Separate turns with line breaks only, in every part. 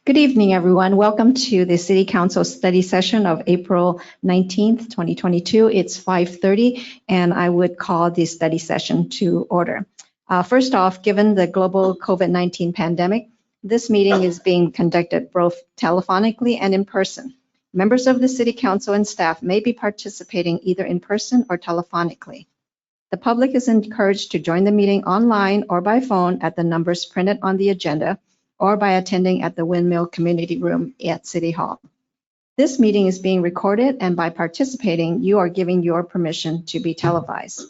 Good evening, everyone. Welcome to the City Council study session of April 19th, 2022. It's 5:30, and I would call the study session to order. First off, given the global COVID-19 pandemic, this meeting is being conducted both telephonically and in person. Members of the City Council and staff may be participating either in person or telephonically. The public is encouraged to join the meeting online or by phone at the numbers printed on the agenda, or by attending at the Windmill Community Room at City Hall. This meeting is being recorded, and by participating, you are giving your permission to be televised.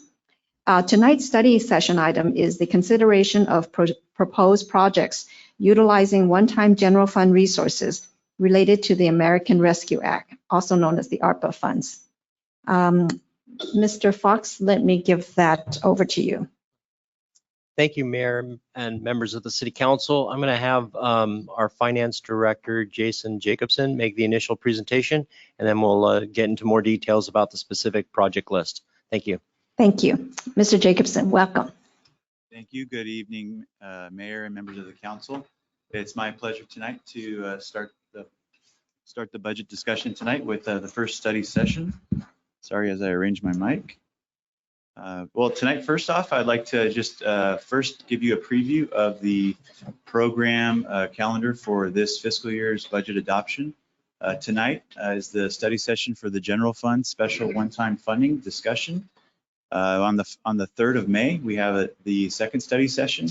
Tonight's study session item is the consideration of proposed projects utilizing one-time general fund resources related to the American Rescue Act, also known as the ARPA funds. Mr. Fox, let me give that over to you.
Thank you, Mayor and members of the City Council. I'm going to have our Finance Director, Jason Jacobson, make the initial presentation, and then we'll get into more details about the specific project list. Thank you.
Thank you. Mr. Jacobson, welcome.
Thank you. Good evening, Mayor and members of the Council. It's my pleasure tonight to start the budget discussion tonight with the first study session. Sorry, as I arrange my mic. Well, tonight, first off, I'd like to just first give you a preview of the program calendar for this fiscal year's budget adoption. Tonight is the study session for the general fund special one-time funding discussion. On the 3rd of May, we have the second study session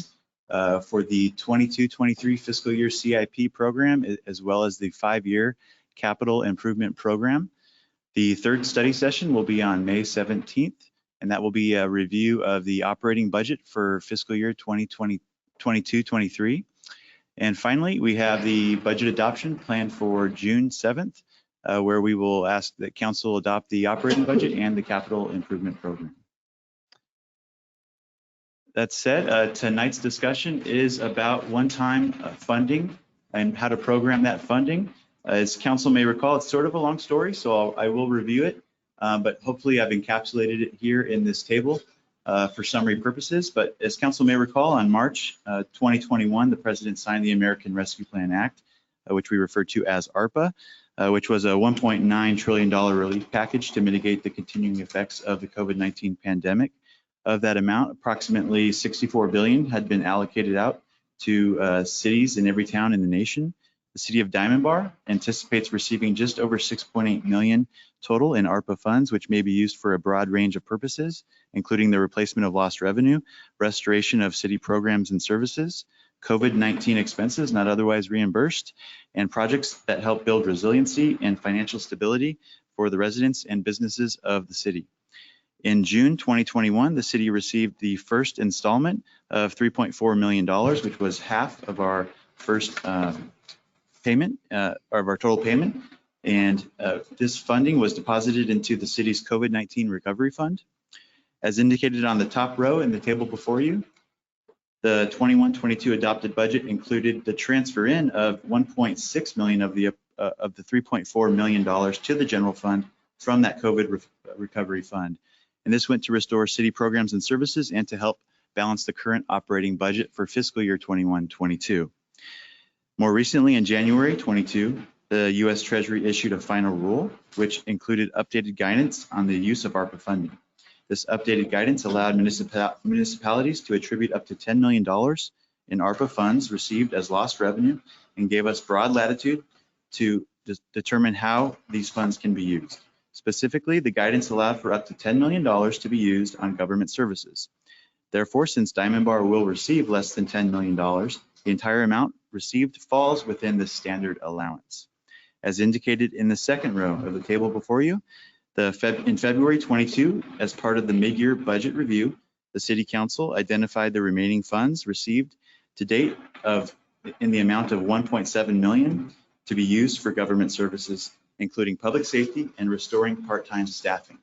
for the 22-23 fiscal year CIP program, as well as the 5-year capital improvement program. The third study session will be on May 17th. And that will be a review of the operating budget for fiscal year 2022-23. And finally, we have the budget adoption planned for June 7th, where we will ask that Council adopt the operating budget and the capital improvement program. That said, tonight's discussion is about one-time funding and how to program that funding. As Council may recall, it's sort of a long story, so I will review it. But hopefully I've encapsulated it here in this table for summary purposes. But as Council may recall, on March 2021, the President signed the American Rescue Plan Act, which we refer to as ARPA, which was a $1.9 trillion relief package to mitigate the continuing effects of the COVID-19 pandemic. Of that amount, approximately $64 billion had been allocated out to cities in every town in the nation. The City of Diamond Bar anticipates receiving just over $6.8 million total in ARPA funds, which may be used for a broad range of purposes, including the replacement of lost revenue, restoration of city programs and services, COVID-19 expenses not otherwise reimbursed, and projects that help build resiliency and financial stability for the residents and businesses of the city. In June 2021, the city received the first installment of $3.4 million, which was half of our first payment, of our total payment. And this funding was deposited into the city's COVID-19 recovery fund. As indicated on the top row in the table before you, the 21-22 adopted budget included the transfer in of $1.6 million of the $3.4 million to the general fund from that COVID recovery fund. And this went to restore city programs and services and to help balance the current operating budget for fiscal year 21-22. More recently, in January 22, the U.S. Treasury issued a final rule, which included updated guidance on the use of ARPA funding. This updated guidance allowed municipalities to attribute up to $10 million in ARPA funds received as lost revenue and gave us broad latitude to determine how these funds can be used. Specifically, the guidance allowed for up to $10 million to be used on government services. Therefore, since Diamond Bar will receive less than $10 million, the entire amount received falls within the standard allowance. As indicated in the second row of the table before you, in February 22, as part of the mid-year budget review, the City Council identified the remaining funds received to date in the amount of $1.7 million to be used for government services, including public safety and restoring part-time staffing.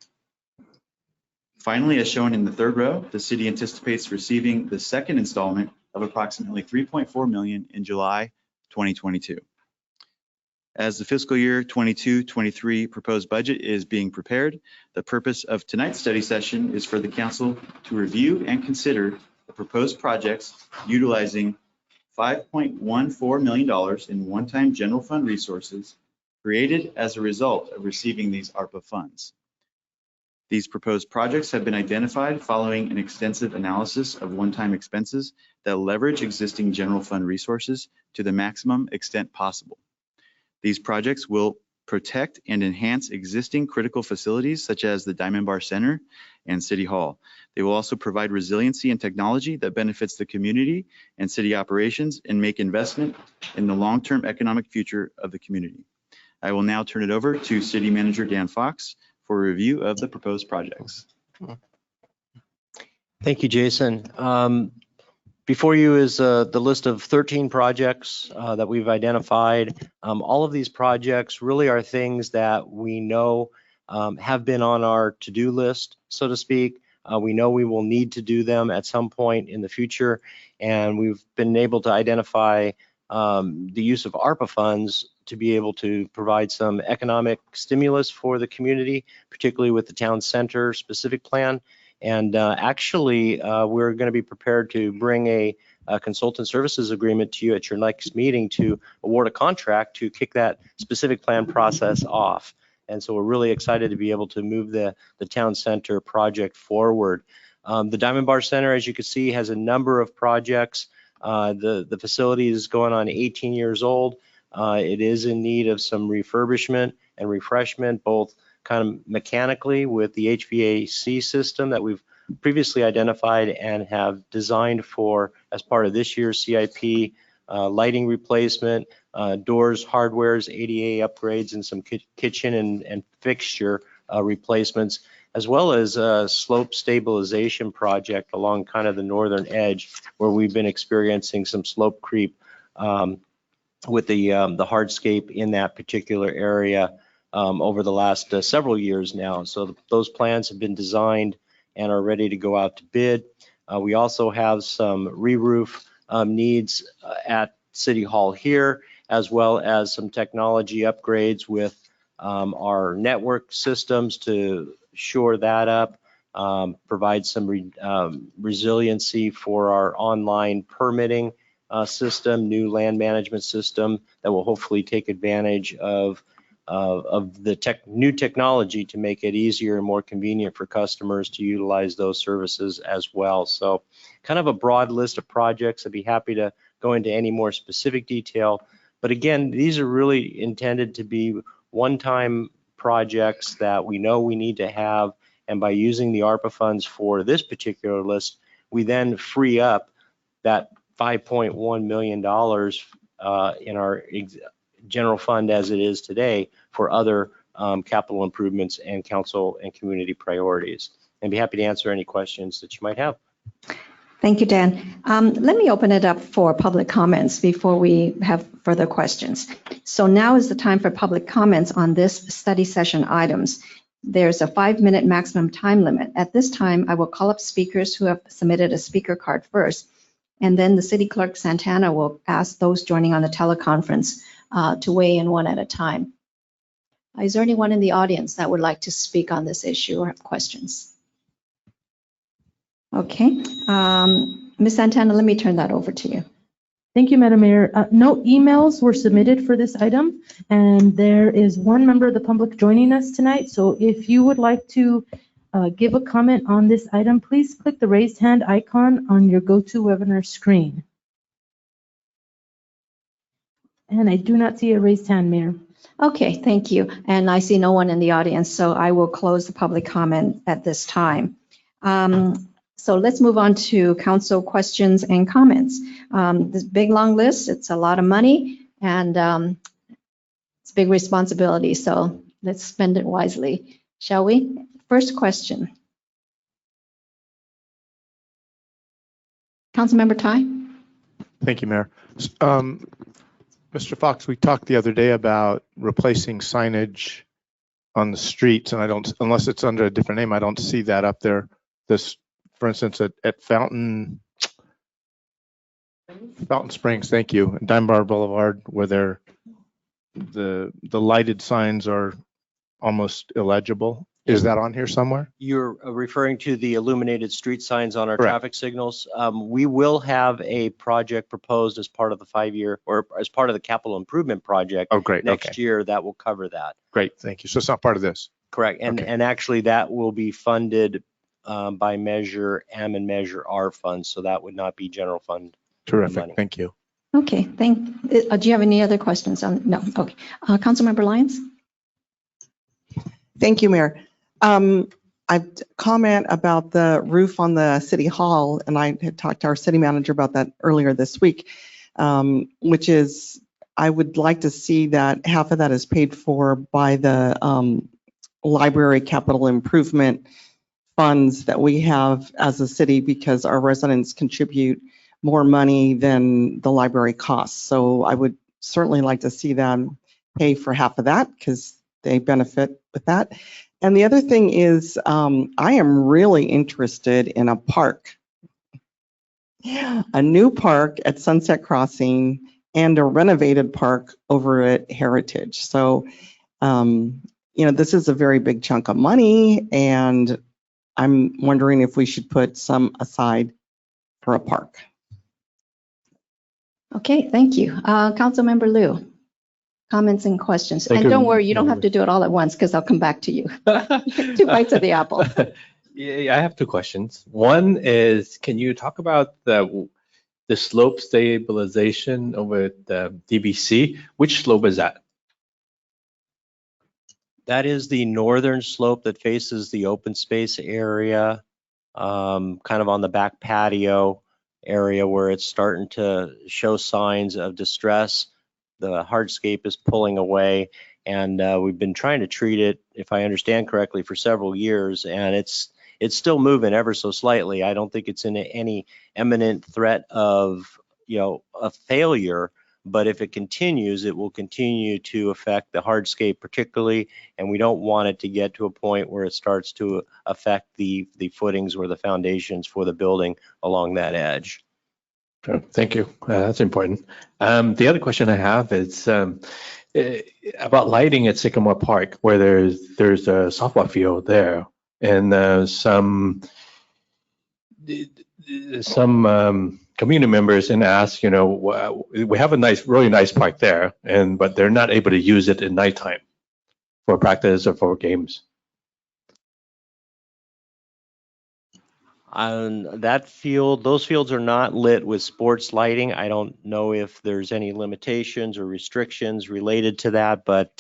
Finally, as shown in the third row, the city anticipates receiving the second installment of approximately $3.4 million in July 2022. As the fiscal year 22-23 proposed budget is being prepared, the purpose of tonight's study session is for the council to review and consider the proposed projects utilizing $5.14 million in one-time general fund resources created as a result of receiving these ARPA funds. These proposed projects have been identified following an extensive analysis of one-time expenses that leverage existing general fund resources to the maximum extent possible. These projects will protect and enhance existing critical facilities such as the Diamond Bar Center and City Hall. They will also provide resiliency and technology that benefits the community and city operations and make investment in the long-term economic future of the community. I will now turn it over to City Manager Dan Fox for a review of the proposed projects.
Thank you, Jason. Before you is the list of 13 projects that we've identified. All of these projects really are things that we know have been on our to-do list, so to speak. We know we will need to do them at some point in the future, and we've been able to identify the use of ARPA funds to be able to provide some economic stimulus for the community, particularly with the town center specific plan. And actually, we're going to be prepared to bring a consultant services agreement to you at your next meeting to award a contract to kick that specific plan process off. And so we're really excited to be able to move the town center project forward. The Diamond Bar Center, as you can see, has a number of projects. The facility is going on 18 years old. It is in need of some refurbishment and refreshment, both kind of mechanically with the HVAC system that we've previously identified and have designed for as part of this year's CIP, lighting replacement, doors, hardwares, ADA upgrades, and some kitchen and fixture replacements, as well as a slope stabilization project along kind of the northern edge where we've been experiencing some slope creep with the hardscape in that particular area over the last several years now. So those plans have been designed and are ready to go out to bid. We also have some re-roof needs at City Hall here, as well as some technology upgrades with our network systems to shore that up, provide some resiliency for our online permitting system, new land management system that will hopefully take advantage of the new technology to make it easier and more convenient for customers to utilize those services as well. So kind of a broad list of projects. I'd be happy to go into any more specific detail. But again, these are really intended to be one-time projects that we know we need to have. And by using the ARPA funds for this particular list, we then free up that $5.1 million in our general fund as it is today for other capital improvements and council and community priorities. And be happy to answer any questions that you might have.
Thank you, Dan. Let me open it up for public comments before we have further questions. So now is the time for public comments on this study session items. There's a 5-minute maximum time limit. At this time, I will call up speakers who have submitted a speaker card first, and then the City Clerk Santana will ask those joining on the teleconference to weigh in one at a time. Is there anyone in the audience that would like to speak on this issue or have questions? Okay, Ms. Santana, let me turn that over to you.
Thank you, Madam Mayor. No emails were submitted for this item, and there is one member of the public joining us tonight. So if you would like to give a comment on this item, please click the raised hand icon on your GoToWebinar screen. And I do not see a raised hand, Mayor.
Okay, thank you. And I see no one in the audience, so I will close the public comment at this time. So let's move on to council questions and comments. This big long list, it's a lot of money and it's a big responsibility. So let's spend it wisely, shall we? First question. Councilmember Tai.
Thank you, Mayor. Mr. Fox, we talked the other day about replacing signage on the streets, and I don't, unless it's under a different name, I don't see that up there. This, for instance, at Fountain Springs, thank you, and Diamond Bar Boulevard, where the lighted signs are almost illegible. Is that on here somewhere?
You're referring to the illuminated street signs on our
Correct.
traffic signals. We will have a project proposed as part of the 5-year or as part of the capital improvement project
Oh, great.
next
Okay.
year that will cover that.
Great. Thank you. So it's not part of this.
Correct. And
Okay.
and actually that will be funded by Measure M and Measure R funds. So that would not be general fund
Terrific.
money.
Thank you.
Okay, do you have any other questions on? No, okay. Councilmember Lyons?
Thank you, Mayor. I comment about the roof on the city hall, and I had talked to our city manager about that earlier this week, which is, I would like to see that half of that is paid for by the library capital improvement funds that we have as a city, because our residents contribute more money than the library costs. So I would certainly like to see them pay for half of that because they benefit with that. And the other thing is, I am really interested in a park, a new park at Sunset Crossing and a renovated park over at Heritage. So, this is a very big chunk of money, and I'm wondering if we should put some aside for a park.
Okay, thank you. Councilmember Liu, comments and questions.
Thank
And
you.
don't worry, you don't have to do it all at once because I'll come back to you. 2 bites of the apple.
Yeah, I have 2 questions. One is, can you talk about the slope stabilization over the DBC? Which slope is that?
That is the northern slope that faces the open space area, kind of on the back patio area where it's starting to show signs of distress. The hardscape is pulling away, and we've been trying to treat it, if I understand correctly, for several years, and it's still moving ever so slightly. I don't think it's in any imminent threat of, a failure, but if it continues, it will continue to affect the hardscape particularly, and we don't want it to get to a point where it starts to affect the footings or the foundations for the building along that edge.
Sure. Thank you. That's important. The other question I have is about lighting at Sycamore Park, where there's a softball field there, and some community members and ask, we have a really nice park there, but they're not able to use it at nighttime for practice or for games.
On that field, those fields are not lit with sports lighting. I don't know if there's any limitations or restrictions related to that, but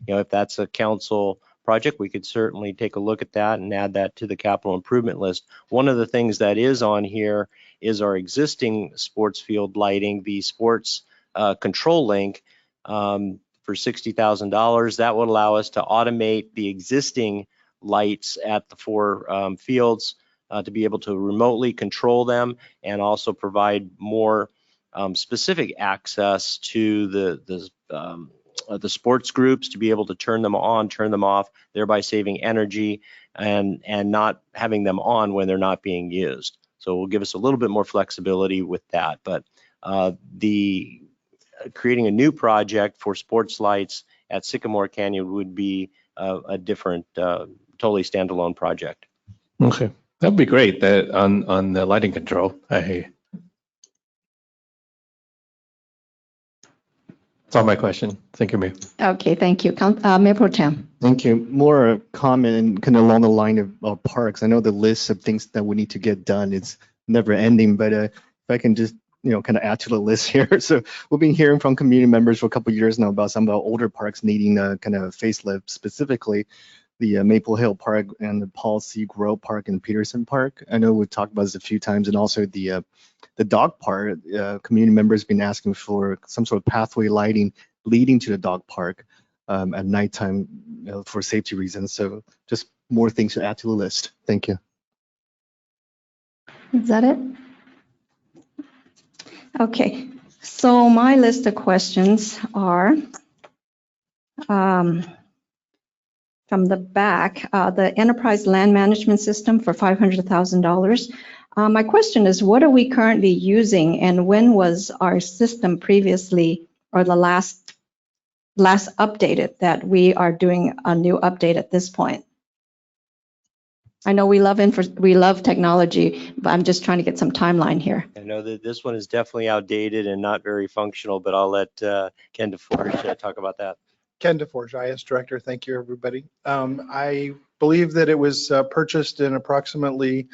if that's a council project, we could certainly take a look at that and add that to the capital improvement list. One of the things that is on here is our existing sports field lighting, the sports control link for $60,000. That would allow us to automate the existing lights at the 4 fields to be able to remotely control them and also provide more specific access to the sports groups to be able to turn them on, turn them off, thereby saving energy and not having them on when they're not being used. So it will give us a little bit more flexibility with that. But the creating a new project for sports lights at Sycamore Canyon would be a different, totally standalone project.
Okay, that'd be great. That on the lighting control. That's all my question. Thank you, Mayor.
Okay, thank you. Mayor Pro Tem.
Thank you. More a comment and kind of along the line of parks. I know the list of things that we need to get done, it's never ending, but if I can just, kind of add to the list here. So we've been hearing from community members for a couple of years now about some of our older parks needing a kind of facelift, specifically the Maple Hill Park and the Paul C. Grow Park and Peterson Park. I know we've talked about this a few times, and also the dog park. Community members been asking for some sort of pathway lighting leading to the dog park at nighttime for safety reasons. So just more things to add to the list. Thank you.
Is that it? Okay, so my list of questions are from the back, the enterprise land management system for $500,000. My question is, what are we currently using, and when was our system previously, or the last updated, that we are doing a new update at this point? I know we love technology, but I'm just trying to get some timeline here.
I know that this one is definitely outdated and not very functional, but I'll let Ken DeForge talk about that.
Ken DeForge, IS Director. Thank you, everybody. I believe that it was purchased in approximately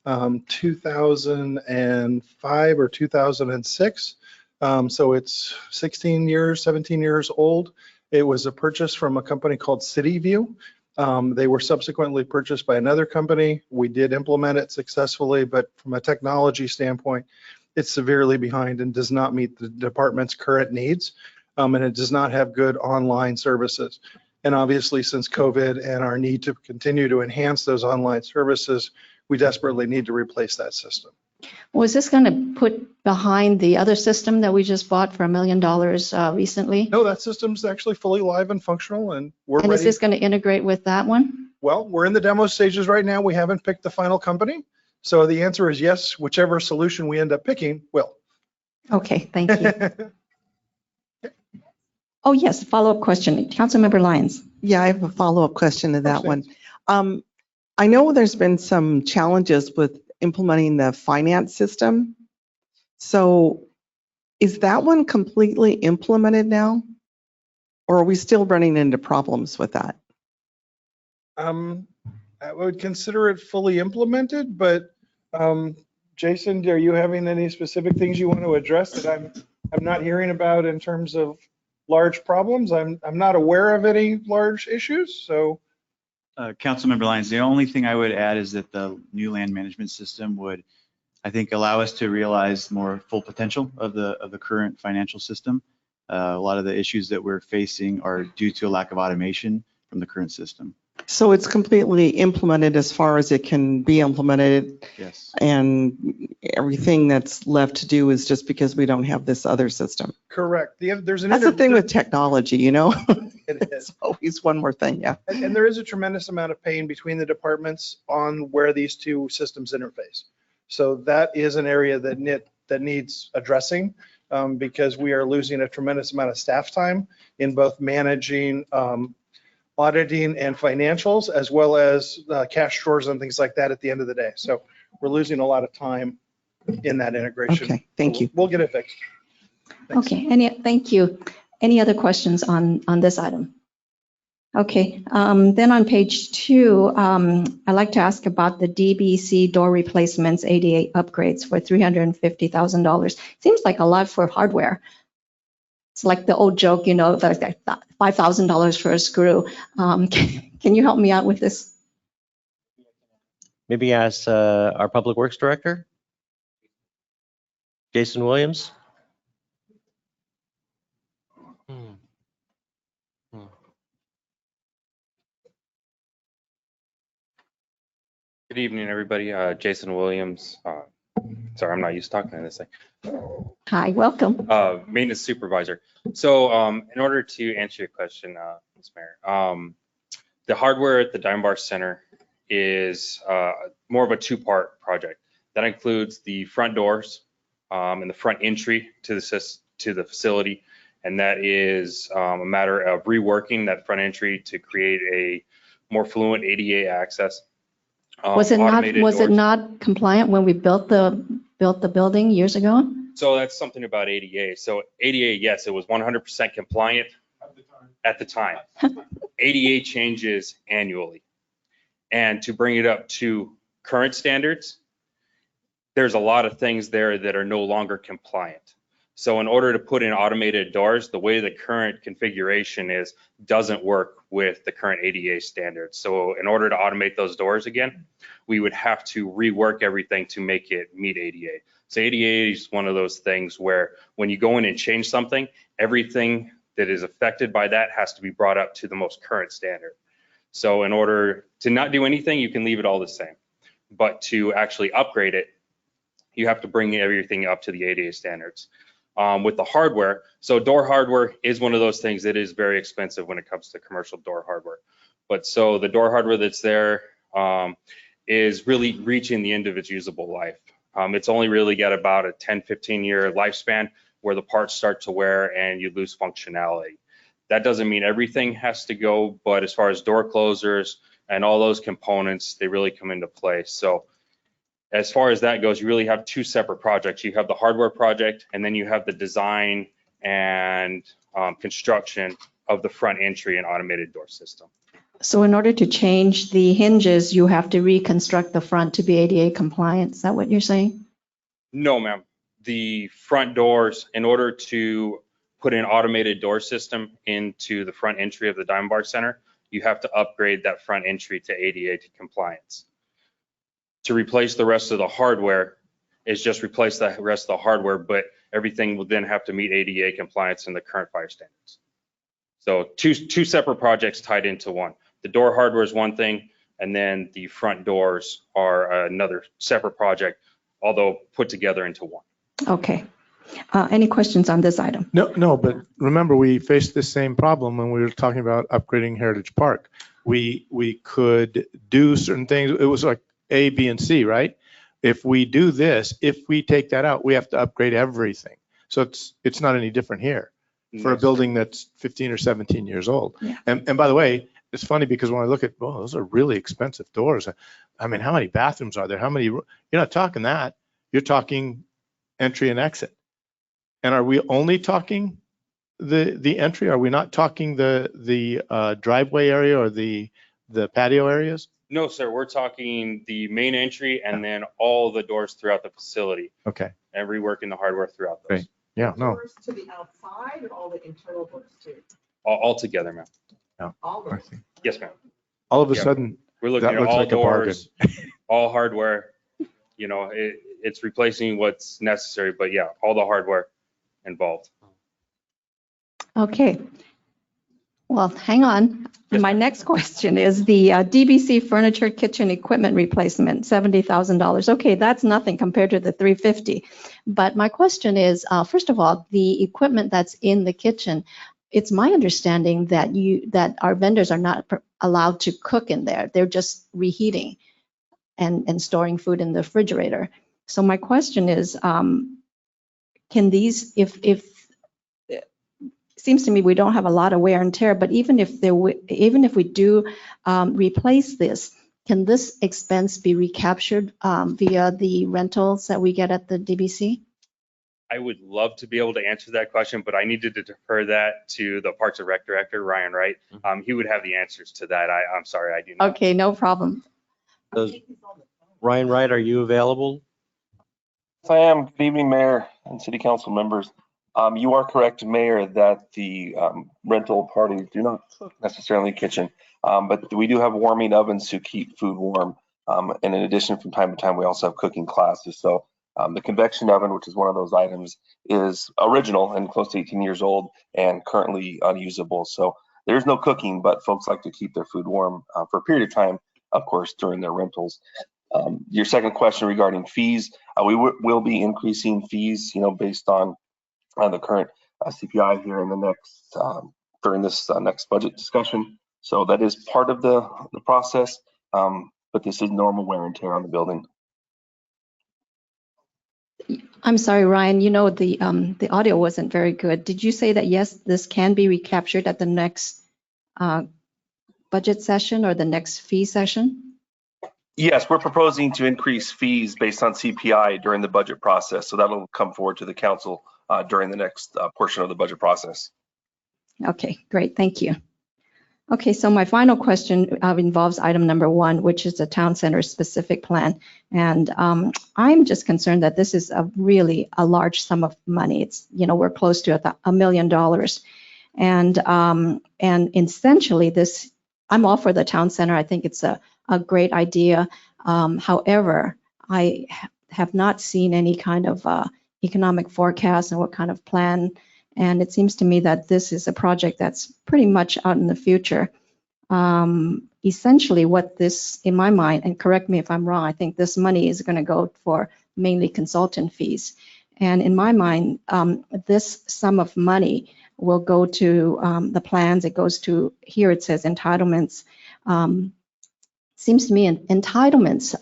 2005 or 2006. So it's 16 years, 17 years old. It was a purchase from a company called CityView. They were subsequently purchased by another company. We did implement it successfully, but from a technology standpoint, it's severely behind and does not meet the department's current needs. And it does not have good online services. And obviously, since COVID and our need to continue to enhance those online services, we desperately need to replace that system.
Was this going to put behind the other system that we just bought for $1 million recently?
No, that system's actually fully live and functional, and we're
And
ready.
is this going to integrate with that one?
Well, we're in the demo stages right now. We haven't picked the final company. So the answer is yes, whichever solution we end up picking will.
Okay, thank you. Oh, yes, follow-up question. Councilmember Lyons.
Yeah, I have a follow-up question to that
Course,
one. I know there's been some challenges with implementing the finance system. So is that one completely implemented now? Or are we still running into problems with that?
I would consider it fully implemented, but Jason, are you having any specific things you want to address that I'm not hearing about in terms of large problems? I'm not aware of any large issues, so.
Councilmember Lyons, the only thing I would add is that the new land management system would, I think, allow us to realize more full potential of the current financial system. A lot of the issues that we're facing are due to a lack of automation from the current system.
So it's completely implemented as far as it can be implemented,
Yes.
and everything that's left to do is just because we don't have this other system.
Correct. There's
That's the thing with technology, you know?
It is.
It's always one more thing, yeah.
And there is a tremendous amount of pain between the departments on where these two systems interface. So that is an area that needs addressing because we are losing a tremendous amount of staff time in both managing auditing and financials, as well as cash drawers and things like that at the end of the day. So we're losing a lot of time in that integration.
Okay, thank you.
We'll get it fixed. Thanks.
Okay, thank you. Any other questions on this item? Okay, then on page 2, I'd like to ask about the DBC door replacements, ADA upgrades for $350,000. Seems like a lot for hardware. It's like the old joke, you know, like $5,000 for a screw. Can you help me out with this?
Maybe ask our Public Works Director, Jason Williams.
Good evening, everybody. Jason Williams. Sorry, I'm not used to talking to this thing.
Hi, welcome.
Maintenance supervisor. So in order to answer your question, Ms. Mayor, the hardware at the Dime Bar Center is more of a two-part project. That includes the front doors and the front entry to the facility. And that is a matter of reworking that front entry to create a more fluent ADA access.
Was it not compliant when we built the building years ago?
So that's something about ADA. So ADA, yes, it was 100% compliant at the time. ADA changes annually. And to bring it up to current standards, there's a lot of things there that are no longer compliant. So in order to put in automated doors, the way the current configuration is doesn't work with the current ADA standards. So in order to automate those doors again, we would have to rework everything to make it meet ADA. So ADA is one of those things where when you go in and change something, everything that is affected by that has to be brought up to the most current standard. So in order to not do anything, you can leave it all the same. But to actually upgrade it, you have to bring everything up to the ADA standards. With the hardware, so door hardware is one of those things that is very expensive when it comes to commercial door hardware. But so the door hardware that's there is really reaching the end of its usable life. It's only really got about a 10-15 year lifespan where the parts start to wear and you lose functionality. That doesn't mean everything has to go, but as far as door closers and all those components, they really come into play. So as far as that goes, you really have two separate projects. You have the hardware project, and then you have the design and construction of the front entry and automated door system.
So in order to change the hinges, you have to reconstruct the front to be ADA compliant. Is that what you're saying?
No, ma'am. The front doors, in order to put an automated door system into the front entry of the Diamond Bar Center, you have to upgrade that front entry to ADA compliance. To replace the rest of the hardware is just replace the rest of the hardware, but everything will then have to meet ADA compliance and the current fire standards. So two separate projects tied into one. The door hardware is one thing, and then the front doors are another separate project, although put together into one.
Okay. Any questions on this item?
No, but remember, we faced the same problem when we were talking about upgrading Heritage Park. We could do certain things. It was like A, B, and C, right? If we do this, if we take that out, we have to upgrade everything. So it's not any different here for a building that's 15 or 17 years old.
Yeah.
And by the way, it's funny because when I look at, well, those are really expensive doors. I mean, how many bathrooms are there? How many? You're not talking that. You're talking entry and exit. And are we only talking the entry? Are we not talking the driveway area or the patio areas?
No, sir. We're talking the main entry and then all the doors throughout the facility.
Okay.
And reworking the hardware throughout those.
Great. Yeah, no.
Doors to the outside or all the internal doors too?
All together, ma'am.
All
I
those.
see.
Yes, ma'am.
All of a
Yeah.
sudden,
We're looking
that
at
looks
all
like a bargain.
doors, all hardware. You know, it's replacing what's necessary, but yeah, all the hardware involved.
Okay. Well, hang on.
Yes,
My next question is the DBC furniture kitchen equipment replacement, $70,000. Okay, that's nothing compared to the $350. But my question is, first of all, the equipment that's in the kitchen, it's my understanding that our vendors are not allowed to cook in there. They're just reheating and storing food in the refrigerator. So my question is, can these, if seems to me we don't have a lot of wear and tear, but even if we do replace this, can this expense be recaptured via the rentals that we get at the DBC?
I would love to be able to answer that question, but I needed to defer that to the Parks and Rec Director, Ryan Wright. He would have the answers to that. I'm sorry, I do not.
Okay, no problem.
Ryan Wright, are you available?
Yes, I am. Good evening, Mayor and City Council members. You are correct, Mayor, that the rental parties do not cook necessarily in the kitchen, but we do have warming ovens to keep food warm. And in addition, from time to time, we also have cooking classes. So the convection oven, which is one of those items, is original and close to 18 years old and currently unusable. So there's no cooking, but folks like to keep their food warm for a period of time, of course, during their rentals. Your second question regarding fees, we will be increasing fees, based on the current CPI here in the next during this next budget discussion. So that is part of the process, but this is normal wear and tear on the building.
I'm sorry, Ryan, the audio wasn't very good. Did you say that, yes, this can be recaptured at the next budget session or the next fee session?
Yes, we're proposing to increase fees based on CPI during the budget process. So that'll come forward to the council during the next portion of the budget process.
Okay, great, thank you. Okay, so my final question involves item number 1, which is the town center specific plan. And I'm just concerned that this is a large sum of money. It's, we're close to $1 million. And essentially this, I'm all for the town center. I think it's a great idea. However, I have not seen any kind of economic forecast and what kind of plan. And it seems to me that this is a project that's pretty much out in the future. Essentially what this, in my mind, and correct me if I'm wrong, I think this money is going to go for mainly consultant fees. And in my mind, this sum of money will go to the plans. It goes to, here it says entitlements. Seems to me entitlements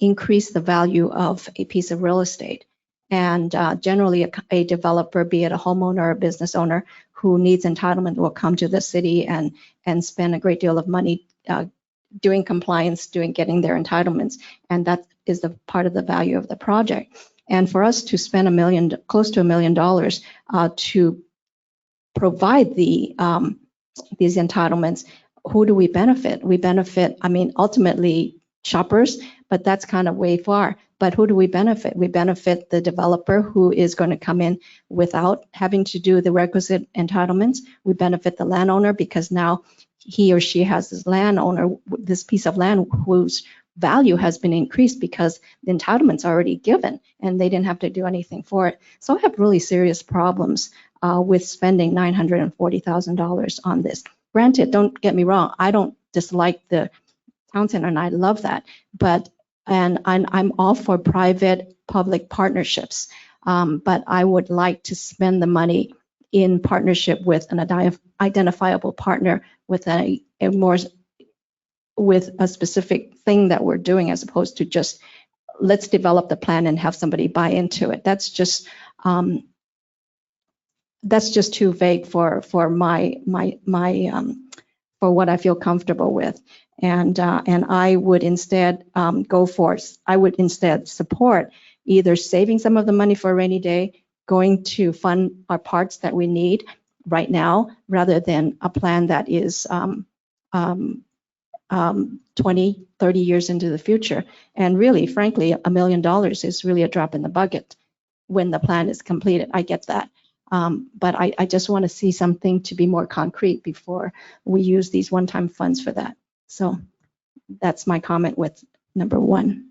increase the value of a piece of real estate. And generally a developer, be it a homeowner or a business owner who needs entitlement, will come to the city and spend a great deal of money doing compliance, getting their entitlements. And that is the part of the value of the project. And for us to spend close to $1 million to provide these entitlements, who do we benefit? We benefit, I mean, ultimately shoppers, but that's kind of way far. But who do we benefit? We benefit the developer who is going to come in without having to do the requisite entitlements. We benefit the landowner because now he or she has this piece of land whose value has been increased because the entitlement's already given and they didn't have to do anything for it. So I have really serious problems with spending $940,000 on this. Granted, don't get me wrong, I don't dislike the town center and I love that, and I'm all for private-public partnerships, but I would like to spend the money in partnership with an identifiable partner with with a specific thing that we're doing, as opposed to just let's develop the plan and have somebody buy into it. That's just too vague for what I feel comfortable with. And I would instead support either saving some of the money for a rainy day, going to fund our parts that we need right now, rather than a plan that is 20, 30 years into the future. And really, frankly, $1 million is really a drop in the bucket when the plan is completed. I get that. But I just want to see something to be more concrete before we use these one-time funds for that. So that's my comment with number 1.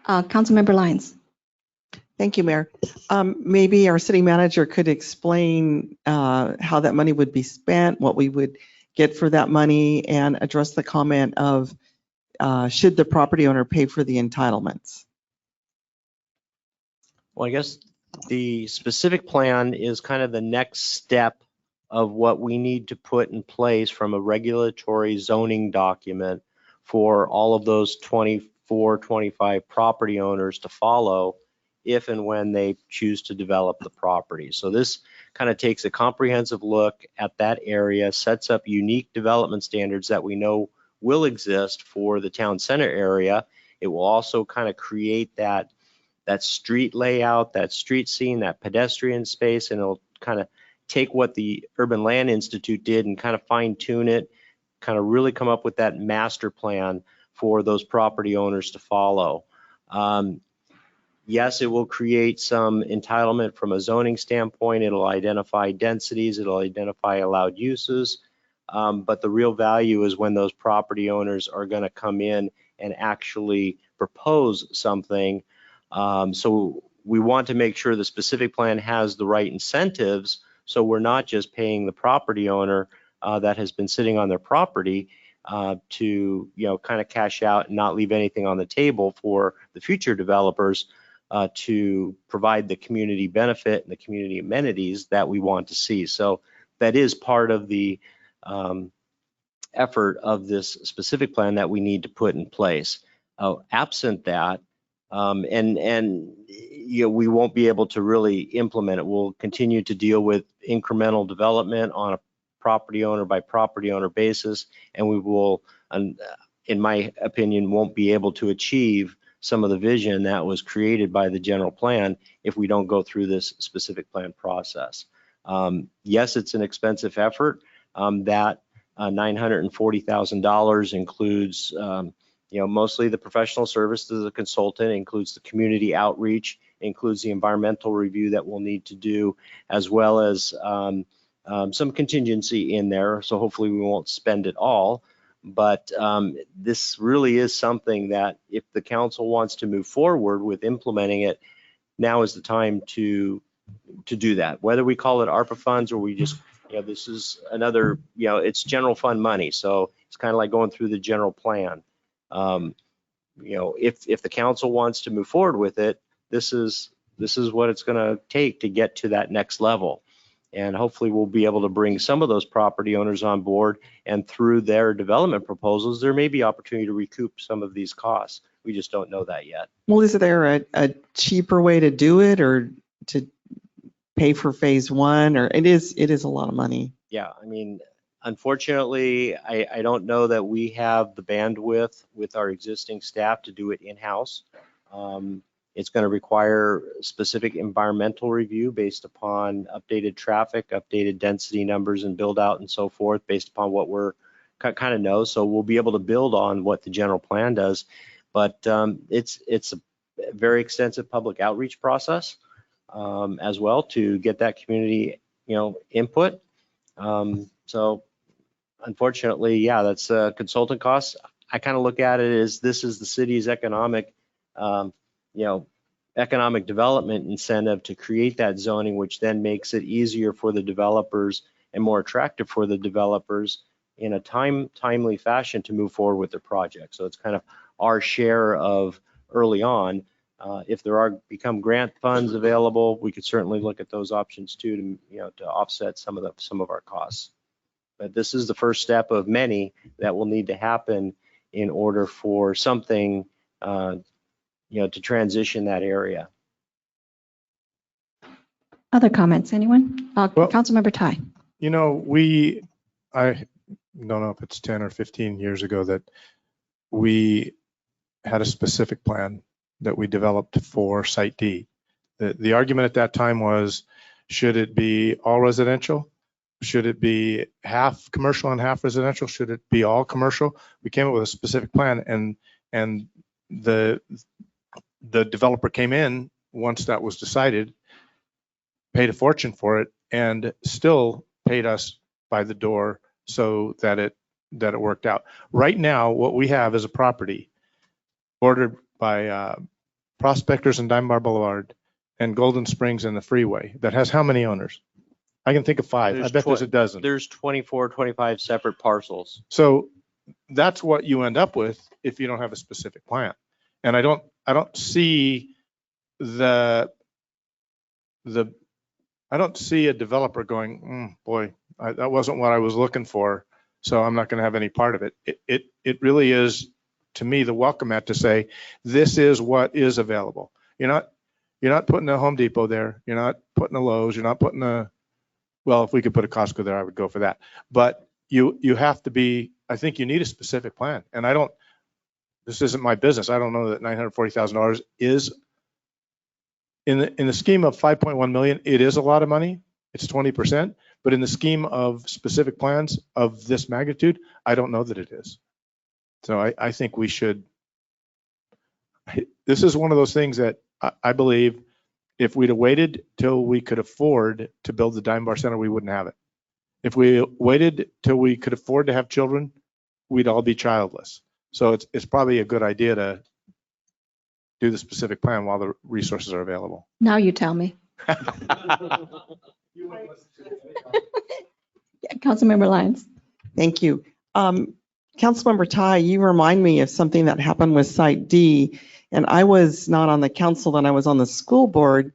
Councilmember Lyons.
Thank you, Mayor. Maybe our city manager could explain how that money would be spent, what we would get for that money, and address the comment of should the property owner pay for the entitlements?
Well, I guess the specific plan is kind of the next step of what we need to put in place from a regulatory zoning document for all of those 24, 25 property owners to follow if and when they choose to develop the property. So this kind of takes a comprehensive look at that area, sets up unique development standards that we know will exist for the town center area. It will also kind of create that street layout, that street scene, that pedestrian space, and it'll kind of take what the Urban Land Institute did and kind of fine tune it, kind of really come up with that master plan for those property owners to follow. Yes, it will create some entitlement from a zoning standpoint. It'll identify densities, it'll identify allowed uses, but the real value is when those property owners are going to come in and actually propose something. So we want to make sure the specific plan has the right incentives, so we're not just paying the property owner that has been sitting on their property to kind of cash out and not leave anything on the table for the future developers to provide the community benefit and the community amenities that we want to see. So that is part of the effort of this specific plan that we need to put in place. Absent that, we won't be able to really implement it. We'll continue to deal with incremental development on a property owner by property owner basis, and we will, in my opinion, won't be able to achieve some of the vision that was created by the general plan if we don't go through this specific plan process. Yes, it's an expensive effort. That $940,000 includes mostly the professional service to the consultant, includes the community outreach, includes the environmental review that we'll need to do, as well as some contingency in there. So hopefully we won't spend it all. But this really is something that if the council wants to move forward with implementing it, now is the time to do that. Whether we call it ARPA funds or we just, this is another, it's general fund money. So it's kind of like going through the general plan. If the council wants to move forward with it, this is what it's going to take to get to that next level. And hopefully we'll be able to bring some of those property owners on board, and through their development proposals, there may be opportunity to recoup some of these costs. We just don't know that yet.
Well, is there a cheaper way to do it, or to pay for phase 1, or it is a lot of money?
Yeah, I mean, Unfortunately, I don't know that we have the bandwidth with our existing staff to do it in-house. It's going to require specific environmental review based upon updated traffic, updated density numbers and build out and so forth based upon what we're kind of know. So we'll be able to build on what the general plan does, but it's a very extensive public outreach process as well to get that community, input. So unfortunately, yeah, that's consultant costs. I kind of look at it as this is the city's economic, economic development incentive to create that zoning, which then makes it easier for the developers and more attractive for the developers in a timely fashion to move forward with their project. So it's kind of our share of early on. If there become grant funds available, we could certainly look at those options too to offset some of our costs. But this is the first step of many that will need to happen in order for something to transition that area.
Other comments, anyone?
Well,
Councilmember Tai.
I don't know if it's 10 or 15 years ago that we had a specific plan that we developed for Site D. The argument at that time was, should it be all residential? Should it be half commercial and half residential? Should it be all commercial? We came up with a specific plan, and the developer came in once that was decided, paid a fortune for it, and still paid us by the door so that it worked out. Right now, what we have is a property bordered by Prospectors and Dime Bar Boulevard and Golden Springs and the freeway that has how many owners? I can think of 5. I bet there's a dozen.
There's 24, 25 separate parcels.
So that's what you end up with if you don't have a specific plan. And I don't see I don't see a developer going, boy, that wasn't what I was looking for, so I'm not going to have any part of it. It really is, to me, the welcome mat to say, this is what is available. You're not putting a Home Depot there. You're not putting a Lowe's. You're not putting well, if we could put a Costco there, I would go for that. But you have to be, I think you need a specific plan. And this isn't my business. I don't know that $940,000 is, in the scheme of 5.1 million, it is a lot of money. It's 20%. But in the scheme of specific plans of this magnitude, I don't know that it is. So I think we should, this is one of those things that I believe if we'd have waited till we could afford to build the Dime Bar Center, we wouldn't have it. If we waited till we could afford to have children, we'd all be childless. So it's probably a good idea to do the specific plan while the resources are available.
Now you tell me. Councilmember Lyons.
Thank you. Councilmember Tai, you remind me of something that happened with Site D, and I was not on the council and I was on the school board,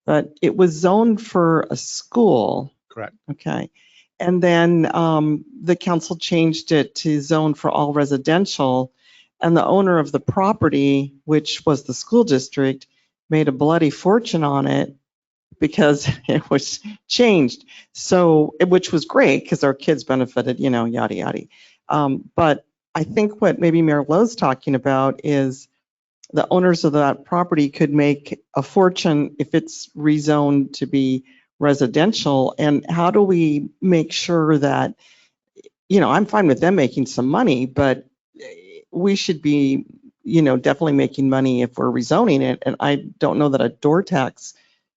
but it was zoned for a school.
Correct.
Okay. And then the council changed it to zone for all residential, and the owner of the property, which was the school district, made a bloody fortune on it because it was changed. So, which was great because our kids benefited, yada, yada. But I think what maybe Mayor Lowe's talking about is the owners of that property could make a fortune if it's rezoned to be residential. And how do we make sure that, I'm fine with them making some money, but we should be, definitely making money if we're rezoning it. And I don't know that a door tax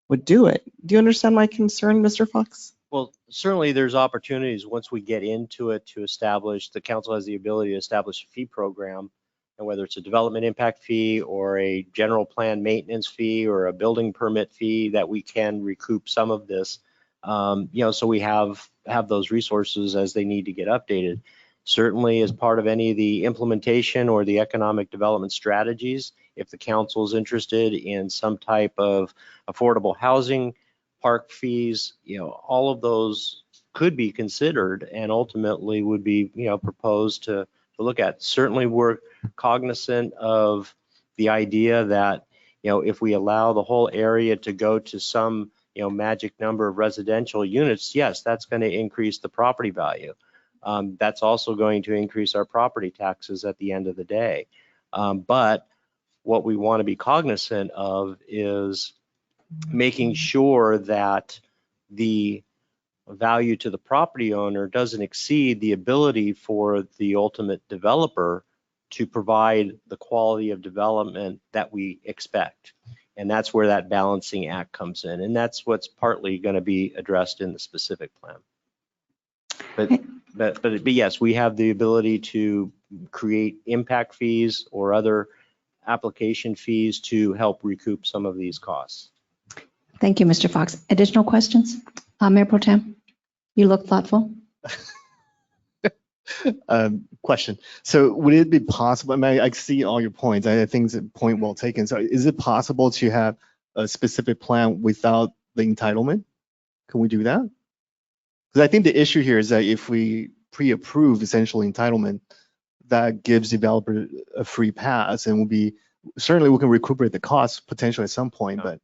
would do it. Do you understand my concern, Mr. Fox?
Well, certainly there's opportunities once we get into it to establish, the council has the ability to establish a fee program, and whether it's a development impact fee or a general plan maintenance fee or a building permit fee, that we can recoup some of this, so we have those resources as they need to get updated. Certainly as part of any of the implementation or the economic development strategies, if the council is interested in some type of affordable housing, park fees, all of those could be considered and ultimately would be, proposed to look at. Certainly we're cognizant of the idea that, if we allow the whole area to go to some, magic number of residential units, yes, that's going to increase the property value. That's also going to increase our property taxes at the end of the day. But what we want to be cognizant of is making sure that the value to the property owner doesn't exceed the ability for the ultimate developer to provide the quality of development that we expect. And that's where that balancing act comes in. And that's what's partly going to be addressed in the specific plan. But yes, we have the ability to create impact fees or other application fees to help recoup some of these costs.
Thank you, Mr. Fox. Additional questions? Mayor Pro Tem, you look thoughtful.
Question. So would it be possible, I mean, I see all your points. I think it's a point well taken. So is it possible to have a specific plan without the entitlement? Can we do that? Because I think the issue here is that if we pre-approve essential entitlement, that gives developer a free pass and will be, certainly we can recuperate the costs potentially at some point, but.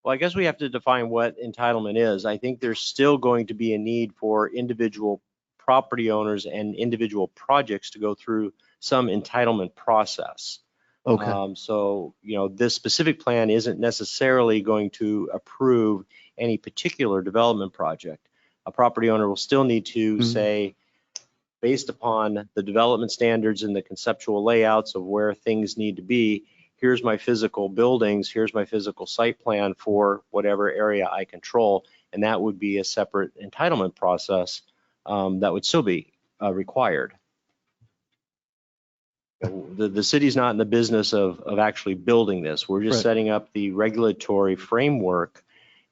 Well, I guess we have to define what entitlement is. I think there's still going to be a need for individual property owners and individual projects to go through some entitlement process.
Okay.
So, you know, this specific plan isn't necessarily going to approve any particular development project. A property owner will still need to say, based upon the development standards and the conceptual layouts of where things need to be, here's my physical buildings, here's my physical site plan for whatever area I control. And that would be a separate entitlement process that would still be required. The city's not in the business of actually building this. We're just setting up the regulatory framework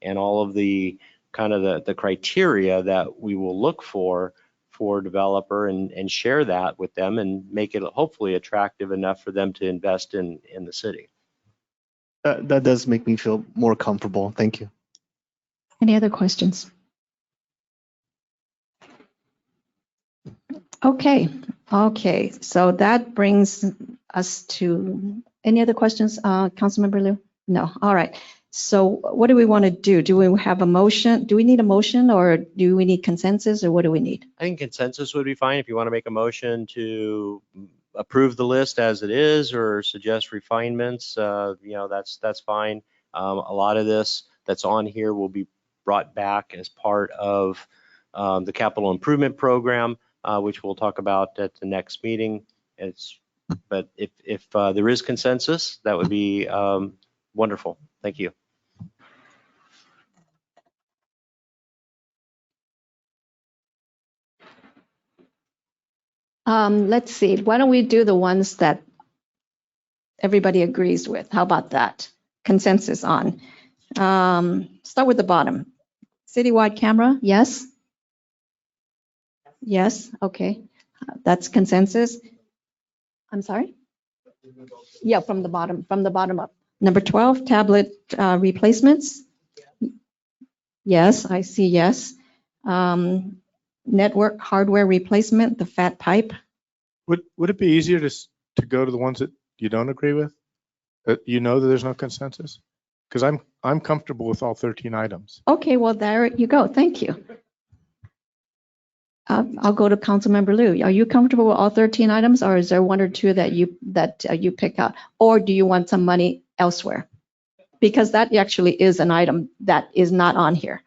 and all of the kind of the criteria that we will look for developer and share that with them and make it hopefully attractive enough for them to invest in the city.
That does make me feel more comfortable. Thank you.
Any other questions? Okay, so that brings us to, any other questions, Councilmember Liu? No, all right. So what do we want to do? Do we have a motion? Do we need a motion or do we need consensus or what do we need?
I think consensus would be fine. If you want to make a motion to approve the list as it is or suggest refinements, you know, that's fine. A lot of this that's on here will be brought back as part of the capital improvement program, which we'll talk about at the next meeting. But if there is consensus, that would be wonderful. Thank you.
Let's see, why don't we do the ones that everybody agrees with? How about that? Consensus on. Start with the bottom. Citywide camera, yes? Yes, okay. That's consensus. I'm sorry? Yeah, from the bottom up. Number 12, tablet replacements. Yes, I see yes. Network hardware replacement, the fat pipe.
Would it be easier to go to the ones that you don't agree with? You know that there's no consensus? Because I'm comfortable with all 13 items.
Okay, well, there you go. Thank you. I'll go to Councilmember Liu. Are you comfortable with all 13 items or is there one or two that you pick out? Or do you want some money elsewhere? Because that actually is an item that is not on here.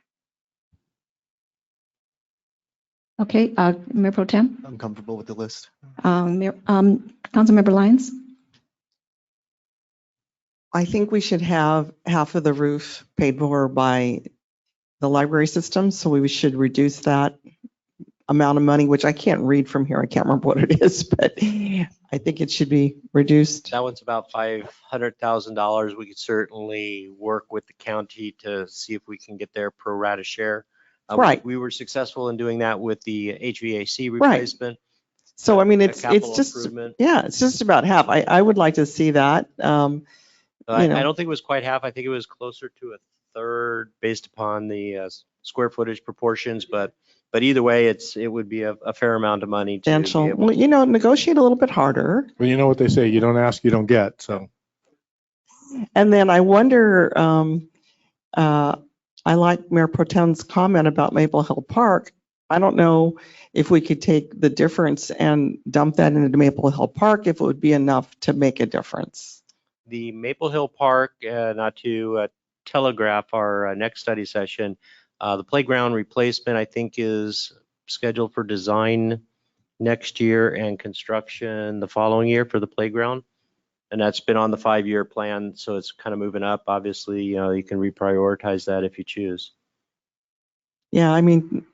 Okay, Mayor Pro Tem?
I'm comfortable with the list.
Councilmember Lyons?
I think we should have half of the roof paid for by the library system. So we should reduce that amount of money, which I can't read from here. I can't remember what it is, but I think it should be reduced.
That one's about $500,000. We could certainly work with the county to see if we can get their pro rata share.
Right.
We were successful in doing that with the HVAC replacement.
So, I mean, it's just,
improvement.
yeah, it's just about half. I would like to see that.
I don't think it was quite half. I think it was closer to a third based upon the square footage proportions, but either way, it would be a fair amount of money to be able
well, you know, negotiate a little bit harder.
Well, you know what they say, you don't ask, you don't get, so.
And then I wonder, I like Mayor Pro Tem's comment about Maple Hill Park. I don't know if we could take the difference and dump that into Maple Hill Park, if it would be enough to make a difference.
The Maple Hill Park, not to telegraph our next study session, the playground replacement, I think, is scheduled for design next year and construction the following year for the playground. And that's been on the 5-year plan, so it's kind of moving up. Obviously, you can reprioritize that if you choose.
Yeah, I mean,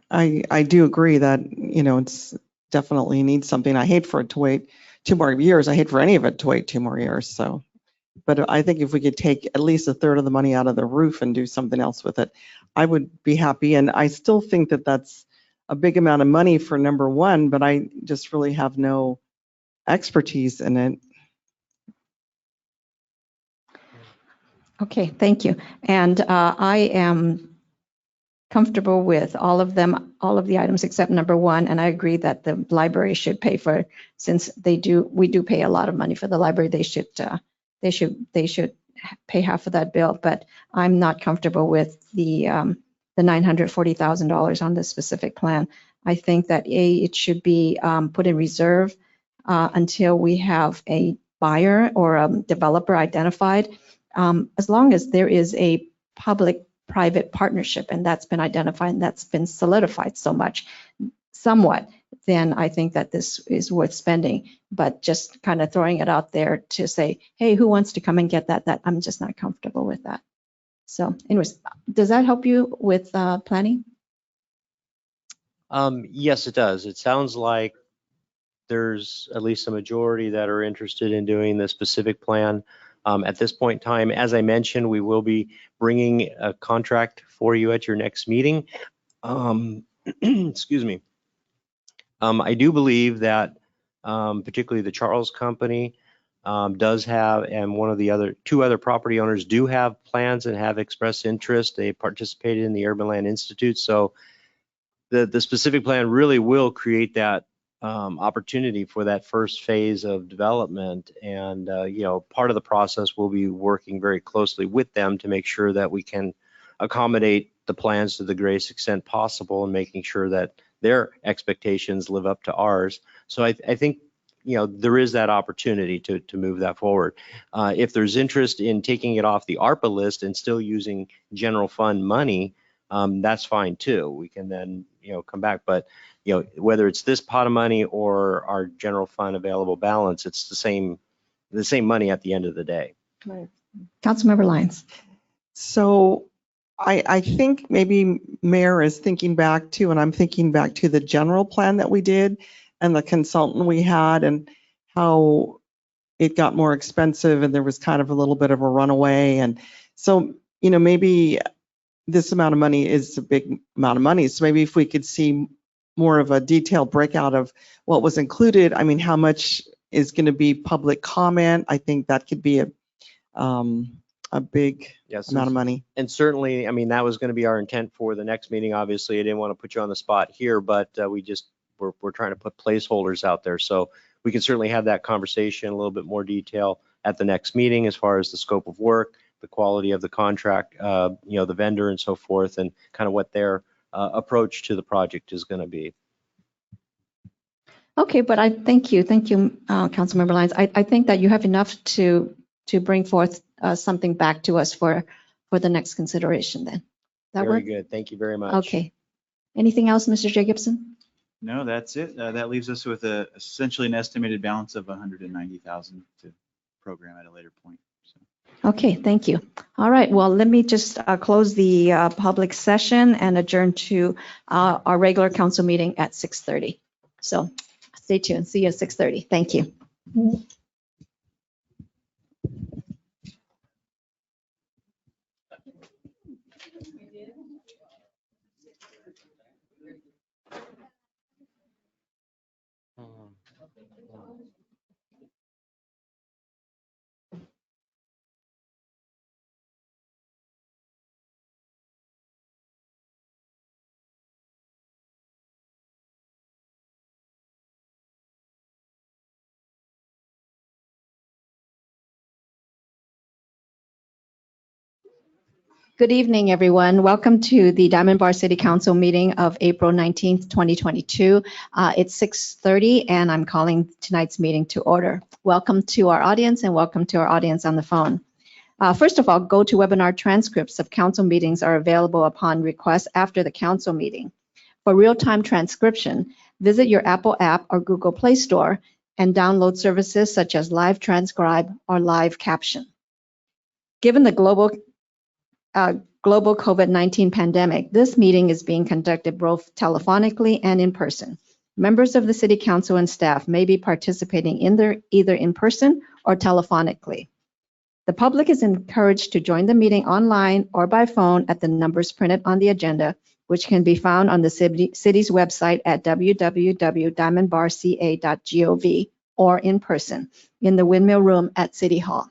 I do agree that, it's definitely needs something. I hate for it to wait 2 more years. I hate for any of it to wait 2 more years, so. But I think if we could take at least a third of the money out of the roof and do something else with it, I would be happy. And I still think that that's a big amount of money for number one, but I just really have no expertise in it.
Okay, thank you. And I am comfortable with all of them, all of the items except number one. And I agree that the library should pay for, since we do pay a lot of money for the library, they should pay half of that bill. But I'm not comfortable with the $940,000 on this specific plan. I think that it should be put in reserve until we have a buyer or a developer identified. As long as there is a public-private partnership and that's been identified and that's been solidified somewhat, then I think that this is worth spending. But just kind of throwing it out there to say, hey, who wants to come and get that I'm just not comfortable with that. So anyways, does that help you with planning?
Yes, it does. It sounds like there's at least a majority that are interested in doing the specific plan. At this point in time, as I mentioned, we will be bringing a contract for you at your next meeting. Excuse me. I do believe that particularly the Charles Company does have, and two other property owners do have plans and have expressed interest. They participated in the Urban Land Institute. So the specific plan really will create that opportunity for that first phase of development. And, part of the process will be working very closely with them to make sure that we can accommodate the plans to the greatest extent possible and making sure that their expectations live up to ours. So I think, there is that opportunity to move that forward. If there's interest in taking it off the ARPA list and still using general fund money, that's fine too. We can then, come back. But, whether it's this pot of money or our general fund available balance, it's the same money at the end of the day.
Right. Councilmember Lyons.
So I think maybe Mayor is thinking back to, and I'm thinking back to the general plan that we did and the consultant we had and how it got more expensive and there was kind of a little bit of a runaway. And so, maybe this amount of money is a big amount of money. So maybe if we could see more of a detailed breakout of what was included, I mean, how much is going to be public comment? I think that could be a big amount of money.
And certainly, I mean, that was going to be our intent for the next meeting. Obviously, I didn't want to put you on the spot here, but we're trying to put placeholders out there. So we can certainly have that conversation in a little bit more detail at the next meeting as far as the scope of work, the quality of the contract, the vendor and so forth, and kind of what their approach to the project is going to be.
Okay, but I thank you, Councilmember Lyons. I think that you have enough to bring forth something back to us for the next consideration then. That
Very
work?
good. Thank you very much.
Okay. Anything else, Mr. Jacobson?
No, that's it. That leaves us with essentially an estimated balance of 190,000 to program at a later point. So.
Okay, thank you. All right, well, let me just close the public session and adjourn to our regular council meeting at 6:30. So stay tuned. See you at 6:30. Thank you. Good evening, everyone. Welcome to the Diamond Bar City Council meeting of April 19th, 2022. It's 6:30 and I'm calling tonight's meeting to order. Welcome to our audience and welcome to our audience on the phone. First of all, go to webinar transcripts of council meetings are available upon request after the council meeting. For real-time transcription, visit your Apple app or Google Play Store and download services such as Live Transcribe or Live Caption. Given the global COVID-19 pandemic, this meeting is being conducted both telephonically and in person. Members of the City Council and staff may be participating either in person or telephonically. The public is encouraged to join the meeting online or by phone at the numbers printed on the agenda, which can be found on the city's website at www.diamondbarca.gov or in person in the Windmill Room at City Hall.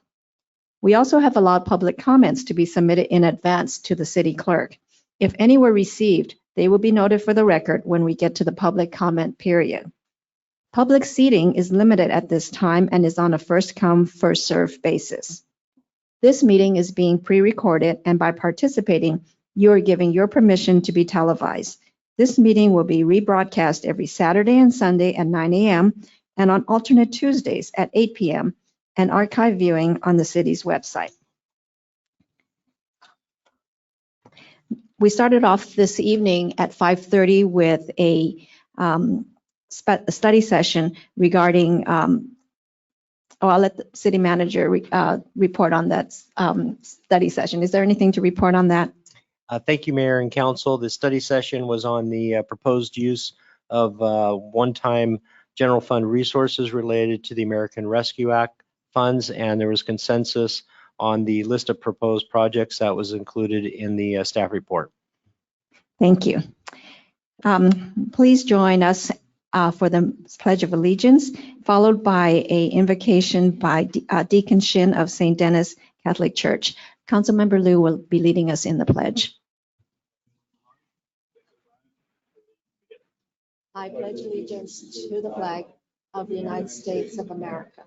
We also have allowed public comments to be submitted in advance to the city clerk. If any were received, they will be noted for the record when we get to the public comment period. Public seating is limited at this time and is on a first-come, first-served basis. This meeting is being pre-recorded, and by participating, you are giving your permission to be televised. This meeting will be rebroadcast every Saturday and Sunday at 9 a.m. and on alternate Tuesdays at 8 p.m. and archive viewing on the city's website. We started off this evening at 5:30 with a study session regarding, I'll let the city manager report on that study session. Is there anything to report on that?
Thank you, Mayor and Council. The study session was on the proposed use of one-time general fund resources related to the American Rescue Act funds, and there was consensus on the list of proposed projects that was included in the staff report.
Thank you. Please join us for the Pledge of Allegiance, followed by an invocation by Deacon Shin of St. Denis Catholic Church. Councilmember Liu will be leading us in the pledge. I pledge allegiance to the flag of the United States of America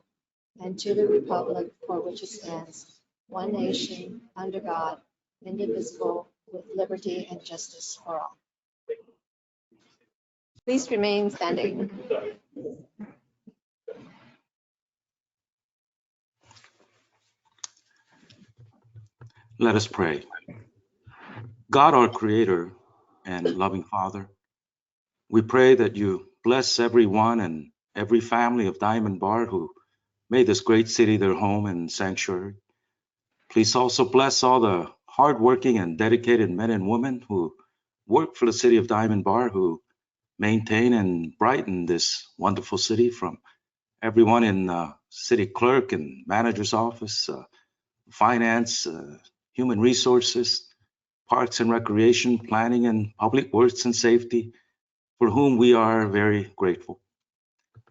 and to the republic for which it stands, one nation, under God, indivisible, with liberty and justice for all. Please remain standing.
Let us pray. God, our Creator and loving Father, we pray that you bless everyone and every family of Diamond Bar who made this great city their home and sanctuary. Please also bless all the hardworking and dedicated men and women who work for the city of Diamond Bar, who maintain and brighten this wonderful city, from everyone in city clerk and manager's office, finance, human resources, parks and recreation, planning and public works and safety, for whom we are very grateful.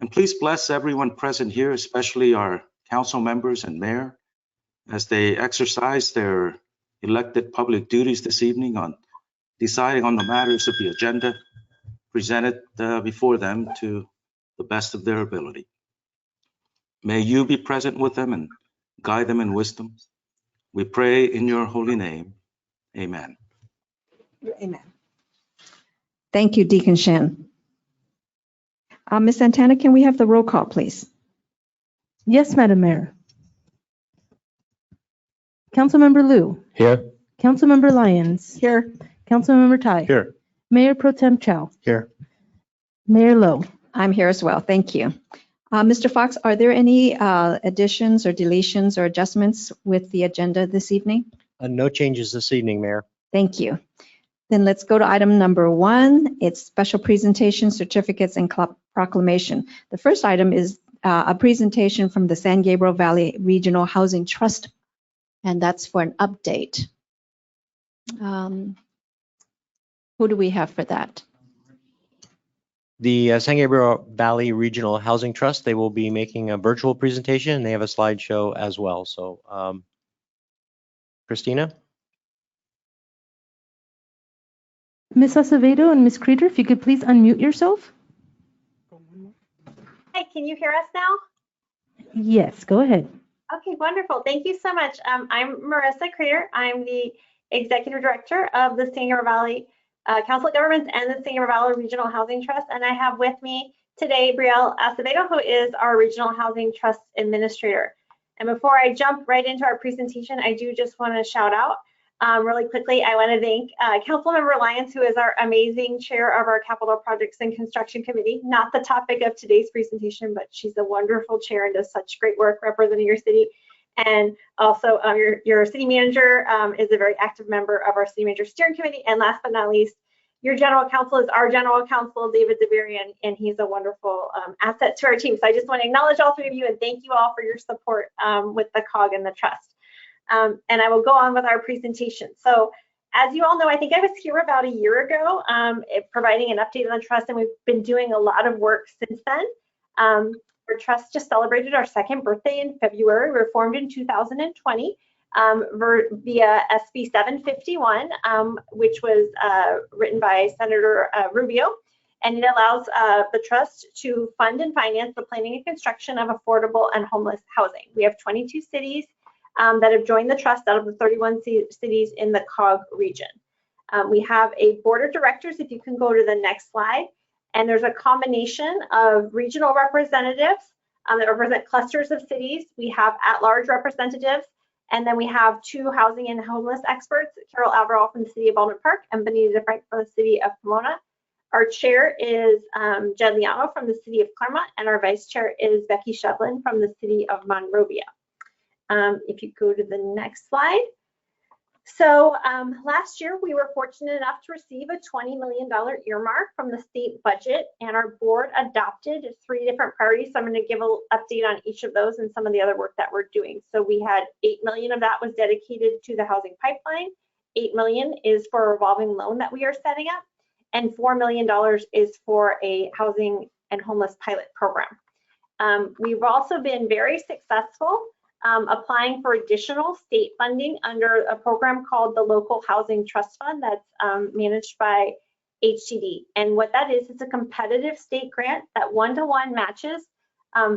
And please bless everyone present here, especially our council members and mayor, as they exercise their elected public duties this evening on deciding on the matters of the agenda presented before them to the best of their ability. May you be present with them and guide them in wisdom. We pray in your holy name. Amen.
Amen. Thank you, Deacon Shin. Ms. Santana, can we have the roll call, please?
Yes, Madam Mayor. Councilmember Liu.
Here.
Councilmember Lyons.
Here.
Councilmember Tai.
Here.
Mayor Pro Tem Chow.
Here.
Mayor Lowe.
I'm here as well. Thank you. Mr. Fox, are there any additions or deletions or adjustments with the agenda this evening?
No changes this evening, Mayor.
Thank you. Then let's go to item number 1. It's special presentation, certificates, and proclamation. The first item is a presentation from the San Gabriel Valley Regional Housing Trust, and that's for an update. Who do we have for that?
The San Gabriel Valley Regional Housing Trust, they will be making a virtual presentation, and they have a slideshow as well. So, Christina?
Ms. Acevedo and Ms. Creeder, if you could please unmute yourself.
Hi, can you hear us now?
Yes, go ahead.
Okay, wonderful. Thank you so much. I'm Marissa Creeder. I'm the Executive Director of the Sycamore Valley Council of Governments and the Sycamore Valley Regional Housing Trust. And I have with me today Brielle Acevedo, who is our Regional Housing Trust Administrator. And before I jump right into our presentation, I do just want to shout out really quickly. I want to thank Councilmember Lyons, who is our amazing chair of our Capital Projects and Construction Committee. Not the topic of today's presentation, but she's a wonderful chair and does such great work representing your city. And also your city manager is a very active member of our city manager steering committee. And last but not least, your general counsel is our general counsel, David DeVerian, and he's a wonderful asset to our team. So I just want to acknowledge all three of you and thank you all for your support with the COG and the trust. And I will go on with our presentation. So as you all know, I think I was here about a year ago providing an update on the trust, and we've been doing a lot of work since then. Our trust just celebrated our second birthday in February. We were formed in 2020 via SB 751, which was written by Senator Rubio, and it allows the trust to fund and finance the planning and construction of affordable and homeless housing. We have 22 cities that have joined the trust out of the 31 cities in the COG region. We have a board of directors, if you can go to the next slide, and there's a combination of regional representatives that represent clusters of cities. We have at-large representatives, and then we have two housing and homeless experts, Carol Alvarado from the city of Baldwin Park and Benita DeFrank from the city of Pomona. Our chair is Jed Liano from the city of Claremont, and our vice chair is Becky Shevlin from the city of Monrovia. If you go to the next slide. So last year, we were fortunate enough to receive a $20 million earmark from the state budget, and our board adopted 3 different priorities. So I'm going to give an update on each of those and some of the other work that we're doing. So we had $8 million of that was dedicated to the housing pipeline. $8 million is for a revolving loan that we are setting up, and $4 million is for a housing and homeless pilot program. We've also been very successful applying for additional state funding under a program called the Local Housing Trust Fund that's managed by HTD. And what that is, it's a competitive state grant that one-to-one matches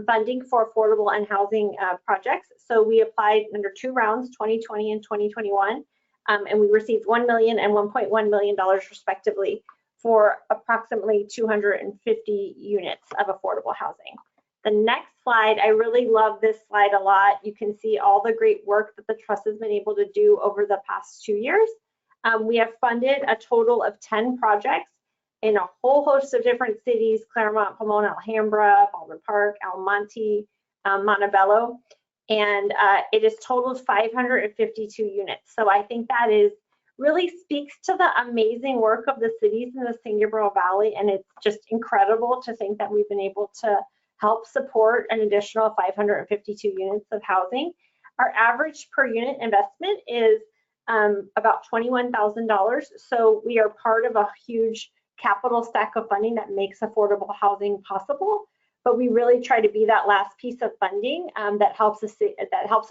funding for affordable and housing projects. So we applied under 2 rounds, 2020 and 2021, and we received $1 million and $1.1 million respectively for approximately 250 units of affordable housing. The next slide, I really love this slide a lot. You can see all the great work that the trust has been able to do over the past 2 years. We have funded a total of 10 projects in a whole host of different cities: Claremont, Pomona, Alhambra, Baldwin Park, Almonte, Montebello, and it is totaled 552 units. So I think that is really speaks to the amazing work of the cities in the Sycamore Valley, and it's just incredible to think that we've been able to help support an additional 552 units of housing. Our average per unit investment is about $21,000. So we are part of a huge capital stack of funding that makes affordable housing possible. But we really try to be that last piece of funding that helps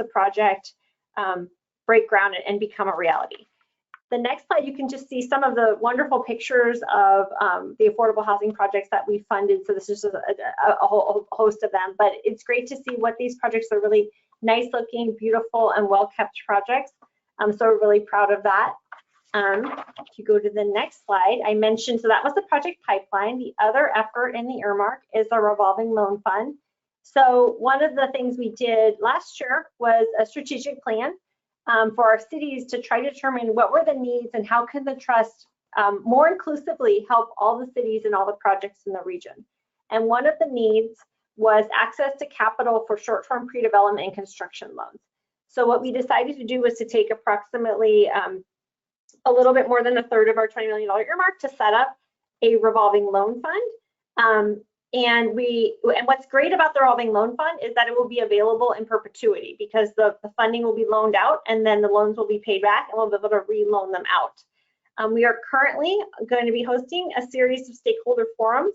a project break ground and become a reality. The next slide, you can just see some of the wonderful pictures of the affordable housing projects that we funded. So this is just a whole host of them, but it's great to see what these projects are: really nice looking, beautiful, and well-kept projects. So we're really proud of that. If you go to the next slide, I mentioned, so that was the project pipeline. The other effort in the earmark is a revolving loan fund. So one of the things we did last year was a strategic plan for our cities to try to determine what were the needs and how can the trust more inclusively help all the cities and all the projects in the region. And one of the needs was access to capital for short-term pre-development and construction loans. So what we decided to do was to take approximately a little bit more than a third of our $20 million earmark to set up a revolving loan fund. And what's great about the revolving loan fund is that it will be available in perpetuity, because the funding will be loaned out and then the loans will be paid back and we'll be able to re-loan them out. We are currently going to be hosting a series of stakeholder forums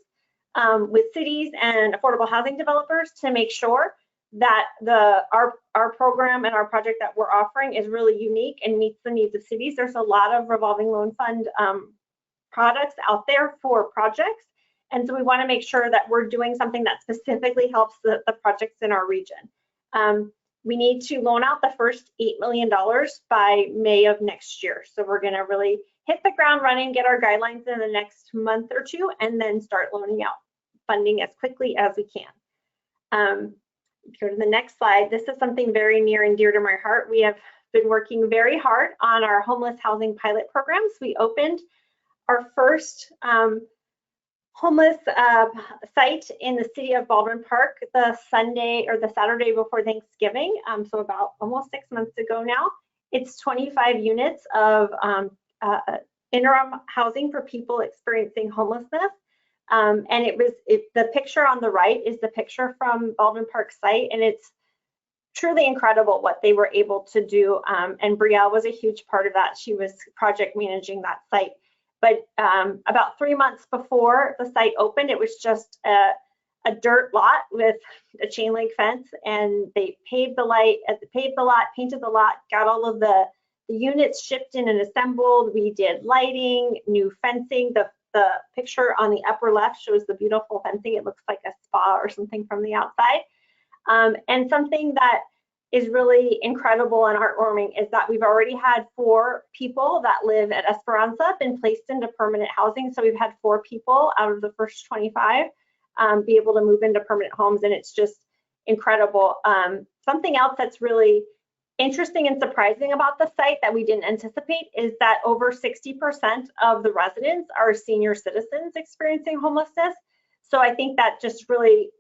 with cities and affordable housing developers to make sure that our program and our project that we're offering is really unique and meets the needs of cities. There's a lot of revolving loan fund products out there for projects. And so we want to make sure that we're doing something that specifically helps the projects in our region. We need to loan out the first $8 million by May of next year. So we're going to really hit the ground running, get our guidelines in the next month or two, and then start loaning out funding as quickly as we can. Go to the next slide. This is something very near and dear to my heart. We have been working very hard on our homeless housing pilot programs. We opened our first homeless site in the city of Baldwin Park the Sunday or the Saturday before Thanksgiving, so about almost 6 months ago now. It's 25 units of interim housing for people experiencing homelessness. And the picture on the right is the picture from Baldwin Park site, and it's truly incredible what they were able to do. And Brielle was a huge part of that. She was project managing that site. But about 3 months before the site opened, it was just a dirt lot with a chain link fence, and they paved the lot, painted the lot, got all of the units shipped in and assembled. We did lighting, new fencing. The picture on the upper left shows the beautiful fencing. It looks like a spa or something from the outside. And something that is really incredible and heartwarming is that we've already had 4 people that live at Esperanza been placed into permanent housing. So we've had 4 people out of the first 25 be able to move into permanent homes, and it's just incredible. Something else that's really interesting and surprising about the site that we didn't anticipate is that over 60% of the residents are senior citizens experiencing homelessness. So I think that just really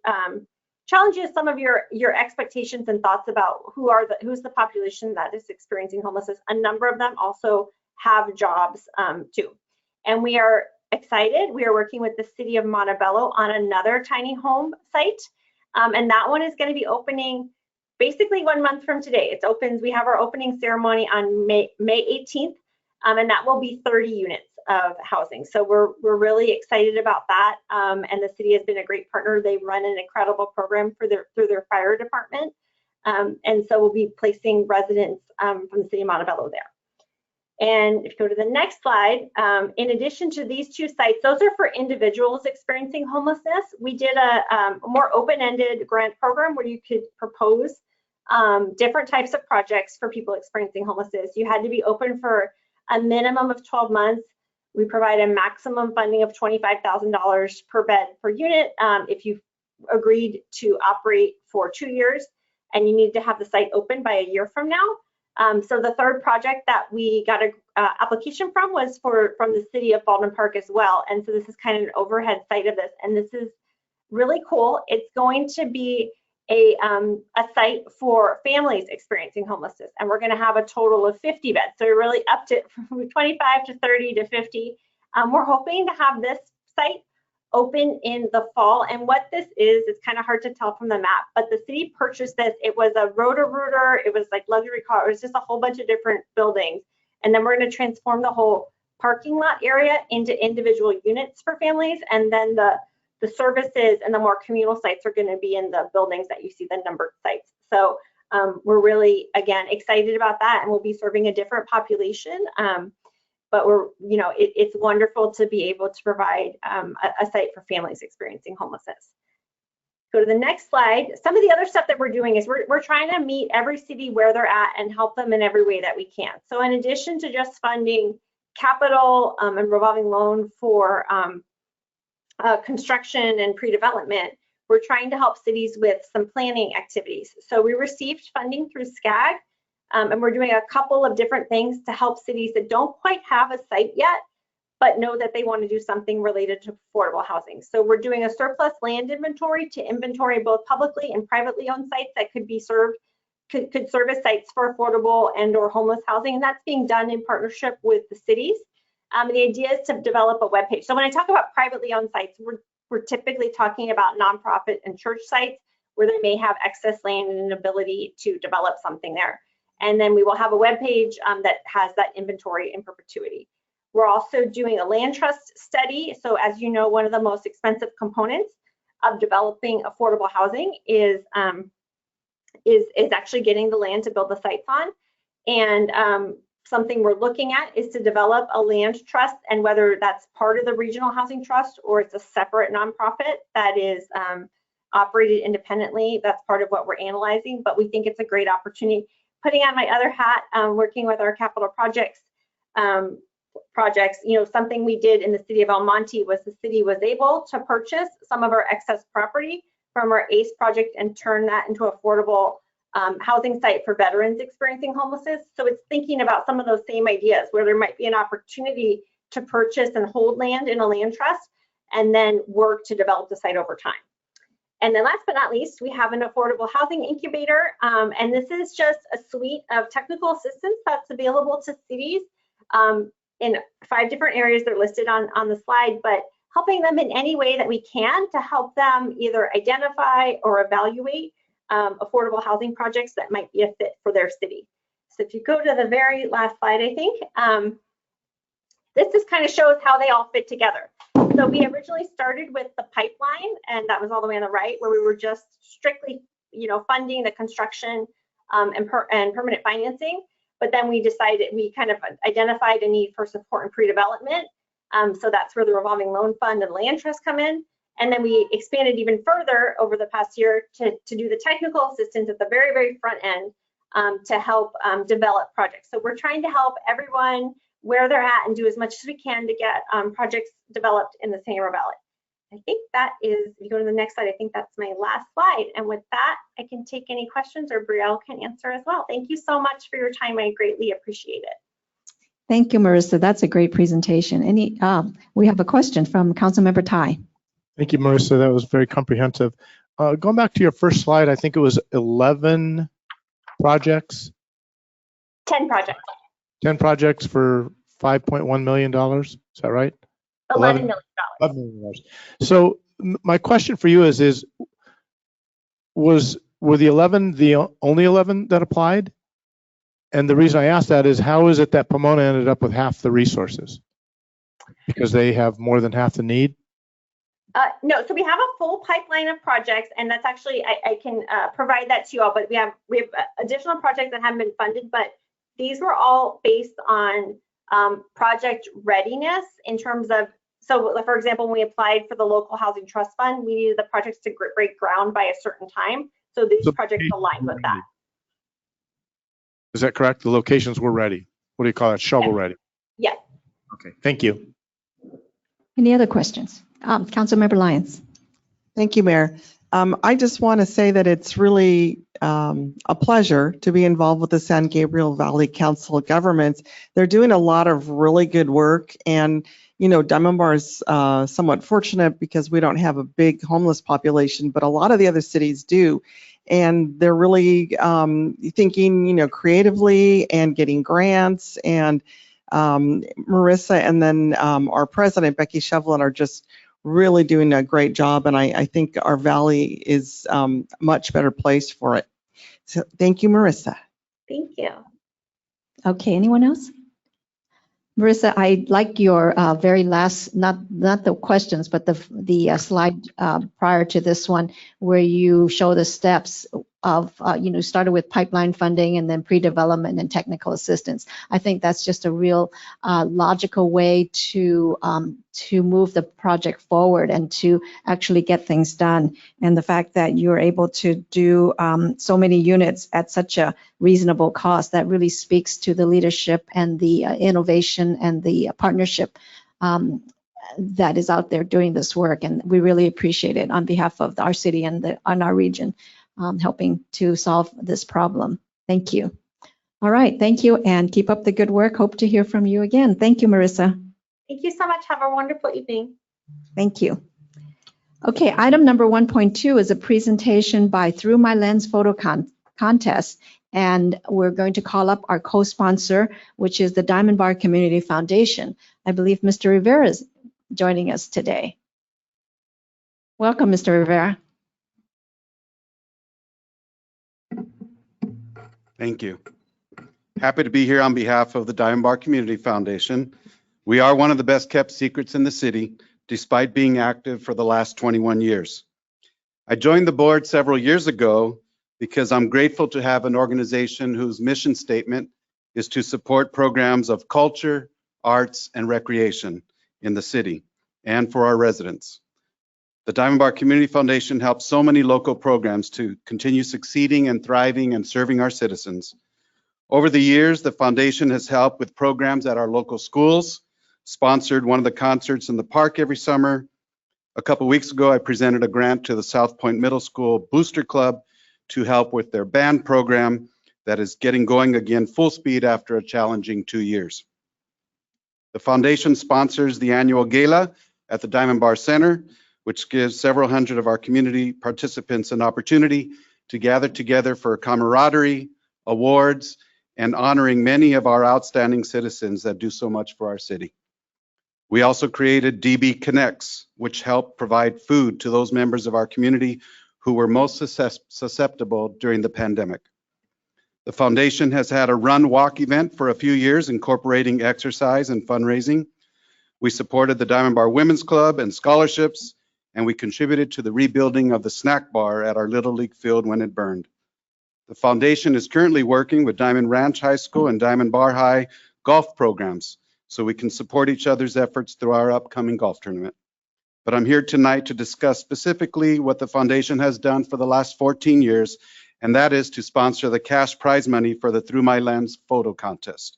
challenges some of your expectations and thoughts about who's the population that is experiencing homelessness. A number of them also have jobs too. And we are excited. We are working with the city of Montebello on another tiny home site. And that one is going to be opening basically 1 month from today. We have our opening ceremony on May 18th, and that will be 30 units of housing. So we're really excited about that. And the city has been a great partner. They run an incredible program through their fire department. And so we'll be placing residents from the city of Montebello there. And if you go to the next slide, in addition to these 2 sites, those are for individuals experiencing homelessness. We did a more open-ended grant program where you could propose different types of projects for people experiencing homelessness. You had to be open for a minimum of 12 months. We provide a maximum funding of $25,000 per bed per unit if you've agreed to operate for 2 years, and you need to have the site open by a year from now. So the third project that we got an application from was from the city of Baldwin Park as well. And so this is kind of an overhead site of this, and this is really cool. It's going to be a site for families experiencing homelessness, and we're going to have a total of 50 beds. So we really upped it from 25 to 30 to 50. We're hoping to have this site open in the fall, and what this is, it's kind of hard to tell from the map, but the city purchased this. It was a Roto-Rooter, it was like luxury car, it was just a whole bunch of different buildings, and then we're going to transform the whole parking lot area into individual units for families, and then the services and the more communal sites are going to be in the buildings that you see, the numbered sites. So we're really, again, excited about that, and we'll be serving a different population. But it's wonderful to be able to provide a site for families experiencing homelessness. Go to the next slide. Some of the other stuff that we're doing is we're trying to meet every city where they're at and help them in every way that we can. So in addition to just funding capital and revolving loan for construction and pre-development, we're trying to help cities with some planning activities. So we received funding through SCAG, and we're doing a couple of different things to help cities that don't quite have a site yet, but know that they want to do something related to affordable housing. So we're doing a surplus land inventory to inventory both publicly and privately owned sites that could be could serve as sites for affordable and or homeless housing, and that's being done in partnership with the cities. The idea is to develop a webpage. So when I talk about privately owned sites, we're typically talking about nonprofit and church sites where they may have excess land and an ability to develop something there. And then we will have a webpage that has that inventory in perpetuity. We're also doing a land trust study. So as you know, one of the most expensive components of developing affordable housing is actually getting the land to build the sites on. And something we're looking at is to develop a land trust, and whether that's part of the regional housing trust or it's a separate nonprofit that is operated independently. That's part of what we're analyzing, but we think it's a great opportunity. Putting on my other hat, working with our capital projects, something we did in the city of El Monte was the city was able to purchase some of our excess property from our ACE project and turn that into affordable housing site for veterans experiencing homelessness. So it's thinking about some of those same ideas where there might be an opportunity to purchase and hold land in a land trust and then work to develop the site over time. And then last but not least, we have an affordable housing incubator. And this is just a suite of technical assistance that's available to cities in 5 different areas. They're listed on the slide, but helping them in any way that we can to help them either identify or evaluate affordable housing projects that might be a fit for their city. So if you go to the very last slide, I think, this just kind of shows how they all fit together. So we originally started with the pipeline, and that was all the way on the right, where we were just strictly, funding the construction and permanent financing. But then we decided, we kind of identified a need for support and pre-development. So that's where the revolving loan fund and land trust come in. And then we expanded even further over the past year to do the technical assistance at the very, very front end to help develop projects. So we're trying to help everyone where they're at and do as much as we can to get projects developed in the Sycamore Valley. I think that is, if you go to the next slide, I think that's my last slide. And with that, I can take any questions or Brielle can answer as well. Thank you so much for your time. I greatly appreciate it.
Thank you, Marissa. That's a great presentation. We have a question from Councilmember Tai.
Thank you, Marissa. That was very comprehensive. Going back to your first slide, I think it was 11 projects.
10 projects.
10 projects for $5.1 million. Is that right?
$11 million.
$11 million. So my question for you is were the 11 the only 11 that applied? And the reason I asked that is, how is it that Pomona ended up with half the resources? Because they have more than half the need?
No, so we have a full pipeline of projects, and that's actually, I can provide that to you all, but we have additional projects that haven't been funded, but these were all based on project readiness in terms of, so for example, when we applied for the local housing trust fund, we needed the projects to break ground by a certain time. So these projects aligned with that.
Is that correct? The locations were ready. What do you call that? Shovel ready?
Yes.
Okay, thank you.
Any other questions? Councilmember Lyons.
Thank you, Mayor. I just want to say that it's really a pleasure to be involved with the San Gabriel Valley Council of Governments. They're doing a lot of really good work, and Diamond Bar is somewhat fortunate because we don't have a big homeless population, but a lot of the other cities do. And they're really thinking, creatively and getting grants. And Marissa and then our president, Becky Shevlin, are just really doing a great job. And I think our valley is a much better place for it. So thank you, Marissa.
Thank you.
Okay, anyone else? Marissa, I like your very last, not the questions, but the slide prior to this one, where you show the steps of, started with pipeline funding and then pre-development and technical assistance. I think that's just a real logical way to move the project forward and to actually get things done. And the fact that you're able to do so many units at such a reasonable cost, that really speaks to the leadership and the innovation and the partnership that is out there doing this work. And we really appreciate it on behalf of our city and our region, helping to solve this problem. Thank you. All right, thank you, and keep up the good work. Hope to hear from you again. Thank you, Marissa.
Thank you so much. Have a wonderful evening.
Thank you. Okay, item number 1.2 is a presentation by Through My Lens Photo Contest. And we're going to call up our co-sponsor, which is the Diamond Bar Community Foundation. I believe Mr. Rivera is joining us today. Welcome, Mr. Rivera.
Thank you. Happy to be here on behalf of the Diamond Bar Community Foundation. We are one of the best kept secrets in the city, despite being active for the last 21 years. I joined the board several years ago because I'm grateful to have an organization whose mission statement is to support programs of culture, arts, and recreation in the city and for our residents. The Diamond Bar Community Foundation helps so many local programs to continue succeeding and thriving and serving our citizens. Over the years, the foundation has helped with programs at our local schools, sponsored one of the concerts in the park every summer. A couple weeks ago, I presented a grant to the South Point Middle School Booster Club to help with their band program that is getting going again full speed after a challenging 2 years. The foundation sponsors the annual gala at the Diamond Bar Center, which gives several hundred of our community participants an opportunity to gather together for camaraderie, awards, and honoring many of our outstanding citizens that do so much for our city. We also created DB Connects, which help provide food to those members of our community who were most susceptible during the pandemic. The foundation has had a run-walk event for a few years, incorporating exercise and fundraising. We supported the Diamond Bar Women's Club and scholarships, and we contributed to the rebuilding of the snack bar at our Little League field when it burned. The foundation is currently working with Diamond Ranch High School and Diamond Bar High golf programs, so we can support each other's efforts through our upcoming golf tournament. But I'm here tonight to discuss specifically what the foundation has done for the last 14 years, and that is to sponsor the cash prize money for the Through My Lens photo contest.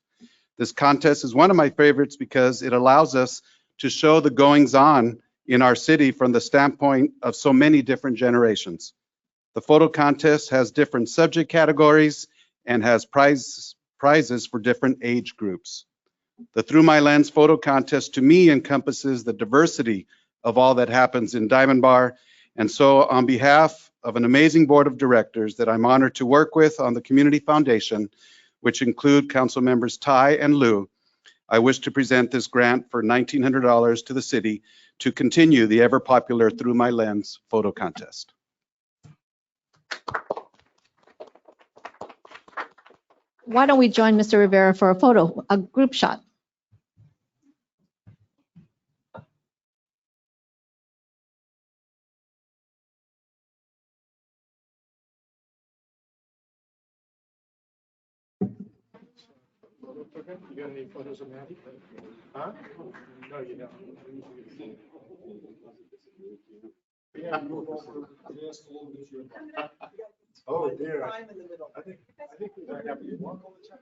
This contest is one of my favorites because it allows us to show the goings-on in our city from the standpoint of so many different generations. The photo contest has different subject categories and has prizes for different age groups. The Through My Lens photo contest to me encompasses the diversity of all that happens in Diamond Bar. And so on behalf of an amazing board of directors that I'm honored to work with on the Community Foundation, which include council members Ty and Lou, I wish to present this grant for $1,900 to the city to continue the ever popular Through My Lens photo contest.
Why don't we join Mr. Rivera for a photo, a group shot?
You got any photos of Maddie? Huh? No, you don't. Yeah. Oh, dear. I think we might have to walk all the time.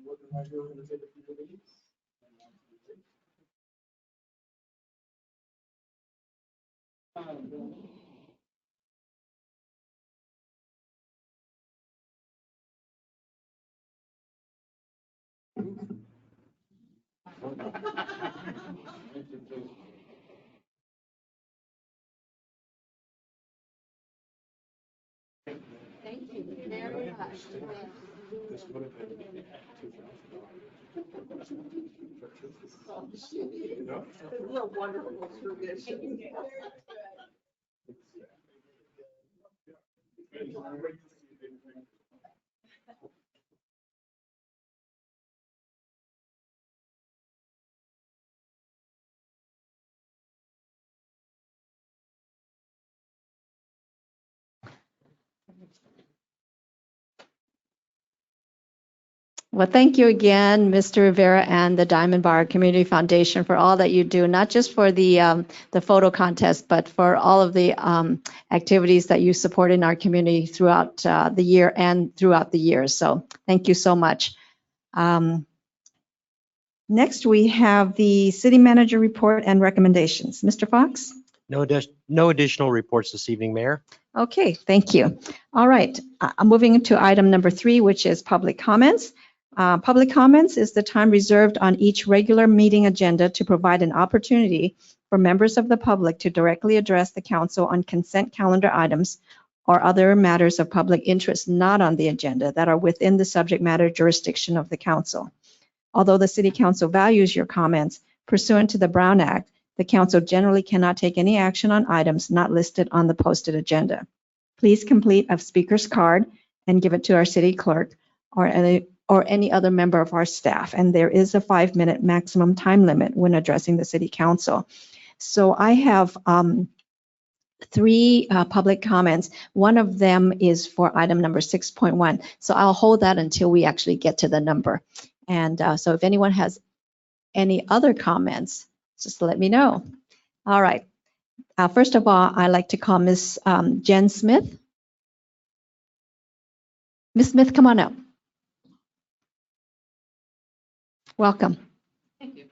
What am I doing to take a few of these?
Thank you very much.
This would have been
This is a wonderful tradition.
Well, thank you again, Mr. Rivera and the Diamond Bar Community Foundation for all that you do, not just for the photo contest, but for all of the activities that you support in our community throughout the year and throughout the years. So thank you so much. Next, we have the city manager report and recommendations. Mr. Fox?
No additional reports this evening, Mayor.
Okay, thank you. All right, I'm moving to item number 3, which is public comments. Public comments is the time reserved on each regular meeting agenda to provide an opportunity for members of the public to directly address the council on consent calendar items or other matters of public interest not on the agenda that are within the subject matter jurisdiction of the council. Although the City Council values your comments, pursuant to the Brown Act, the council generally cannot take any action on items not listed on the posted agenda. Please complete a speaker's card and give it to our city clerk or any other member of our staff. And there is a 5-minute maximum time limit when addressing the City Council. So I have 3 public comments. One of them is for item number 6.1. So I'll hold that until we actually get to the number. And so if anyone has any other comments, just let me know. All right. First of all, I'd like to call Miss Jen Smith. Miss Smith, come on up. Welcome.
Thank you.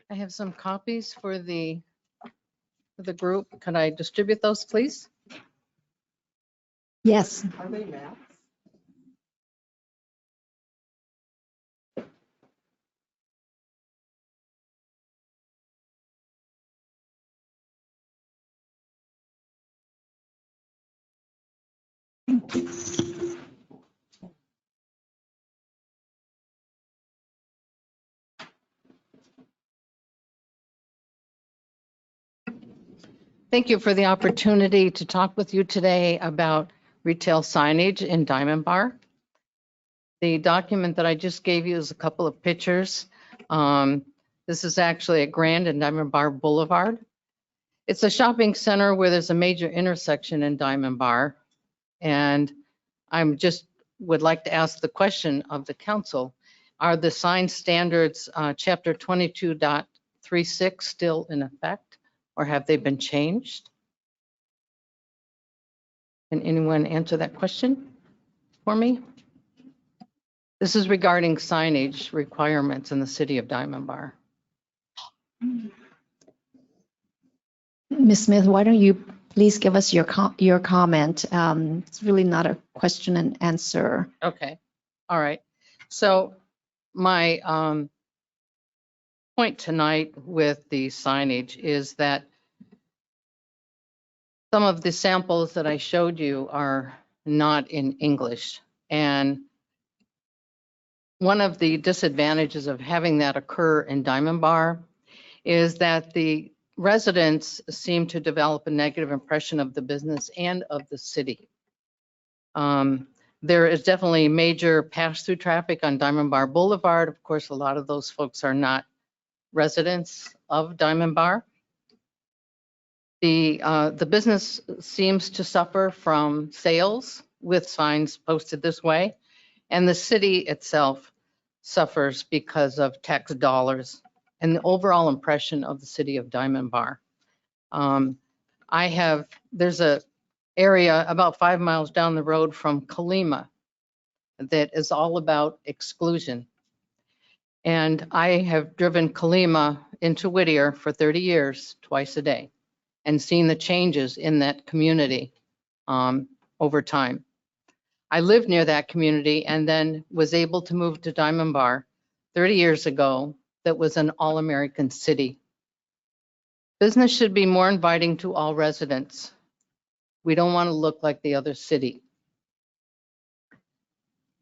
I have some copies for the group. Can I distribute those, please?
Yes.
Are they maps?
Thank you for the opportunity to talk with you today about retail signage in Diamond Bar. The document that I just gave you is a couple of pictures. This is actually at Grand and Diamond Bar Boulevard. It's a shopping center where there's a major intersection in Diamond Bar. And I'm just would like to ask the question of the council, are the sign standards chapter 22.36 still in effect, or have they been changed? Can anyone answer that question for me? This is regarding signage requirements in the city of Diamond Bar.
Ms. Smith, why don't you please give us your comment? It's really not a question and answer.
Okay, all right. So my point tonight with the signage is that some of the samples that I showed you are not in English. And one of the disadvantages of having that occur in Diamond Bar is that the residents seem to develop a negative impression of the business and of the city. There is definitely major pass-through traffic on Diamond Bar Boulevard. Of course, a lot of those folks are not residents of Diamond Bar. The business seems to suffer from sales with signs posted this way, and the city itself suffers because of tax dollars and the overall impression of the city of Diamond Bar. There's a area about 5 miles down the road from Colima that is all about exclusion. And I have driven Colima into Whittier for 30 years, twice a day, and seen the changes in that community over time. I lived near that community and then was able to move to Diamond Bar 30 years ago that was an all-American city. Business should be more inviting to all residents. We don't want to look like the other city.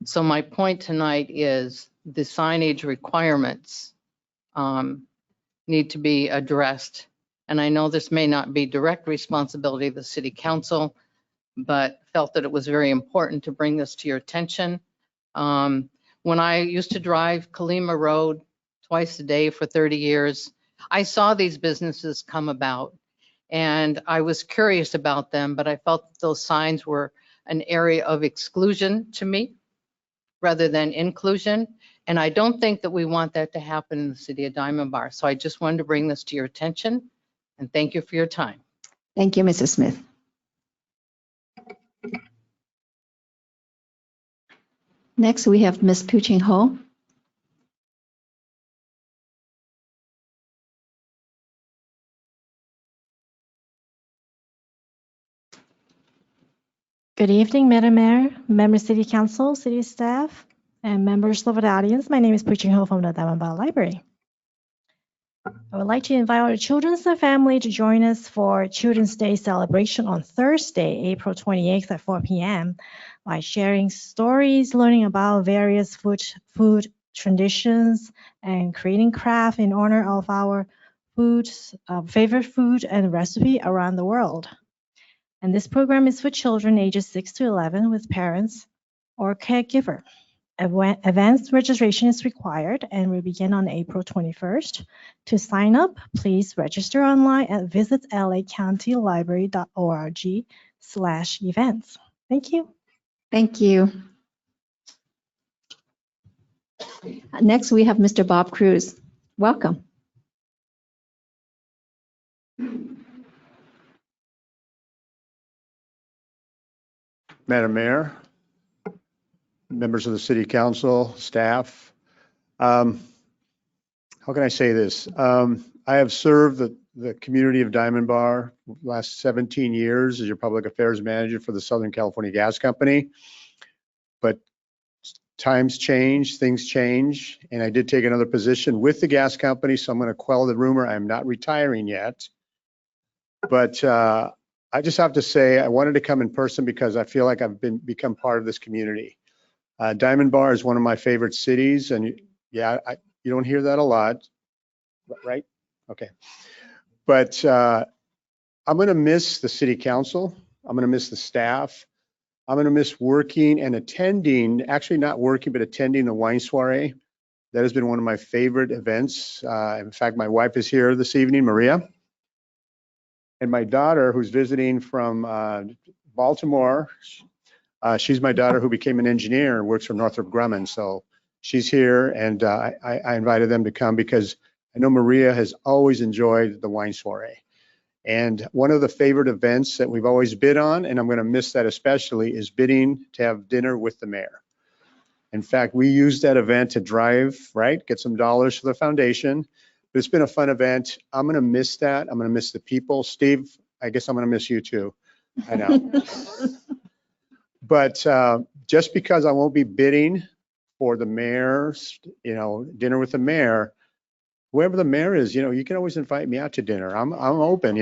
So my point tonight is the signage requirements need to be addressed. And I know this may not be direct responsibility of the city council, but felt that it was very important to bring this to your attention. When I used to drive Colima Road twice a day for 30 years, I saw these businesses come about and I was curious about them, but I felt that those signs were an area of exclusion to me rather than inclusion. And I don't think that we want that to happen in the city of Diamond Bar. So I just wanted to bring this to your attention and thank you for your time.
Thank you, Mrs. Smith. Next, we have Ms. Puching Ho.
Good evening, Madam Mayor, members of City Council, city staff, and members of the audience. My name is Puching Ho from the Diamond Bar Library. I would like to invite our children and family to join us for Children's Day celebration on Thursday, April 28th at 4 p.m. by sharing stories, learning about various food traditions, and creating craft in honor of our favorite food and recipe around the world. And this program is for children ages 6 to 11 with parents or caregiver. Advanced registration is required and will begin on April 21st. To sign up, please register online at visitlacountylibrary.org/events. Thank you.
Thank you. Next, we have Mr. Bob Cruz. Welcome.
Madam Mayor, members of the City Council, staff. How can I say this? I have served the community of Diamond Bar last 17 years as your public affairs manager for the Southern California Gas Company. But times change, things change, and I did take another position with the gas company, so I'm going to quell the rumor. I'm not retiring yet. But I just have to say I wanted to come in person because I feel like I've become part of this community. Diamond Bar is one of my favorite cities, and yeah, you don't hear that a lot, right? Okay. But I'm going to miss the city council. I'm going to miss the staff. I'm going to miss working and attending, actually not working, but attending the wine soiree. That has been one of my favorite events. In fact, my wife is here this evening, Maria. And my daughter, who's visiting from Baltimore, she's my daughter who became an engineer and works for Northrop Grumman. So she's here, and I invited them to come because I know Maria has always enjoyed the wine soiree. And one of the favorite events that we've always bid on, and I'm going to miss that especially, is bidding to have dinner with the mayor. In fact, we used that event to drive, right, get some dollars for the foundation. But it's been a fun event. I'm going to miss that. I'm going to miss the people. Steve, I guess I'm going to miss you too. I know. But just because I won't be bidding for the mayor's, dinner with the mayor, whoever the mayor is, you can always invite me out to dinner. I'm open,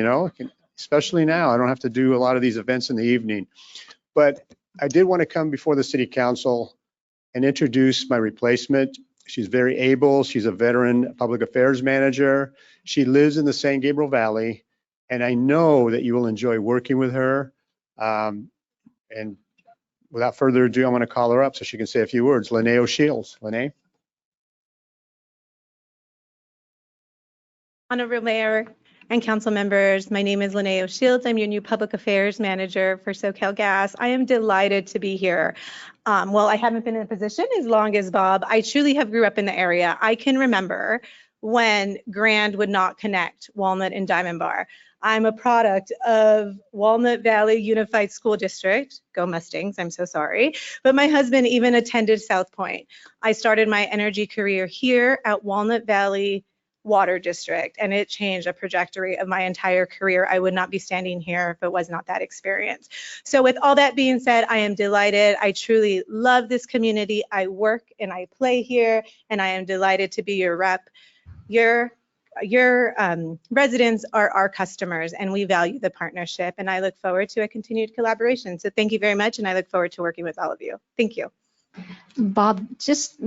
especially now. I don't have to do a lot of these events in the evening. But I did want to come before the city council and introduce my replacement. She's very able. She's a veteran public affairs manager. She lives in the San Gabriel Valley, and I know that you will enjoy working with her. And without further ado, I'm going to call her up so she can say a few words. Lene O'Shields. Lene?
Honorable Mayor and council members, my name is Lene O'Shields. I'm your new public affairs manager for SoCal Gas. I am delighted to be here. Well, I haven't been in a position as long as Bob. I truly have grew up in the area. I can remember when Grand would not connect Walnut and Diamond Bar. I'm a product of Walnut Valley Unified School District. Go Mustangs, I'm so sorry. But my husband even attended South Point. I started my energy career here at Walnut Valley Water District, and it changed the trajectory of my entire career. I would not be standing here if it was not that experience. So with all that being said, I am delighted. I truly love this community. I work and I play here, and I am delighted to be your rep. Your residents are our customers, and we value the partnership, and I look forward to a continued collaboration. So thank you very much, and I look forward to working with all of you. Thank you.
Bob, just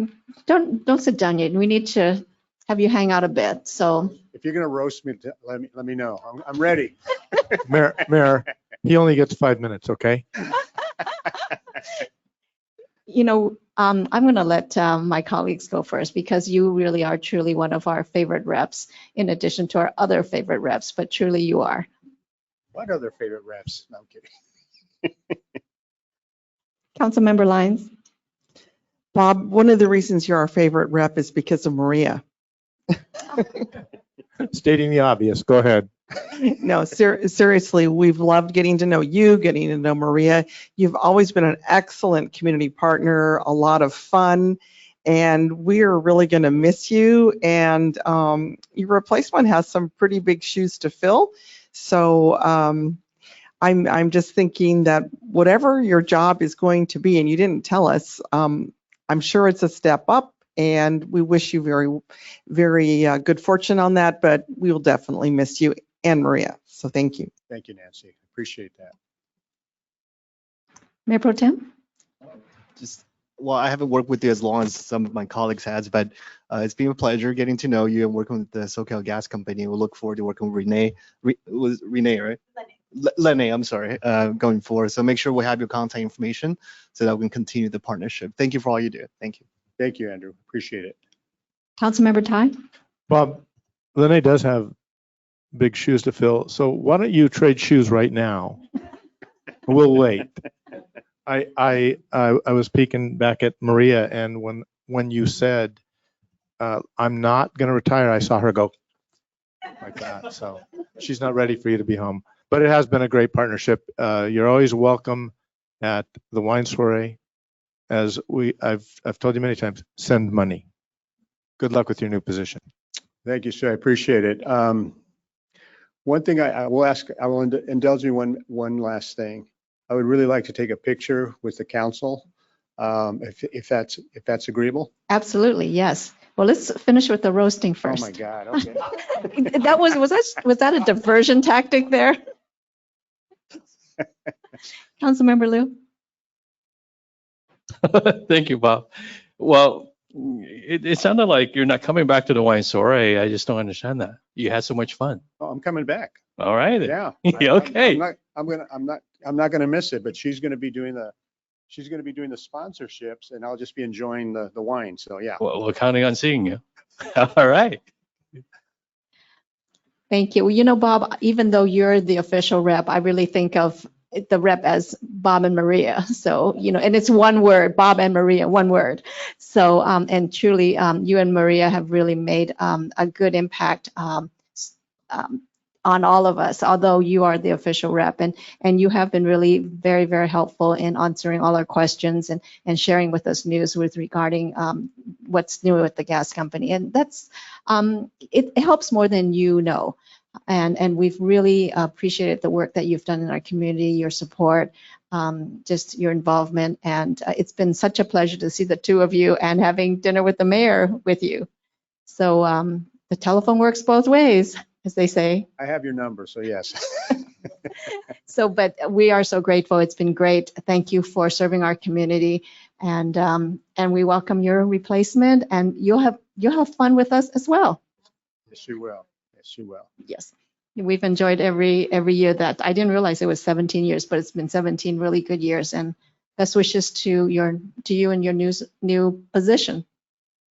don't sit down yet. We need to have you hang out a bit. So
if you're going to roast me, let me know. I'm ready.
Mayor, he only gets 5 minutes, okay?
I'm going to let my colleagues go first because you really are truly one of our favorite reps, in addition to our other favorite reps, but truly you are.
What other favorite reps? No, I'm kidding.
Councilmember Lyons.
Bob, one of the reasons you're our favorite rep is because of Maria.
Stating the obvious, go ahead.
No, seriously, we've loved getting to know you, getting to know Maria. You've always been an excellent community partner, a lot of fun, and we are really going to miss you. And your replacement has some pretty big shoes to fill. So I'm just thinking that whatever your job is going to be, and you didn't tell us, I'm sure it's a step up. And we wish you very, very good fortune on that, but we will definitely miss you and Maria. So thank you.
Thank you, Nancy. Appreciate that.
Mayor Pro Tem?
Well, I haven't worked with you as long as some of my colleagues has, but it's been a pleasure getting to know you and working with the SoCal Gas Company. We'll look forward to working with Renee. Was Renee, right? Lene, I'm sorry, going forward. So make sure we have your contact information so that we can continue the partnership. Thank you for all you do. Thank you.
Thank you, Andrew. Appreciate it.
Councilmember Tai?
Bob, Lene does have big shoes to fill. So why don't you trade shoes right now? We'll wait. I was peeking back at Maria, and when you said I'm not going to retire. I saw her go like that. So she's not ready for you to be home. But it has been a great partnership. You're always welcome at the wine soiree. As I've told you many times, send money. Good luck with your new position.
Thank you, sir. I appreciate it. One thing I will ask, I will indulge me one last thing. I would really like to take a picture with the council, if that's agreeable.
Absolutely, yes. Well, let's finish with the roasting
Oh
first.
my God, okay.
Was that a diversion tactic there? Councilmember Liu?
Thank you, Bob. Well, it sounded like you're not coming back to the wine soiree. I just don't understand that. You had so much fun.
Oh, I'm coming back.
All right.
Yeah.
Okay.
I'm not gonna miss it, but she's gonna be doing the sponsorships and I'll just be enjoying the wine. So yeah.
Well, we're counting on seeing you. All right.
Thank you. Well, Bob, even though you're the official rep, I really think of the rep as Bob and Maria. So, and it's one word, Bob and Maria, one word. So, and truly, you and Maria have really made a good impact on all of us, although you are the official rep, and you have been really very, very helpful in answering all our questions and sharing with us news regarding what's new with the gas company. And that's, it helps more than you know. And we've really appreciated the work that you've done in our community, your support, just your involvement. And it's been such a pleasure to see the two of you and having dinner with the mayor with you. So the telephone works both ways, as they say.
I have your number, so yes.
So, but we are so grateful. It's been great. Thank you for serving our community, and we welcome your replacement. And you'll have fun with us as well.
Yes, you will. Yes, you will.
Yes, we've enjoyed every year that I didn't realize it was 17 years, but it's been 17 really good years. And best wishes to you and your new position.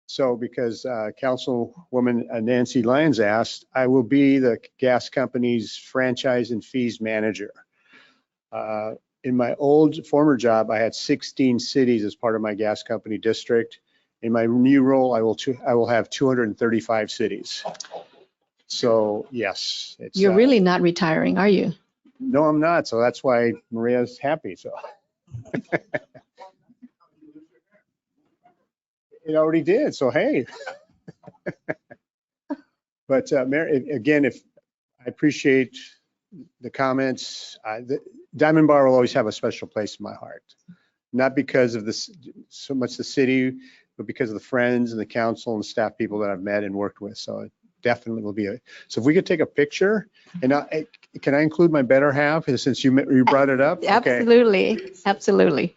So because Councilwoman Nancy Lyons asked, I will be the gas company's franchise and fees manager. In my former job, I had 16 cities as part of my gas company district. In my new role, I will have 235 cities. So yes.
You're really not retiring, are you?
No, I'm not. So that's why Maria's happy. So. It already did, so hey. But Mayor, again, I appreciate the comments. Diamond Bar will always have a special place in my heart. Not because of so much the city, but because of the friends and the council and staff people that I've met and worked with. So it definitely will be so if we could take a picture, and can I include my better half since you brought it up?
Absolutely,
okay.
Absolutely.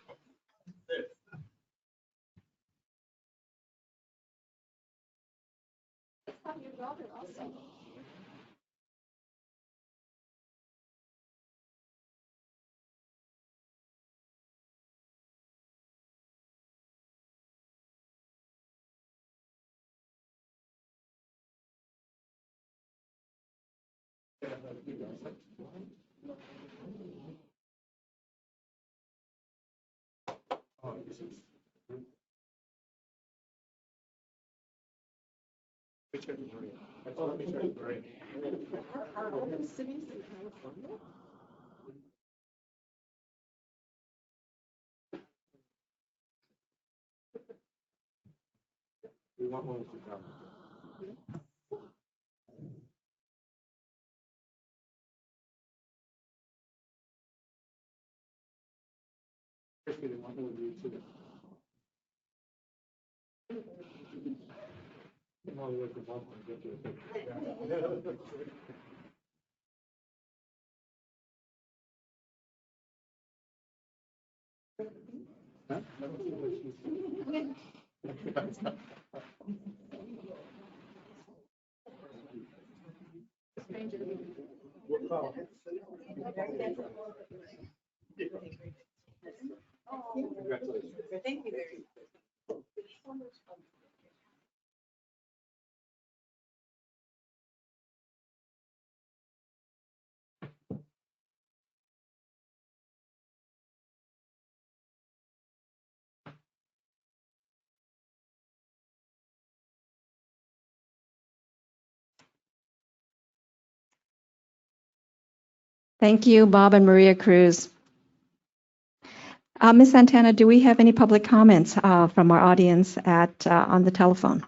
We want one to come.
Thank you very much.
Thank you, Bob and Maria Cruz. Ms. Santana, do we have any public comments from our audience on the telephone?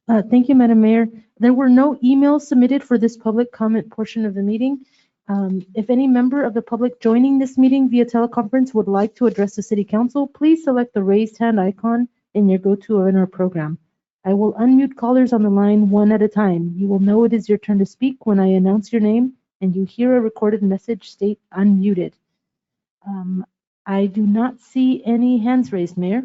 Thank you, Madam Mayor. There were no emails submitted for this public comment portion of the meeting. If any member of the public joining this meeting via teleconference would like to address the City Council, please select the raised hand icon in your GoToWebinar program. I will unmute callers on the line one at a time. You will know it is your turn to speak when I announce your name and you hear a recorded message state unmuted. I do not see any hands raised, Mayor.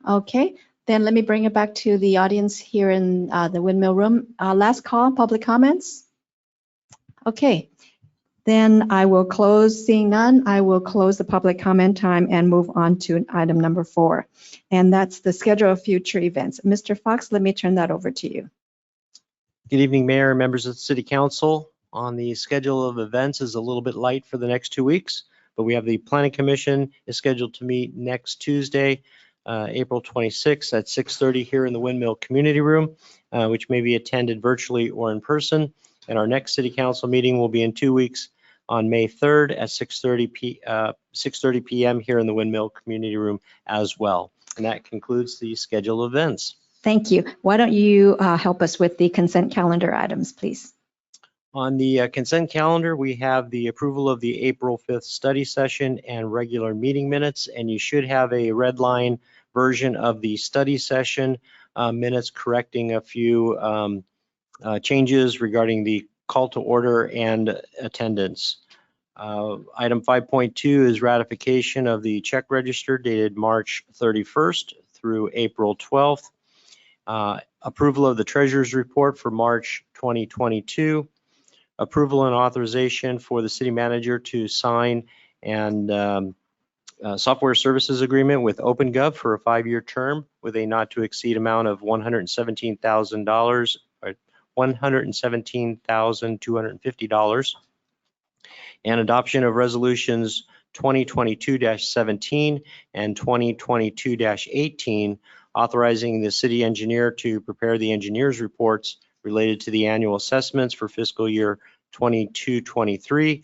Okay, then let me bring it back to the audience here in the Windmill Room. Last call, public comments. Okay, then I will close, seeing none, I will close the public comment time and move on to item number 4. And that's the schedule of future events. Mr. Fox, let me turn that over to you.
Good evening, Mayor and members of the City Council. On the schedule of events is a little bit light for the next 2 weeks, but we have the Planning Commission is scheduled to meet next Tuesday, April 26th at 6:30 here in the Windmill Community Room, which may be attended virtually or in person. And our next City Council meeting will be in 2 weeks on May 3rd at 6:30 p.m. here in the Windmill Community Room as well. And that concludes the schedule of events.
Thank you. Why don't you help us with the consent calendar items, please?
On the consent calendar, we have the approval of the April 5th study session and regular meeting minutes, and you should have a red line version of the study session minutes correcting a few changes regarding the call to order and attendance. Item 5.2 is ratification of the check register dated March 31st through April 12th. Approval of the treasurer's report for March 2022. Approval and authorization for the city manager to sign and software services agreement with OpenGov for a 5-year term with a not to exceed amount of $117,000 or $117,250. And adoption of resolutions 2022-17 and 2022-18, authorizing the city engineer to prepare the engineer's reports related to the annual assessments for fiscal year 22-23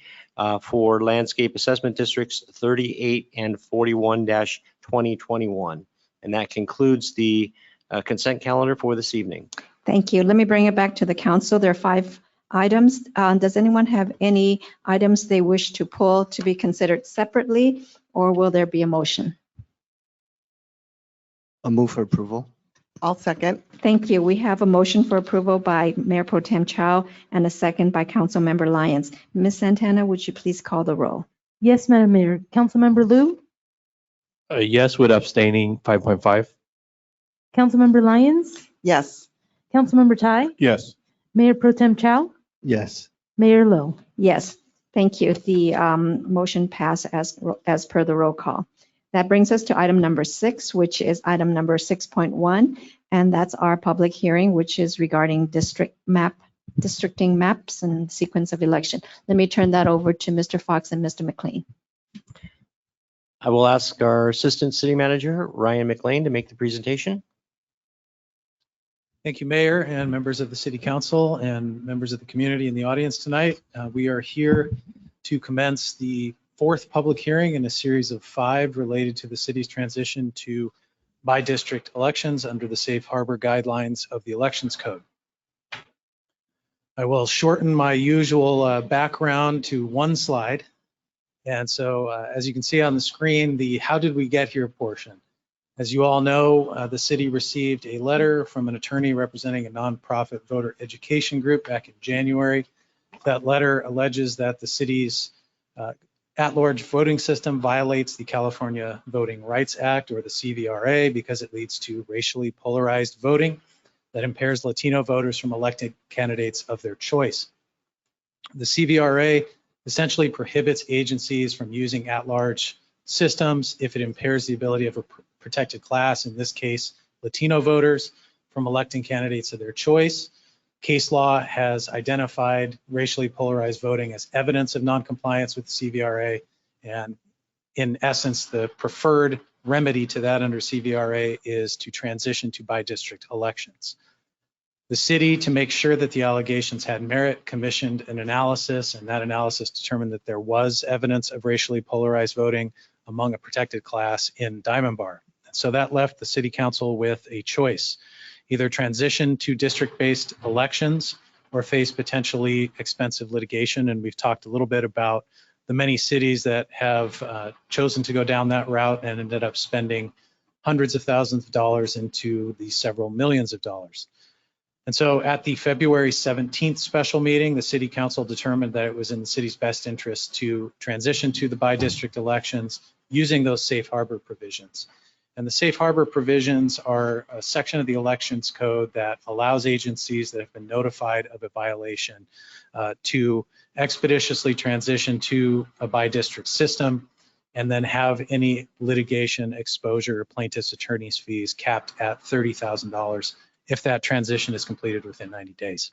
for landscape assessment districts 38 and 41-2021. And that concludes the consent calendar for this evening.
Thank you. Let me bring it back to the council. There are 5 items. Does anyone have any items they wish to pull to be considered separately, or will there be a motion?
A move for approval.
I'll second.
Thank you. We have a motion for approval by Mayor Pro Tem Chow and a second by Councilmember Lyons. Ms. Santana, would you please call the roll?
Yes, Madam Mayor. Councilmember Liu,
Yes, with abstaining 5.5.
Councilmember Lyons,
Yes.
Councilmember Tai,
Yes.
Mayor Pro Tem Chow,
Yes.
Mayor Lowe.
Yes, thank you. The motion passed as per the roll call. That brings us to item number 6, which is item number 6.1, and that's our public hearing, which is regarding districting maps and sequence of election. Let me turn that over to Mr. Fox and Mr. McLean.
I will ask our Assistant City Manager, Ryan McLean, to make the presentation.
Thank you, Mayor and members of the City Council and members of the community in the audience tonight. We are here to commence the 4th public hearing in a series of 5 related to the city's transition to by-district elections under the Safe Harbor guidelines of the Elections Code. I will shorten my usual background to 1 slide. And so as you can see on the screen, the how did we get here portion. As you all know, the city received a letter from an attorney representing a nonprofit voter education group back in January. That letter alleges that the city's at-large voting system violates the California Voting Rights Act, or the CVRA, because it leads to racially polarized voting that impairs Latino voters from elected candidates of their choice. The CVRA essentially prohibits agencies from using at-large systems if it impairs the ability of a protected class, in this case, Latino voters, from electing candidates of their choice. Case law has identified racially polarized voting as evidence of noncompliance with the CVRA, and in essence, the preferred remedy to that under CVRA is to transition to by-district elections. The city, to make sure that the allegations had merit, commissioned an analysis, and that analysis determined that there was evidence of racially polarized voting among a protected class in Diamond Bar. So that left the city council with a choice: either transition to district-based elections or face potentially expensive litigation. And we've talked a little bit about the many cities that have chosen to go down that route and ended up spending hundreds of thousands of dollars into the several millions of dollars. And so at the February 17th special meeting, the city council determined that it was in the city's best interest to transition to the by-district elections using those safe harbor provisions. And the safe harbor provisions are a section of the elections code that allows agencies that have been notified of a violation to expeditiously transition to a by-district system and then have any litigation exposure or plaintiff's attorney's fees capped at $30,000 if that transition is completed within 90 days.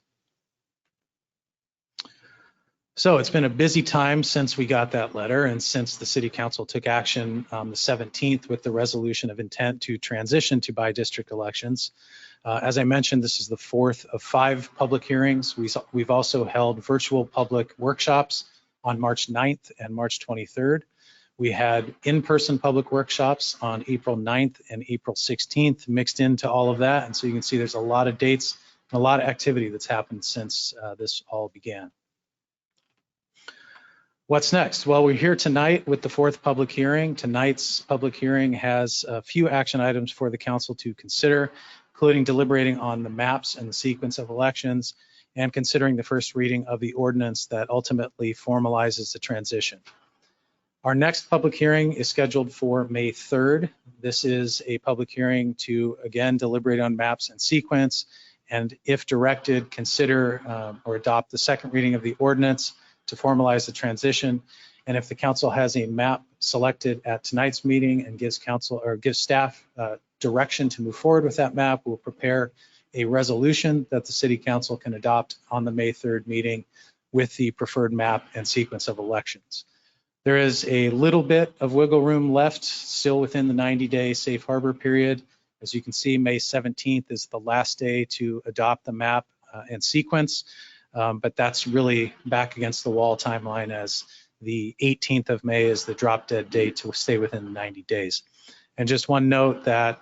So it's been a busy time since we got that letter and since the city council took action on the 17th with the resolution of intent to transition to by-district elections. As I mentioned, this is the fourth of 5 public hearings. We've also held virtual public workshops on March 9th and March 23rd. We had in-person public workshops on April 9th and April 16th mixed into all of that. And so you can see there's a lot of dates and a lot of activity that's happened since this all began. What's next? Well, we're here tonight with the 4th public hearing. Tonight's public hearing has a few action items for the council to consider, including deliberating on the maps and the sequence of elections and considering the first reading of the ordinance that ultimately formalizes the transition. Our next public hearing is scheduled for May 3rd. This is a public hearing to, again, deliberate on maps and sequence, and if directed, consider or adopt the second reading of the ordinance to formalize the transition. And if the council has a map selected at tonight's meeting and gives council or gives staff direction to move forward with that map, we'll prepare a resolution that the city council can adopt on the May 3rd meeting with the preferred map and sequence of elections. There is a little bit of wiggle room left still within the 90-day safe harbor period. As you can see, May 17th is the last day to adopt the map and sequence, but that's really back against the wall timeline, as the 18th of May is the drop dead date to stay within the 90 days. And just one note that,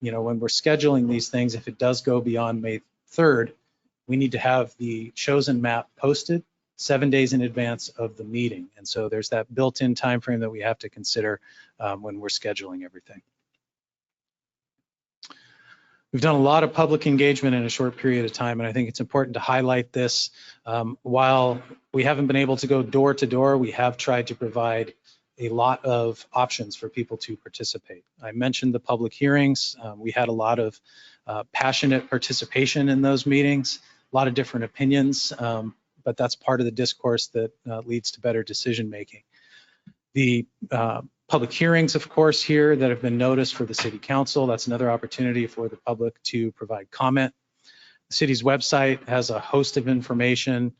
you know, when we're scheduling these things, if it does go beyond May 3rd, we need to have the chosen map posted 7 days in advance of the meeting. And so there's that built-in time frame that we have to consider when we're scheduling everything. We've done a lot of public engagement in a short period of time, and I think it's important to highlight this. While we haven't been able to go door to door, we have tried to provide a lot of options for people to participate. I mentioned the public hearings. We had a lot of passionate participation in those meetings, a lot of different opinions, but that's part of the discourse that leads to better decision making. The public hearings, of course, here that have been noticed for the city council, that's another opportunity for the public to provide comment. The city's website has a host of information,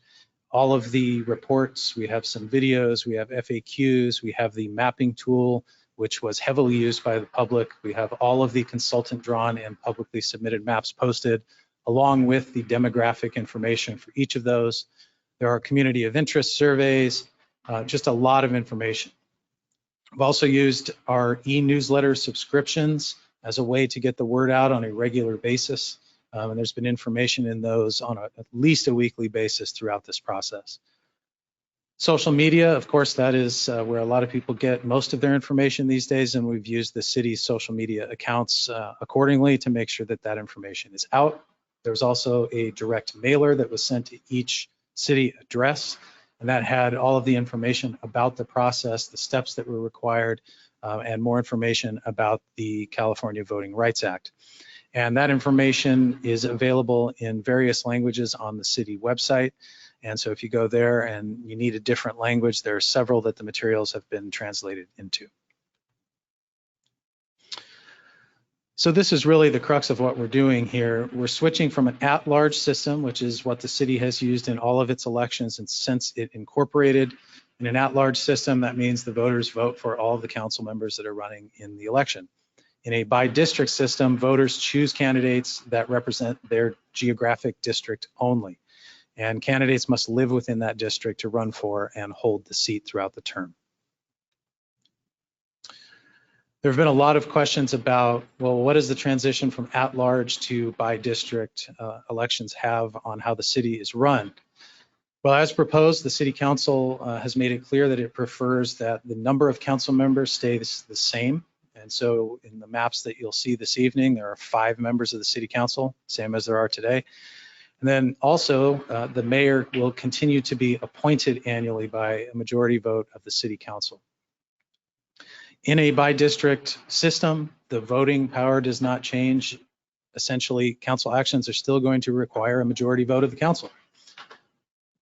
all of the reports, we have some videos, we have FAQs, we have the mapping tool, which was heavily used by the public. We have all of the consultant drawn and publicly submitted maps posted, along with the demographic information for each of those. There are community of interest surveys, just a lot of information. I've also used our e-newsletter subscriptions as a way to get the word out on a regular basis. And there's been information in those on at least a weekly basis throughout this process. Social media, of course, that is where a lot of people get most of their information these days, and we've used the city's social media accounts accordingly to make sure that that information is out. There's also a direct mailer that was sent to each city address, and that had all of the information about the process, the steps that were required, and more information about the California Voting Rights Act. And that information is available in various languages on the city website. And so if you go there and you need a different language, there are several that the materials have been translated into. So this is really the crux of what we're doing here. We're switching from an at-large system, which is what the city has used in all of its elections. And since it incorporated in an at-large system, that means the voters vote for all of the council members that are running in the election. In a by-district system, voters choose candidates that represent their geographic district only, and candidates must live within that district to run for and hold the seat throughout the term. There have been a lot of questions about, well, what does the transition from at-large to by-district elections have on how the city is run? Well, as proposed, the City Council has made it clear that it prefers that the number of council members stays the same. And so in the maps that you'll see this evening, there are 5 members of the City Council, same as there are today. And then also, the mayor will continue to be appointed annually by a majority vote of the City Council. In a by-district system, the voting power does not change. Essentially, council actions are still going to require a majority vote of the council.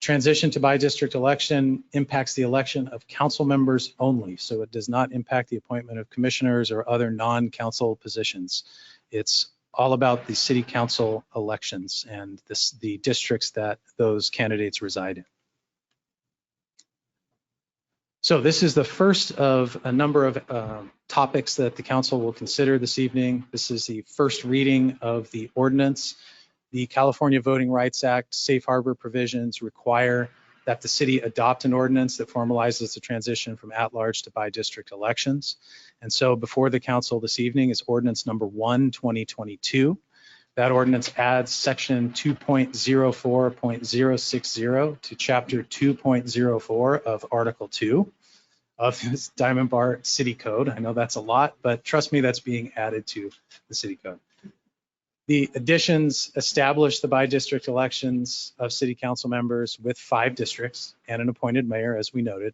Transition to by-district election impacts the election of council members only, so it does not impact the appointment of commissioners or other non-council positions. It's all about the city council elections and the districts that those candidates reside in. So this is the first of a number of topics that the council will consider this evening. This is the first reading of the ordinance. The California Voting Rights Act safe harbor provisions require that the city adopt an ordinance that formalizes the transition from at-large to by-district elections. And so before the council this evening is ordinance number 1, 2022. That ordinance adds section 2.04.060 to chapter 2.04 of Article 2 of this Diamond Bar City Code. I know that's a lot, but trust me, that's being added to the city code. The additions establish the by-district elections of city council members with 5 districts and an appointed mayor, as we noted.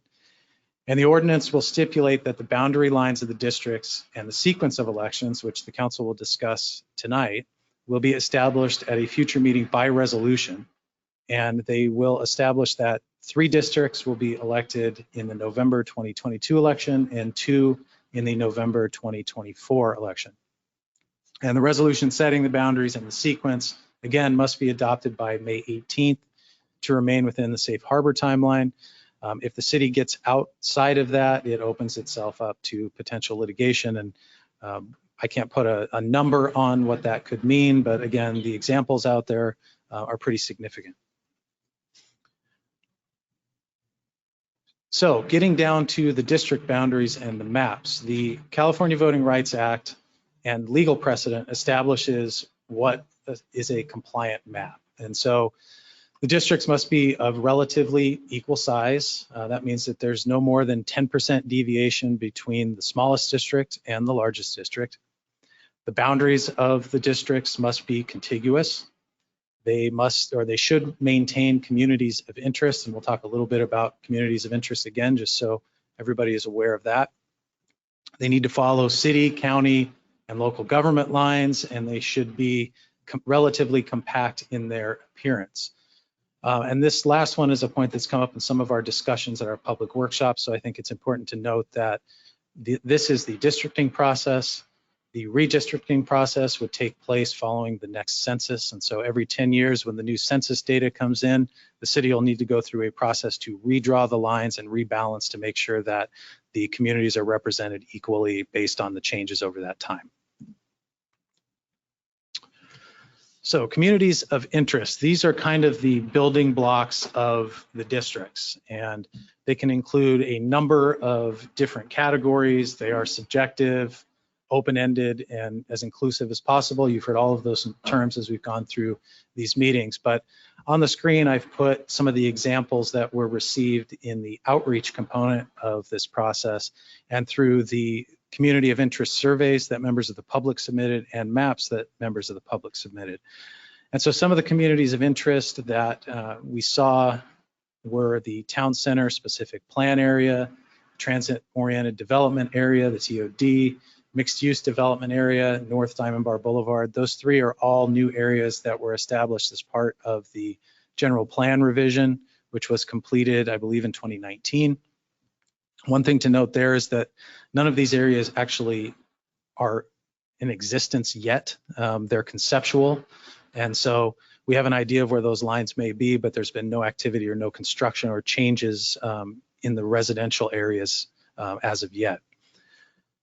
And the ordinance will stipulate that the boundary lines of the districts and the sequence of elections, which the council will discuss tonight, will be established at a future meeting by resolution. And they will establish that 3 districts will be elected in the November 2022 election and 2 in the November 2024 election. And the resolution setting the boundaries and the sequence, again, must be adopted by May 18th to remain within the safe harbor timeline. If the city gets outside of that, it opens itself up to potential litigation. And I can't put a number on what that could mean, but again, the examples out there are pretty significant. So getting down to the district boundaries and the maps, the California Voting Rights Act and legal precedent establishes what is a compliant map. And so the districts must be of relatively equal size. That means that there's no more than 10% deviation between the smallest district and the largest district. The boundaries of the districts must be contiguous. They must, or they should maintain communities of interest. And we'll talk a little bit about communities of interest again, just so everybody is aware of that. They need to follow city, county, and local government lines, and they should be relatively compact in their appearance. And this last one is a point that's come up in some of our discussions at our public workshops. So I think it's important to note that this is the districting process. The redistricting process would take place following the next census. And so every 10 years when the new census data comes in, the city will need to go through a process to redraw the lines and rebalance to make sure that the communities are represented equally based on the changes over that time. So communities of interest, these are kind of the building blocks of the districts, and they can include a number of different categories. They are subjective, open-ended, and as inclusive as possible. You've heard all of those terms as we've gone through these meetings, but on the screen I've put some of the examples that were received in the outreach component of this process and through the community of interest surveys that members of the public submitted and maps that members of the public submitted. And so some of the communities of interest that we saw were the town center specific plan area, transit-oriented development area, the TOD, mixed-use development area, North Diamond Bar Boulevard. Those 3 are all new areas that were established as part of the general plan revision, which was completed, I believe, in 2019. One thing to note there is that none of these areas actually are in existence yet. They're conceptual. And so we have an idea of where those lines may be, but there's been no activity or no construction or changes in the residential areas as of yet.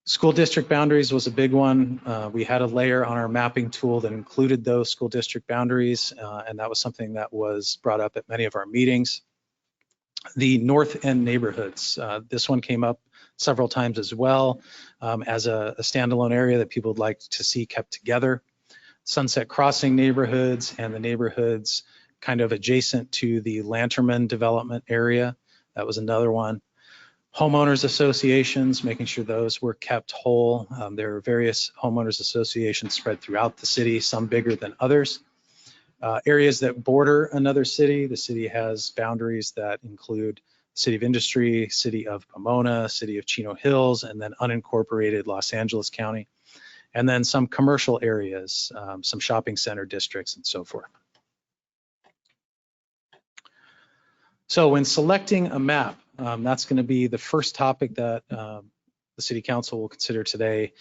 School district boundaries was a big one. We had a layer on our mapping tool that included those school district boundaries, and that was something that was brought up at many of our meetings. The North End neighborhoods, this one came up several times as well as a standalone area that people would like to see kept together. Sunset Crossing neighborhoods and the neighborhoods kind of adjacent to the Lanterman development area, that was another one. Homeowners associations, making sure those were kept whole. There are various homeowners associations spread throughout the city, some bigger than others. Areas that border another city, the city has boundaries that include City of Industry, City of Pomona, City of Chino Hills, and then unincorporated Los Angeles County. And then some commercial areas, some shopping center districts and so forth. So when selecting a map, that's going to be the first topic that the City Council will consider today.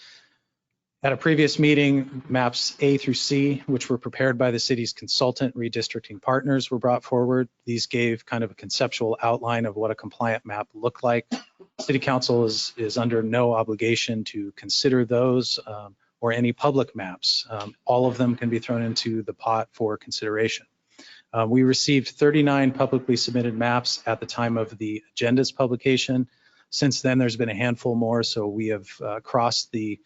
At a previous meeting, maps A through C, which were prepared by the city's consultant redistricting partners, were brought forward. These gave kind of a conceptual outline of what a compliant map looked like. City Council is under no obligation to consider those or any public maps. All of them can be thrown into the pot for consideration. We received 39 publicly submitted maps at the time of the agenda's publication. Since then, there's been a handful more, so we have crossed the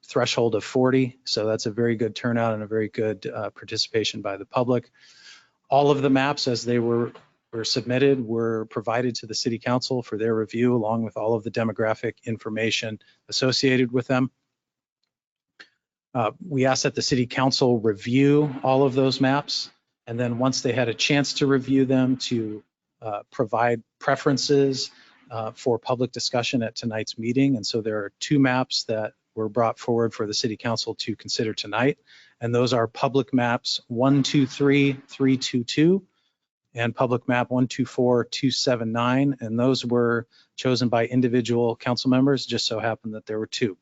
threshold of 40. So that's a very good turnout and a very good participation by the public. All of the maps as they were submitted were provided to the City Council for their review, along with all of the demographic information associated with them. We asked that the City Council review all of those maps, and then once they had a chance to review them, to provide preferences for public discussion at tonight's meeting. And so there are two maps that were brought forward for the City Council to consider tonight, and those are public maps 123-322 and public map 124-279, and those were chosen by individual council members. Just so happened that there were two.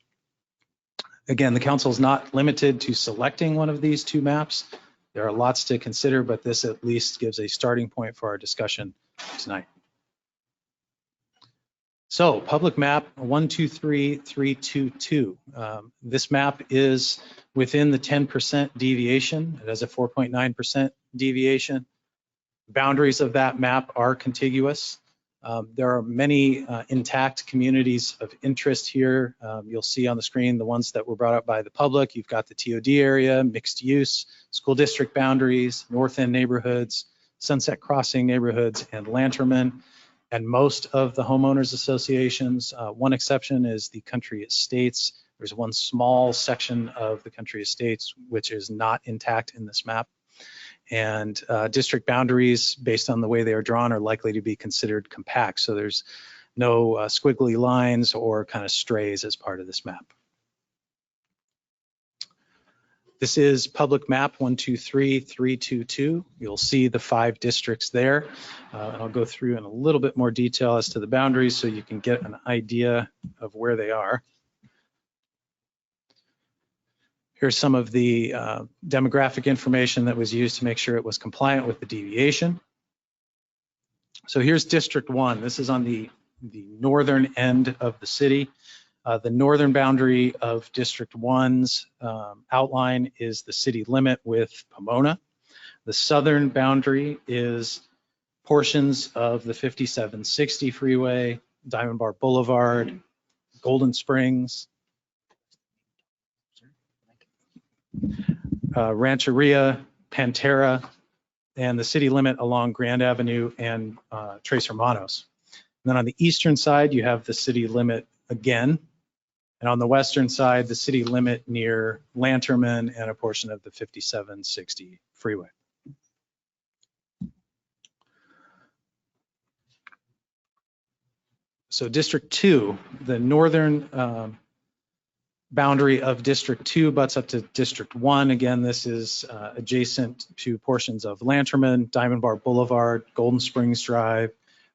Again, the council is not limited to selecting one of these two maps. There are lots to consider, but this at least gives a starting point for our discussion tonight. So public map 123-322. This map is within the 10% deviation. It has a 4.9% deviation. Boundaries of that map are contiguous. There are many intact communities of interest here. You'll see on the screen the ones that were brought up by the public. You've got the TOD area, mixed use, school district boundaries, North End neighborhoods, Sunset Crossing neighborhoods, and Lanterman. And most of the homeowners associations, one exception is the Country Estates. There's one small section of the Country Estates which is not intact in this map. And district boundaries, based on the way they are drawn, are likely to be considered compact. So there's no squiggly lines or kind of strays as part of this map. This is public map 123-322. You'll see the 5 districts there. And I'll go through in a little bit more detail as to the boundaries so you can get an idea of where they are. Here's some of the demographic information that was used to make sure it was compliant with the deviation. So here's District 1. This is on the northern end of the city. The northern boundary of District 1's outline is the city limit with Pomona. The southern boundary is portions of the 5760 freeway, Diamond Bar Boulevard, Golden Springs, Rancheria, Pantera, and the city limit along Grand Avenue and Tres Hermanos. And then on the eastern side, you have the city limit again. And on the western side, the city limit near Lanterman and a portion of the 5760 freeway. So District 2, the northern boundary of District 2 butts up to District 1. Again, this is adjacent to portions of Lanterman, Diamond Bar Boulevard, Golden Springs Drive,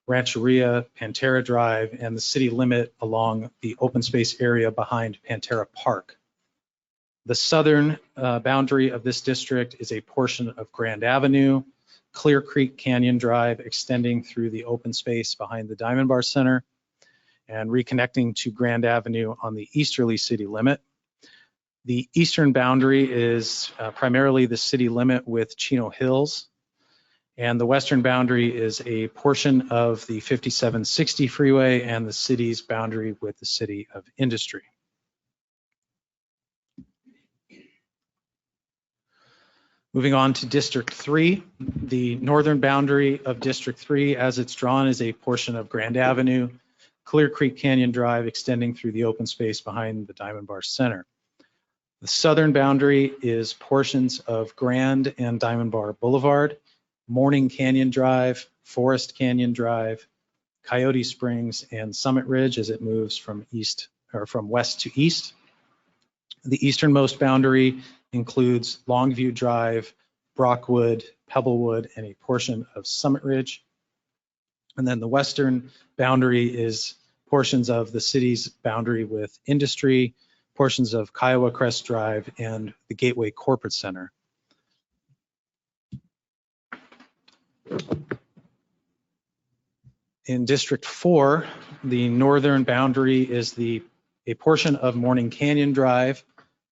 Rancheria, Pantera Drive, and the city limit along the open space area behind Pantera Park. The southern boundary of this district is a portion of Grand Avenue, Clear Creek Canyon Drive extending through the open space behind the Diamond Bar Center, and reconnecting to Grand Avenue on the easterly city limit. The eastern boundary is primarily the city limit with Chino Hills, and the western boundary is a portion of the 5760 freeway and the city's boundary with the city of Industry. Moving on to District 3, the northern boundary of District 3 as it's drawn is a portion of Grand Avenue, Clear Creek Canyon Drive extending through the open space behind the Diamond Bar Center. The southern boundary is portions of Grand and Diamond Bar Boulevard, Morning Canyon Drive, Forest Canyon Drive, Coyote Springs, and Summit Ridge as it moves from west to east. The easternmost boundary includes Longview Drive, Brockwood, Pebblewood, and a portion of Summit Ridge. And then the western boundary is portions of the city's boundary with Industry, portions of Kiowa Crest Drive, and the Gateway Corporate Center. In District 4, the northern boundary is a portion of Morning Canyon Drive,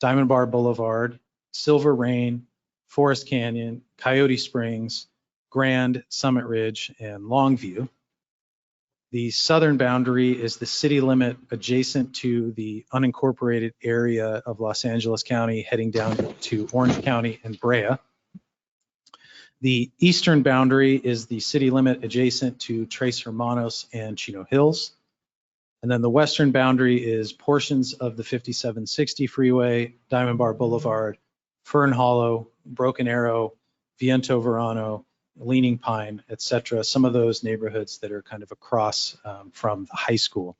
Diamond Bar Boulevard, Silver Rain, Forest Canyon, Coyote Springs, Grand, Summit Ridge, and Longview. The southern boundary is the city limit adjacent to the unincorporated area of Los Angeles County heading down to Orange County and Brea. The eastern boundary is the city limit adjacent to Tres Hermanos and Chino Hills. And then the western boundary is portions of the 5760 freeway, Diamond Bar Boulevard, Fern Hollow, Broken Arrow, Viento Verano, Leaning Pine, etc. Some of those neighborhoods that are kind of across from the high school.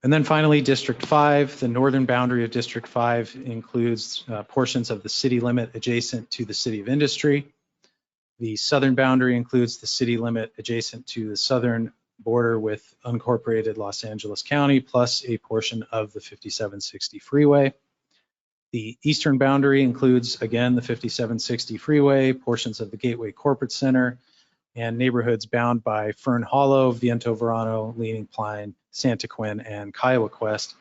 And then finally, District 5, the northern boundary of District 5 includes portions of the city limit adjacent to the city of Industry. The southern boundary includes the city limit adjacent to the southern border with unincorporated Los Angeles County, plus a portion of the 5760 freeway. The eastern boundary includes, again, the 5760 freeway, portions of the Gateway Corporate Center, and neighborhoods bound by Fern Hollow, Viento Verano, Leaning Pine, Santa Quin, and Kiowa Crest.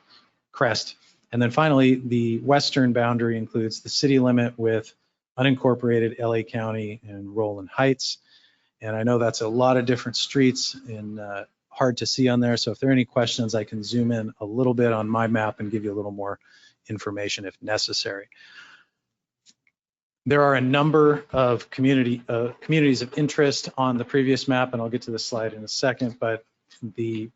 And then finally, the western boundary includes the city limit with unincorporated LA County and Rowland Heights. And I know that's a lot of different streets and hard to see on there. So if there are any questions, I can zoom in a little bit on my map and give you a little more information if necessary. There are a number of communities of interest on the previous map, and I'll get to this slide in a second, but the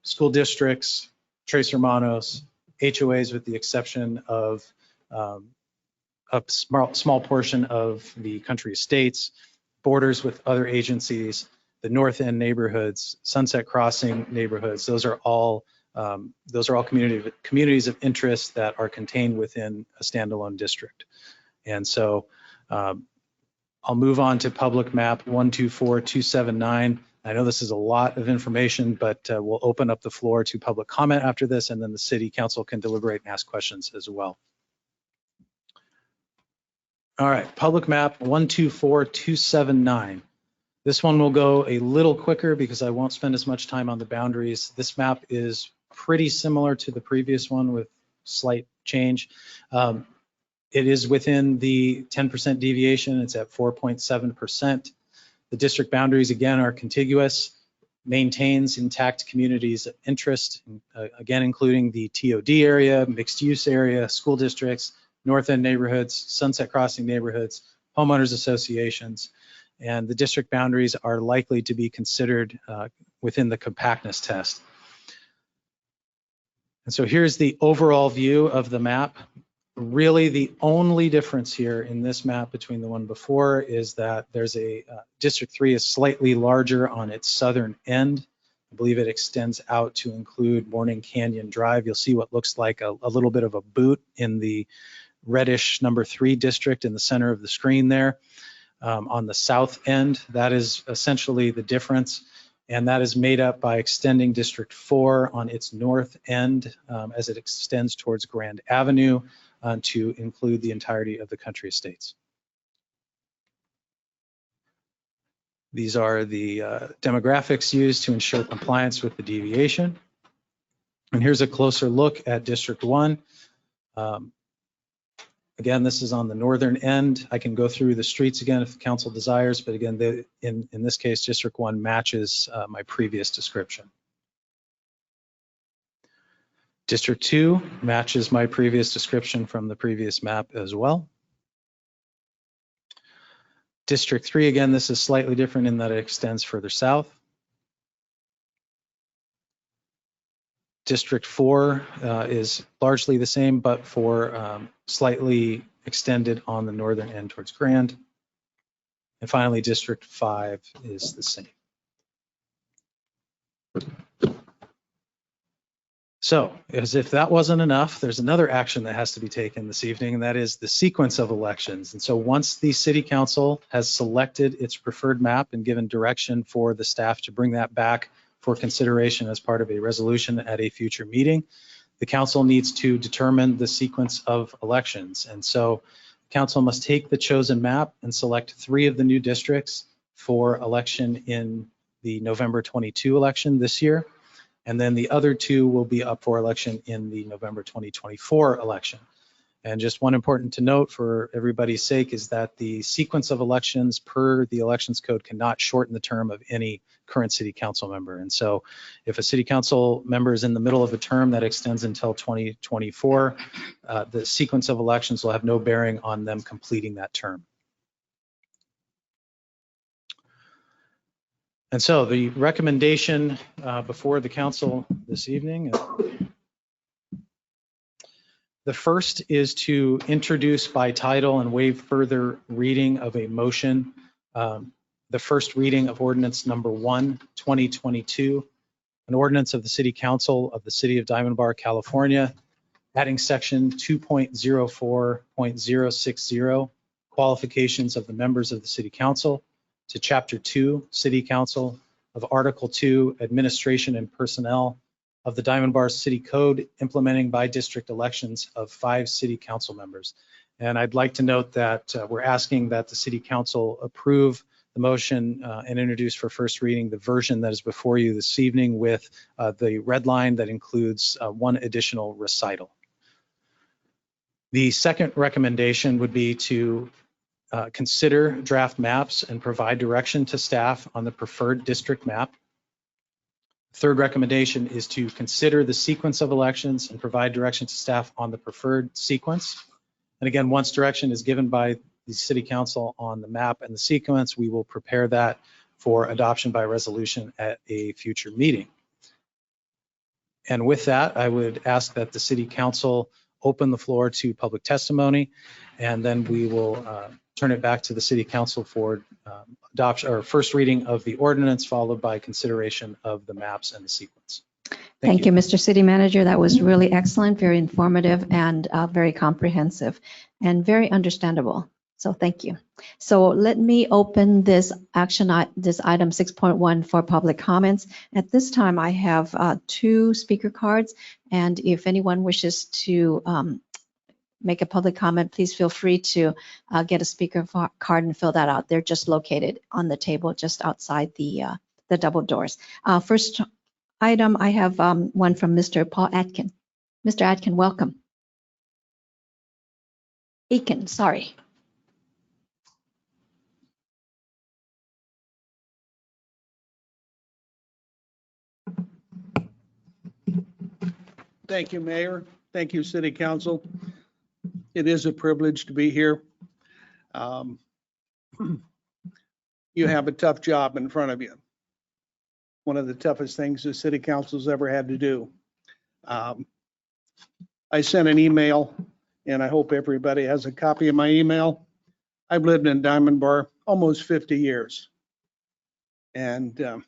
school districts, Tres Hermanos, HOAs with the exception of a small portion of the country estates, borders with other agencies, the North End neighborhoods, Sunset Crossing neighborhoods, those are all communities of interest that are contained within a standalone district. And so I'll move on to public map 124279. I know this is a lot of information, but we'll open up the floor to public comment after this, and then the city council can deliberate and ask questions as well. All right, public map 124279. This one will go a little quicker because I won't spend as much time on the boundaries. This map is pretty similar to the previous one with slight change. It is within the 10% deviation. It's at 4.7%. The district boundaries, again, are contiguous, maintains intact communities of interest, again, including the TOD area, mixed use area, school districts, North End neighborhoods, Sunset Crossing neighborhoods, homeowners associations, and the district boundaries are likely to be considered within the compactness test. And so here's the overall view of the map. Really, the only difference here in this map between the one before is that there's a District 3 is slightly larger on its southern end. I believe it extends out to include Morning Canyon Drive. You'll see what looks like a little bit of a boot in the reddish number 3 district in the center of the screen there. On the south end, that is essentially the difference. And that is made up by extending District 4 on its north end as it extends towards Grand Avenue to include the entirety of the country estates. These are the demographics used to ensure compliance with the deviation. And here's a closer look at District 1. Again, this is on the northern end. I can go through the streets again if the council desires, but again, in this case, District 1 matches my previous description. District 2 matches my previous description from the previous map as well. District 3, again, this is slightly different in that it extends further south. District 4 is largely the same, but for slightly extended on the northern end towards Grand. And finally, District 5 is the same. So, as if that wasn't enough, there's another action that has to be taken this evening, and that is the sequence of elections. And so once the City Council has selected its preferred map and given direction for the staff to bring that back for consideration as part of a resolution at a future meeting, the council needs to determine the sequence of elections. And so council must take the chosen map and select 3 of the new districts for election in the November 22 election this year. And then the other 2 will be up for election in the November 2024 election. And just one important to note for everybody's sake is that the sequence of elections per the elections code cannot shorten the term of any current city council member. And so if a city council member is in the middle of a term that extends until 2024, the sequence of elections will have no bearing on them completing that term. And so the recommendation before the council this evening, the first is to introduce by title and waive further reading of a motion, the first reading of ordinance number 1, 2022, an ordinance of the City Council of the City of Diamond Bar, California, adding section 2.04.060, qualifications of the members of the City Council, to Chapter 2, City Council, of Article 2, Administration and Personnel of the Diamond Bar City Code, implementing by district elections of 5 City Council members. And I'd like to note that we're asking that the City Council approve the motion and introduce for first reading the version that is before you this evening with the red line that includes 1 additional recital. The second recommendation would be to consider draft maps and provide direction to staff on the preferred district map. Third recommendation is to consider the sequence of elections and provide direction to staff on the preferred sequence. And again, once direction is given by the City Council on the map and the sequence, we will prepare that for adoption by resolution at a future meeting. And with that, I would ask that the City Council open the floor to public testimony, and then we will turn it back to the City Council for adoption or first reading of the ordinance, followed by consideration of the maps and the sequence.
Thank you, Mr. City Manager. That was really excellent, very informative, and very comprehensive, and very understandable. So thank you. So let me open this this item 6.1 for public comments. At this time, I have 2 speaker cards, and if anyone wishes to make a public comment, please feel free to get a speaker card and fill that out. They're just located on the table just outside the double doors. First item, I have one from Mr. Paul Atkin. Mr. Atkin, welcome. Atkin, sorry.
Thank you, Mayor. Thank you, City Council. It is a privilege to be here. You have a tough job in front of you. One of the toughest things the City Council's ever had to do. I sent an email, and I hope everybody has a copy of my email. I've lived in Diamond Bar almost 50 years. And got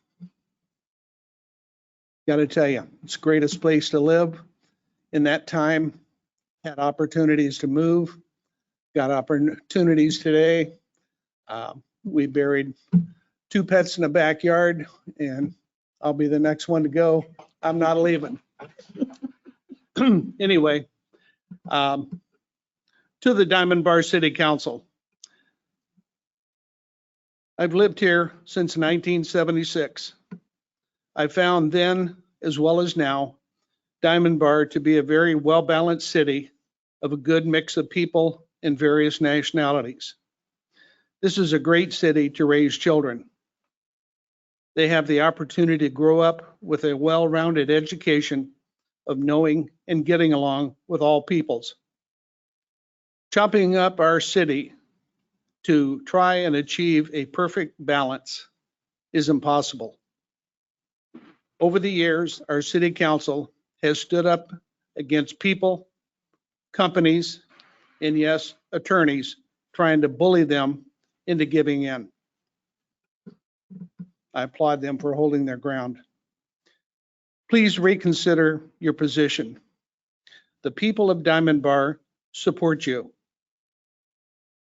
to tell you, it's the greatest place to live. In that time, had opportunities to move, got opportunities today. We buried 2 pets in the backyard, and I'll be the next one to go. I'm not leaving. Anyway, to the Diamond Bar City Council. I've lived here since 1976. I found then, as well as now, Diamond Bar to be a very well-balanced city of a good mix of people and various nationalities. This is a great city to raise children. They have the opportunity to grow up with a well-rounded education of knowing and getting along with all peoples. Chopping up our city to try and achieve a perfect balance is impossible. Over the years, our city council has stood up against people, companies, and yes, attorneys trying to bully them into giving in. I applaud them for holding their ground. Please reconsider your position. The people of Diamond Bar support you.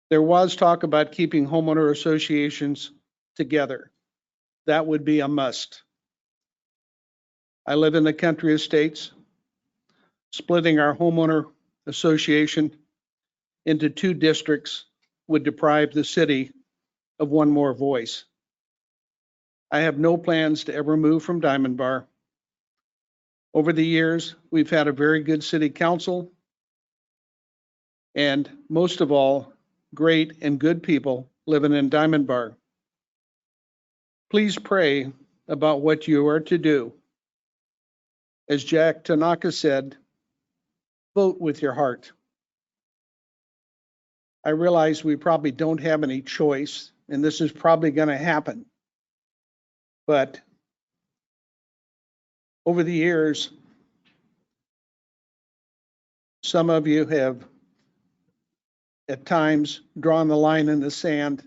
There was talk about keeping homeowner associations together. That would be a must. I live in the country estates. Splitting our homeowner association into 2 districts would deprive the city of one more voice. I have no plans to ever move from Diamond Bar. Over the years, we've had a very good city council, and most of all, great and good people living in Diamond Bar. Please pray about what you are to do. As Jack Tanaka said, vote with your heart. I realize we probably don't have any choice, and this is probably going to happen. But over the years, some of you have at times drawn the line in the sand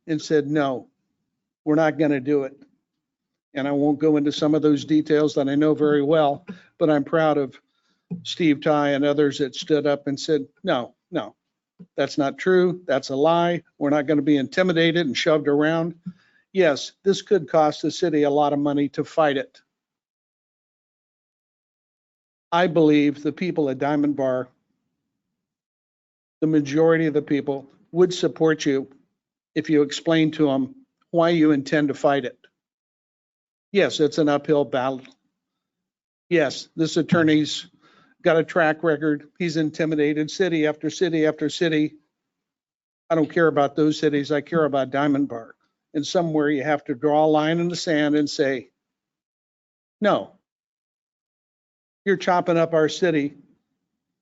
and said, no, we're not going to do it. And I won't go into some of those details that I know very well, but I'm proud of Steve Ty and others that stood up and said, no, that's not true. That's a lie. We're not going to be intimidated and shoved around. Yes, this could cost the city a lot of money to fight it. I believe the people at Diamond Bar, the majority of the people, would support you if you explain to them why you intend to fight it. Yes, it's an uphill battle. Yes, this attorney's got a track record. He's intimidated city after city after city. I don't care about those cities. I care about Diamond Bar. And somewhere you have to draw a line in the sand and say, no, you're chopping up our city.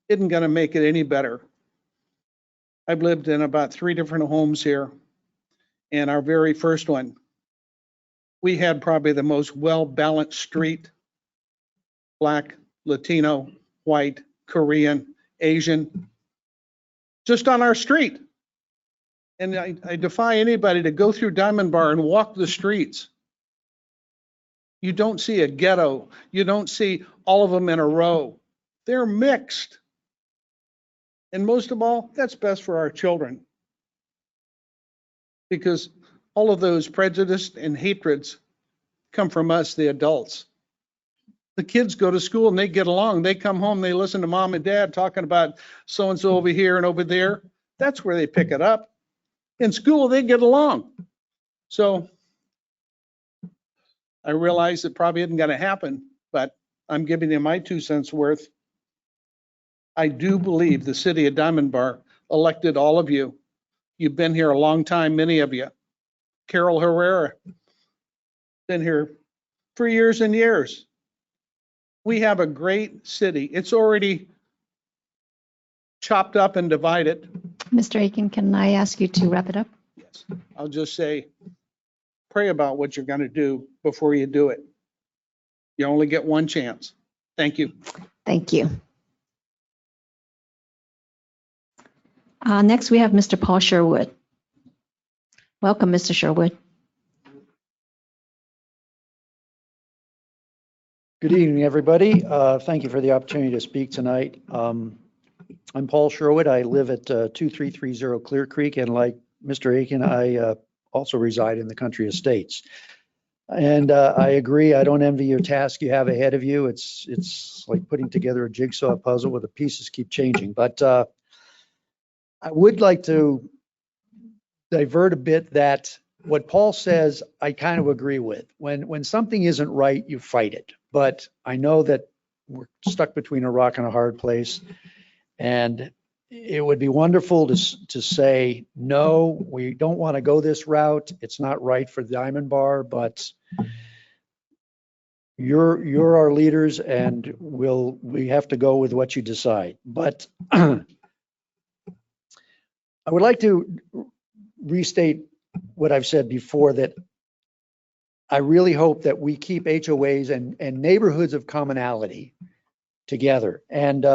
Isn't going to make it any better. I've lived in about 3 different homes here. And our very first one, we had probably the most well-balanced street, Black, Latino, white, Korean, Asian, just on our street. And I defy anybody to go through Diamond Bar and walk the streets. You don't see a ghetto. You don't see all of them in a row. They're mixed. And most of all, that's best for our children. Because all of those prejudice and hatreds come from us, the adults. The kids go to school and they get along. They come home, they listen to mom and dad talking about so-and-so over here and over there. That's where they pick it up. In school, they get along. So I realize it probably isn't going to happen, but I'm giving you my 2 cents worth. I do believe the city of Diamond Bar elected all of you. You've been here a long time, many of you. Carol Herrera, been here for years and years. We have a great city. It's already chopped up and divided.
Mr. Aiken, can I ask you to wrap it up?
Yes. I'll just say, pray about what you're going to do before you do it. You only get one chance. Thank you.
Thank you. Next, we have Mr. Paul Sherwood. Welcome, Mr. Sherwood.
Good evening, everybody. Thank you for the opportunity to speak tonight. I'm Paul Sherwood. I live at 2330 Clear Creek, and like Mr. Aiken, I also reside in the country estates. And I agree, I don't envy your task you have ahead of you. It's like putting together a jigsaw puzzle where the pieces keep changing. But I would like to divert a bit that what Paul says, I kind of agree with. When something isn't right, you fight it. But I know that we're stuck between a rock and a hard place. And it would be wonderful to say, no, we don't want to go this route. It's not right for Diamond Bar, but you're our leaders and we have to go with what you decide. But I would like to restate what I've said before, that I really hope that we keep HOAs and neighborhoods of commonality together. And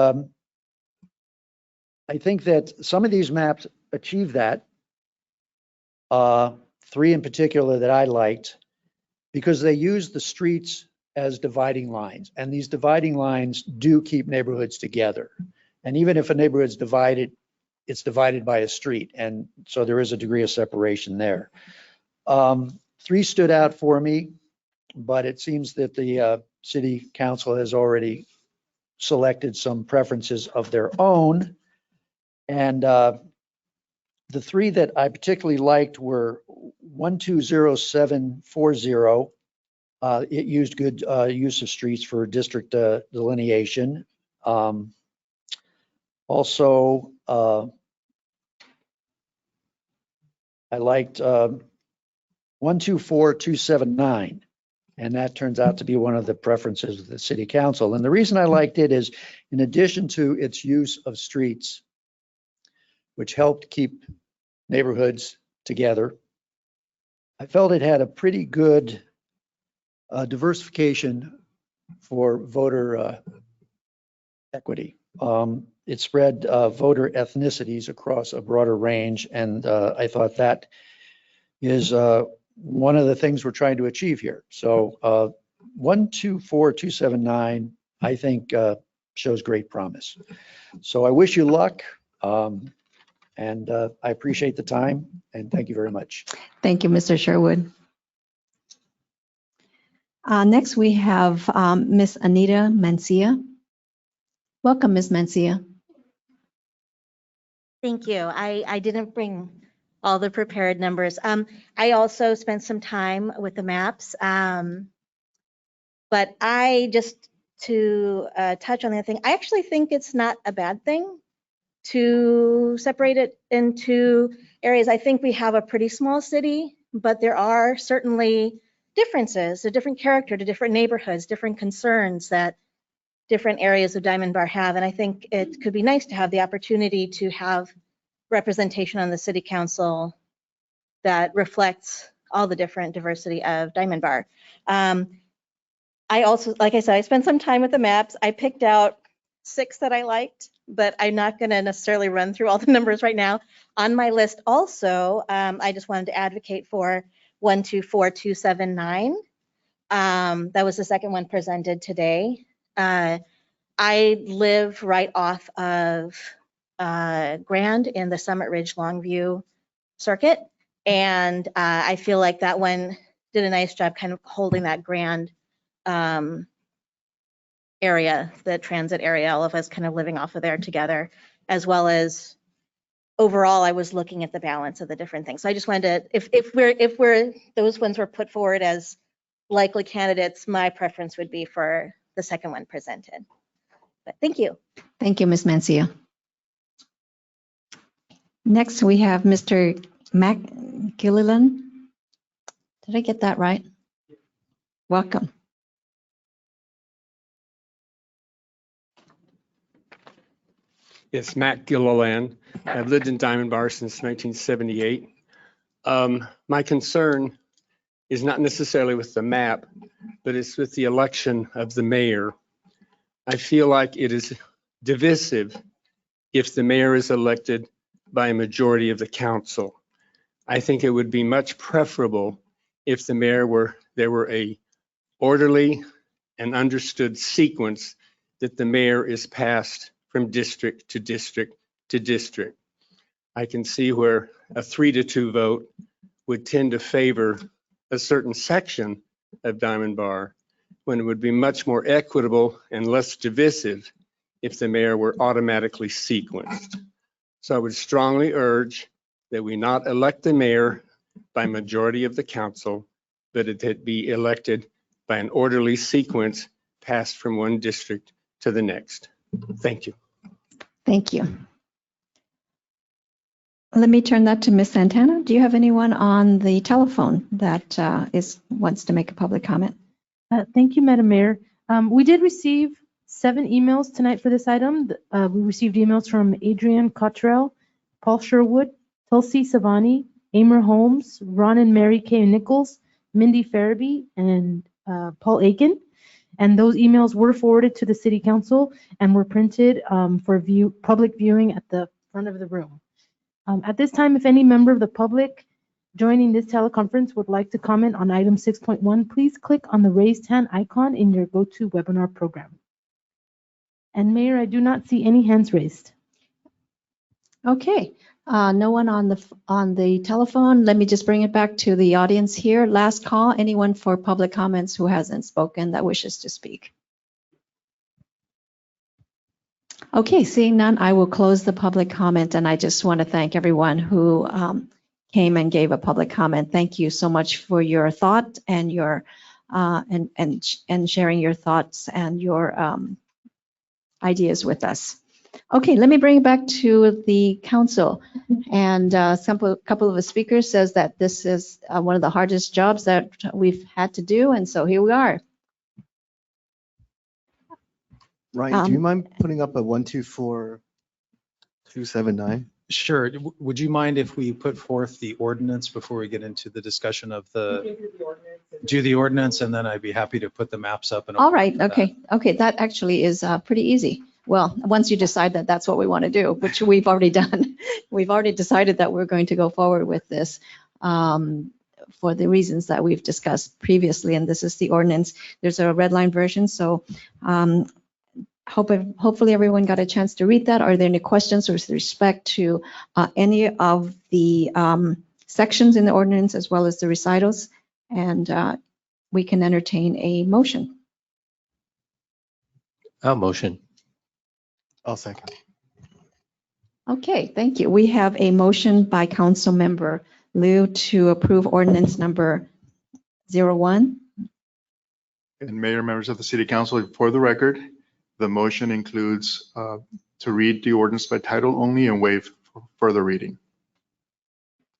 I think that some of these maps achieve that. 3 in particular that I liked, because they use the streets as dividing lines. And these dividing lines do keep neighborhoods together. And even if a neighborhood's divided, it's divided by a street. And so there is a degree of separation there. 3 stood out for me, but it seems that the city council has already selected some preferences of their own. And the 3 that I particularly liked were 120740. It used good use of streets for district delineation. Also, I liked 124279, and that turns out to be one of the preferences of the city council. And the reason I liked it is, in addition to its use of streets, which helped keep neighborhoods together, I felt it had a pretty good diversification for voter equity. It spread voter ethnicities across a broader range, and I thought that is one of the things we're trying to achieve here. So 124279, I think, shows great promise. So I wish you luck, and I appreciate the time, and thank you very much.
Thank you, Mr. Sherwood. Next, we have Ms. Anita Mancia. Welcome, Ms. Mancia.
Thank you. I didn't bring all the prepared numbers. I also spent some time with the maps, but to touch on the other thing, I actually think it's not a bad thing to separate it into areas. I think we have a pretty small city, but there are certainly differences, a different character to different neighborhoods, different concerns that different areas of Diamond Bar have. And I think it could be nice to have the opportunity to have representation on the city council that reflects all the different diversity of Diamond Bar. I also, like I said, I spent some time with the maps. I picked out 6 that I liked, but I'm not going to necessarily run through all the numbers right now. On my list also, I just wanted to advocate for 124279. That was the second one presented today. I live right off of Grand in the Summit Ridge Longview circuit, and I feel like that one did a nice job kind of holding that Grand area, the transit area, all of us kind of living off of there together, as well as overall, I was looking at the balance of the different things. So I just wanted to, if those ones were put forward as likely candidates, my preference would be for the second one presented. But thank you.
Thank you, Ms. Mancia. Next, we have Mr. Mac Gilliland. Did I get that right? Welcome.
Yes, Matt Gilliland. I've lived in Diamond Bar since 1978. My concern is not necessarily with the map, but it's with the election of the mayor. I feel like it is divisive if the mayor is elected by a majority of the council. I think it would be much preferable if the mayor there were a orderly and understood sequence that the mayor is passed from district to district to district. I can see where a 3-2 vote would tend to favor a certain section of Diamond Bar, when it would be much more equitable and less divisive if the mayor were automatically sequenced. So I would strongly urge that we not elect the mayor by majority of the council, that it be elected by an orderly sequence passed from one district to the next. Thank you.
Thank you. Let me turn that to Ms. Santana. Do you have anyone on the telephone that wants to make a public comment?
Thank you, Madam Mayor. We did receive 7 emails tonight for this item. We received emails from Adrian Cottrell, Paul Sherwood, Tulsi Savani, Amer Holmes, Ron and Mary Kay Nichols, Mindy Farabee, and Paul Aiken. And those emails were forwarded to the City Council and were printed for public viewing at the front of the room. At this time, if any member of the public joining this teleconference would like to comment on item 6.1, please click on the raised hand icon in your GoToWebinar program. And Mayor, I do not see any hands raised.
Okay, no one on the telephone. Let me just bring it back to the audience here. Last call, anyone for public comments who hasn't spoken that wishes to speak? Okay, seeing none, I will close the public comment, and I just want to thank everyone who came and gave a public comment. Thank you so much for your thought and your and sharing your thoughts and your ideas with us. Okay, let me bring it back to the council. And a couple of the speakers says that this is one of the hardest jobs that we've had to do, and so here we are.
Ryan, do you mind putting up a 124279?
Sure. Would you mind if we put forth the ordinance before we get into the discussion of do the ordinance, and then I'd be happy to put the maps up. And
all right, okay. Okay, that actually is pretty easy. Well, once you decide that that's what we want to do, which we've already done. We've already decided that we're going to go forward with this for the reasons that we've discussed previously, and this is the ordinance. There's a red line version, so hopefully everyone got a chance to read that. Are there any questions with respect to any of the sections in the ordinance as well as the recitals? And we can entertain a motion.
I'll motion.
I'll second.
Okay, thank you. We have a motion by Council Member Liu to approve ordinance number 01.
And Mayor, members of the City Council, for the record, the motion includes to read the ordinance by title only and waive further reading.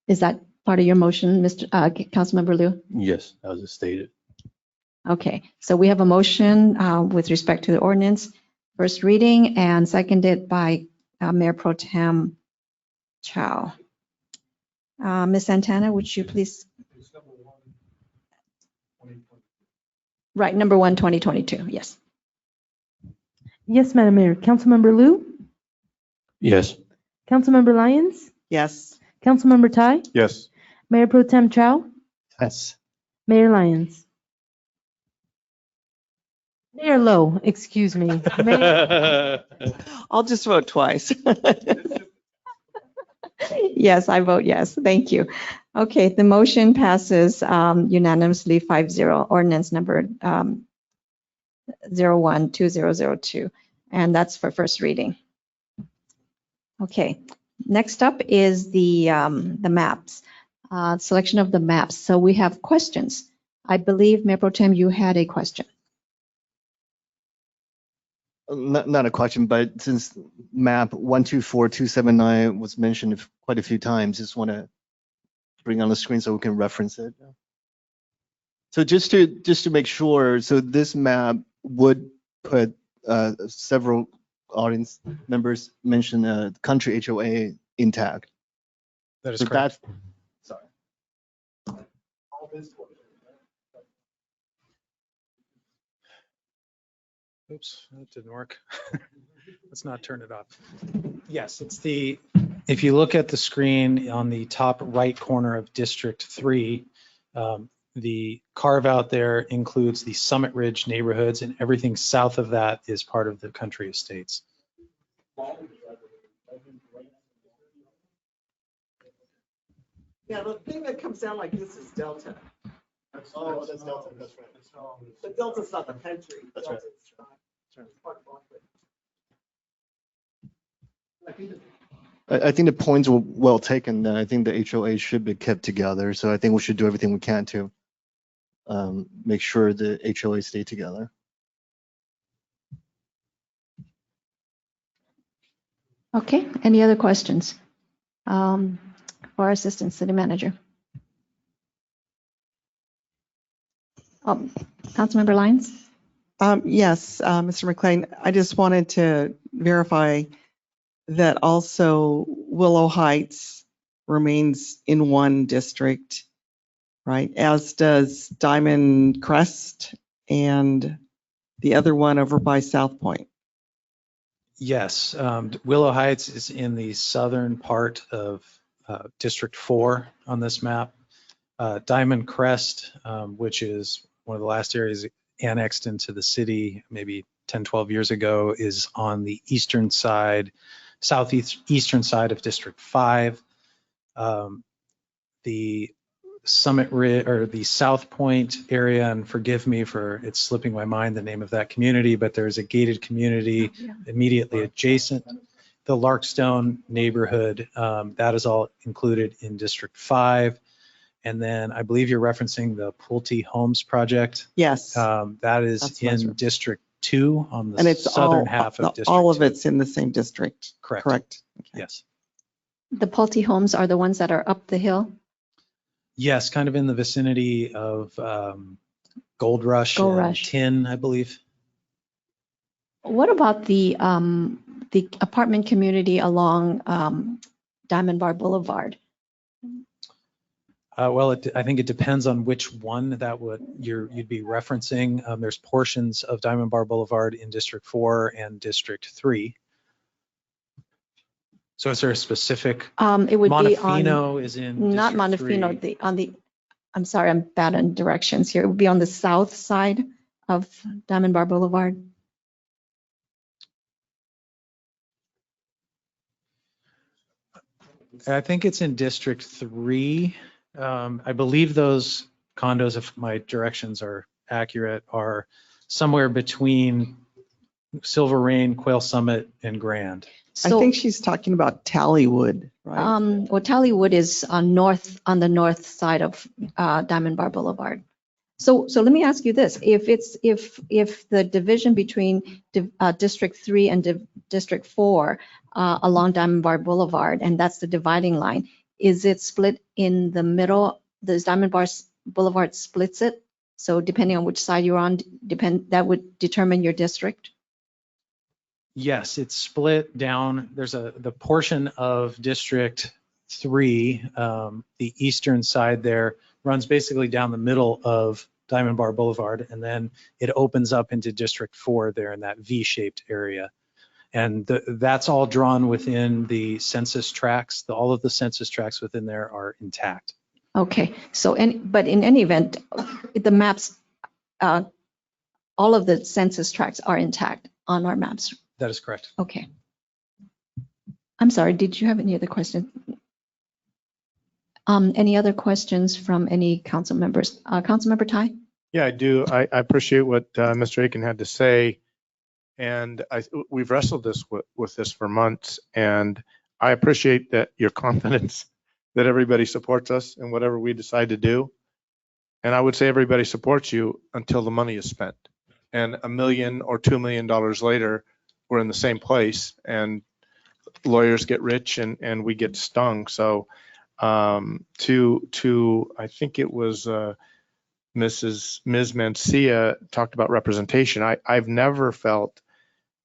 Is that part of your motion, Mr. Councilmember Liu?
Yes, that was stated.
Okay, so we have a motion with respect to the ordinance, first reading, and seconded by Mayor Pro Tem Chow. Ms. Santana, would you please? Right, number 1, 2022, yes.
Yes, Madam Mayor. Councilmember Liu?
Yes.
Councilmember Lyons?
Yes.
Councilmember Tai?
Yes.
Mayor Pro Tem Chow?
Yes.
Mayor Lyons? Mayor Lowe, excuse me. Mayor...
I'll just vote twice.
Yes, I vote yes. Thank you. Okay, the motion passes unanimously 5-0, ordinance number 01-2002, and that's for first reading. Okay, next up is the maps, selection of the maps. So we have questions. I believe, Mayor Pro Tem, you had a question.
Not a question, but since map 124279 was mentioned quite a few times, just want to bring on the screen so we can reference it. So just to make sure, so this map would put several audience members mention country HOA intact.
That is correct.
Sorry.
Oops, that didn't work. Let's not turn it off. Yes, it's if you look at the screen on the top right corner of District 3, the carve out there includes the Summit Ridge neighborhoods, and everything south of that is part of the country estates.
Yeah, the thing that comes down like this is Delta.
Oh, that's Delta, that's right.
But Delta's not the country.
That's right. I think the points were well taken. I think the HOA should be kept together. So I think we should do everything we can to make sure the HOA stay together.
Okay, any other questions for our Assistant City Manager? Councilmember Lyons?
Yes, Mr. McLean, I just wanted to verify that also Willow Heights remains in one district, right? As does Diamond Crest and the other one over by South Point.
Yes, Willow Heights is in the southern part of District 4 on this map. Diamond Crest, which is one of the last areas annexed into the city maybe 10, 12 years ago, is on the eastern side, eastern side of District 5. The Summit Ridge, or the South Point area, and forgive me for it's slipping my mind the name of that community, but there's a gated community immediately adjacent. The Larkstone neighborhood, that is all included in District 5. And then I believe you're referencing the Pulte Homes project.
Yes.
That is in District 2 on the southern half of District 2.
All of it's in the same district.
Correct.
Correct.
Okay. Yes.
The Pulte homes are the ones that are up the hill?
Yes, kind of in the vicinity of Gold Rush and Tin, I believe.
What about the apartment community along Diamond Bar Boulevard?
Well, I think it depends on which one that you'd be referencing. There's portions of Diamond Bar Boulevard in District 4 and District 3. So is there a specific?
It would be on.
Montefino is in
not
District
Montefino.
3.
I'm sorry, I'm bad on directions here. It would be on the south side of Diamond Bar Boulevard.
I think it's in District 3. I believe those condos, if my directions are accurate, are somewhere between Silver Rain, Quail Summit, and Grand.
So,
I think she's talking about Tallywood, right?
Well, Tallywood is on the north side of Diamond Bar Boulevard. So let me ask you this: if the division between District 3 and District 4 along Diamond Bar Boulevard, and that's the dividing line, is it split in the middle? Does Diamond Bar Boulevard splits it? So depending on which side you're on, that would determine your district?
Yes, it's split down. There's the portion of District 3, the eastern side there, runs basically down the middle of Diamond Bar Boulevard, and then it opens up into District 4 there in that V-shaped area. And that's all drawn within the census tracts. All of the census tracts within there are intact.
Okay, so but in any event, the maps, all of the census tracts are intact on our maps.
That is correct.
Okay. I'm sorry, did you have any other questions? Any other questions from any council members? Councilmember Tai?
Yeah, I do. I appreciate what Mr. Aiken had to say. And we've wrestled with this for months. And I appreciate that your confidence that everybody supports us in whatever we decide to do. And I would say everybody supports you until the money is spent. And $1 million or $2 million later, we're in the same place and lawyers get rich and we get stung. So to I think it was Ms. Mancia talked about representation. I've never felt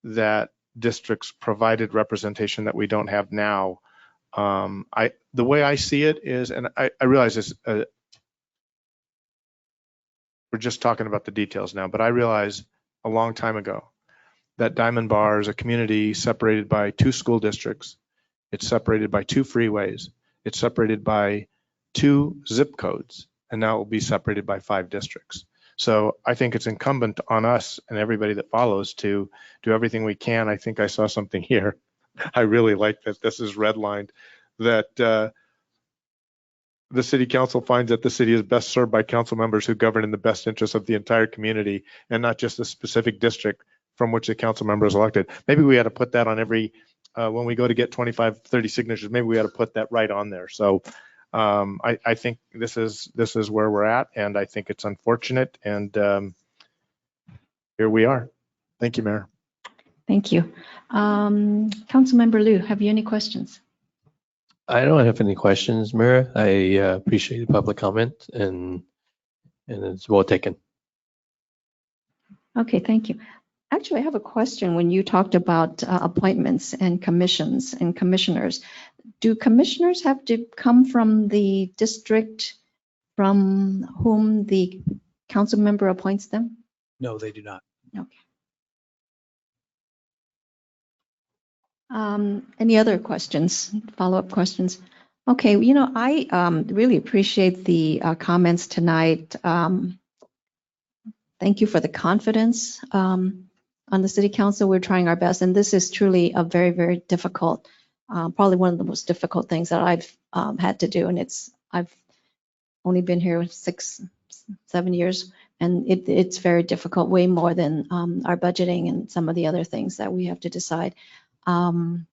that districts provided representation that we don't have now. The way I see it is, and I realize this, we're just talking about the details now, but I realized a long time ago that Diamond Bar is a community separated by 2 school districts. It's separated by 2 freeways. It's separated by 2 zip codes, and now it will be separated by 5 districts. So I think it's incumbent on us and everybody that follows to do everything we can. I think I saw something here. I really like that this is redlined, that the city council finds that the city is best served by council members who govern in the best interest of the entire community and not just a specific district from which a council member is elected. Maybe we had to put that on every when we go to get 25, 30 signatures, maybe we ought to put that right on there. So I think this is where we're at, and I think it's unfortunate. And here we are. Thank you, Mayor.
Thank you. Councilmember Liu, have you any questions?
I don't have any questions, Mayor. I appreciate the public comment, and it's well taken.
Okay, thank you. Actually, I have a question. When you talked about appointments and commissions and commissioners, do commissioners have to come from the district from whom the council member appoints them?
No, they do not.
Okay. Any other questions, follow-up questions? Okay, you know, I really appreciate the comments tonight. Thank you for the confidence on the city council. We're trying our best, and this is truly a very, very difficult, probably one of the most difficult things that I've had to do, and I've only been here 6, 7 years, and it's very difficult, way more than our budgeting and some of the other things that we have to decide. But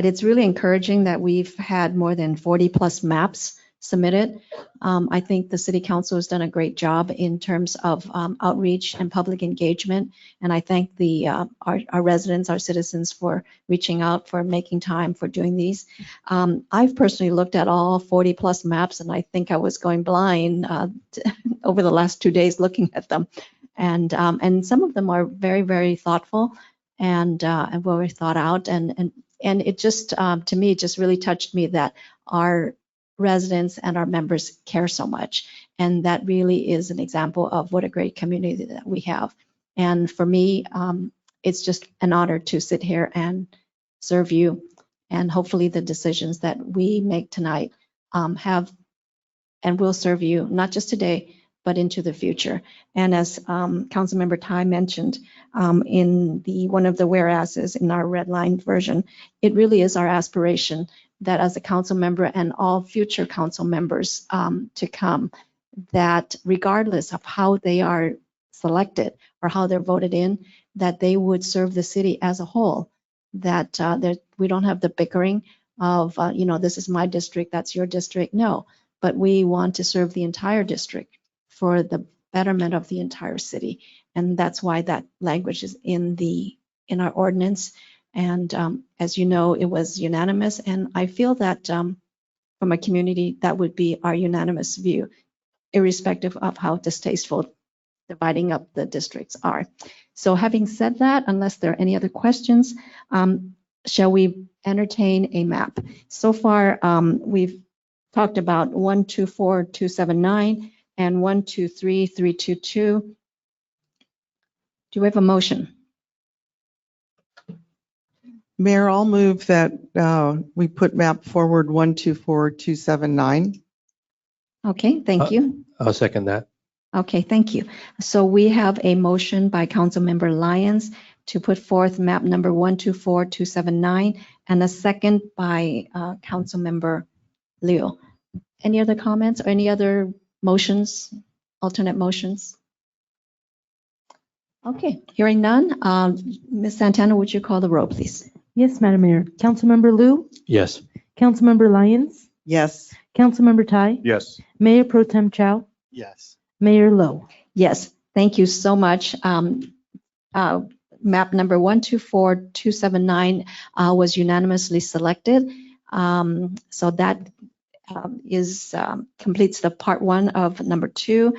it's really encouraging that we've had more than 40 plus maps submitted. I think the city council has done a great job in terms of outreach and public engagement. And I thank our residents, our citizens for reaching out, for making time, for doing these. I've personally looked at all 40 plus maps, and I think I was going blind over the last 2 days looking at them. And some of them are very, very thoughtful and very thought out. And it just, to me, it just really touched me that our residents and our members care so much. And that really is an example of what a great community that we have. And for me, it's just an honor to sit here and serve you. And hopefully the decisions that we make tonight have and will serve you, not just today, but into the future. And as Councilmember Tai mentioned in one of the whereases in our red line version, it really is our aspiration that as a council member and all future council members to come, that regardless of how they are selected or how they're voted in, that they would serve the city as a whole, that we don't have the bickering of, this is my district, that's your district. No, but we want to serve the entire district for the betterment of the entire city. And that's why that language is in our ordinance. And as you know, it was unanimous. And I feel that from a community, that would be our unanimous view, irrespective of how distasteful dividing up the districts are. So having said that, unless there are any other questions, shall we entertain a map? So far, we've talked about 124-279 and 123-322. Do we have a motion?
Mayor, I'll move that we put map forward 124-279.
Okay, thank you.
I'll second that.
Okay, thank you. So we have a motion by Councilmember Lyons to put forth map number 124-279 and a second by Councilmember Liu. Any other comments or any other motions, alternate motions? Okay, hearing none. Ms. Santana, would you call the roll, please?
Yes, Madam Mayor. Councilmember Liu,
Yes.
Councilmember Lyons,
Yes.
Councilmember Tai,
Yes.
Mayor Pro Tem Chow,
Yes.
Mayor Lowe.
Yes, thank you so much. Map number 124-279 was unanimously selected. So that completes the part 1 of number 2.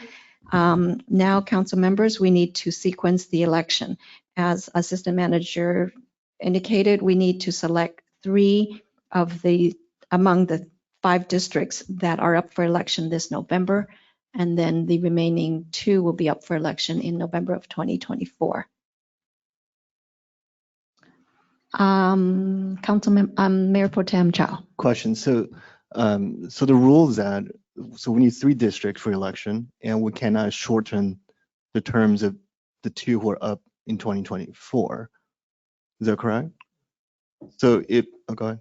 Now, council members, we need to sequence the election. As Assistant Manager indicated, we need to select 3 among the 5 districts that are up for election this November, and then the remaining 2 will be up for election in November of 2024. Mayor Pro Tem Chow.
Question. So the rule is that, we need 3 districts for election, and we cannot shorten the terms of the 2 who are up in 2024. Is that correct? So go ahead.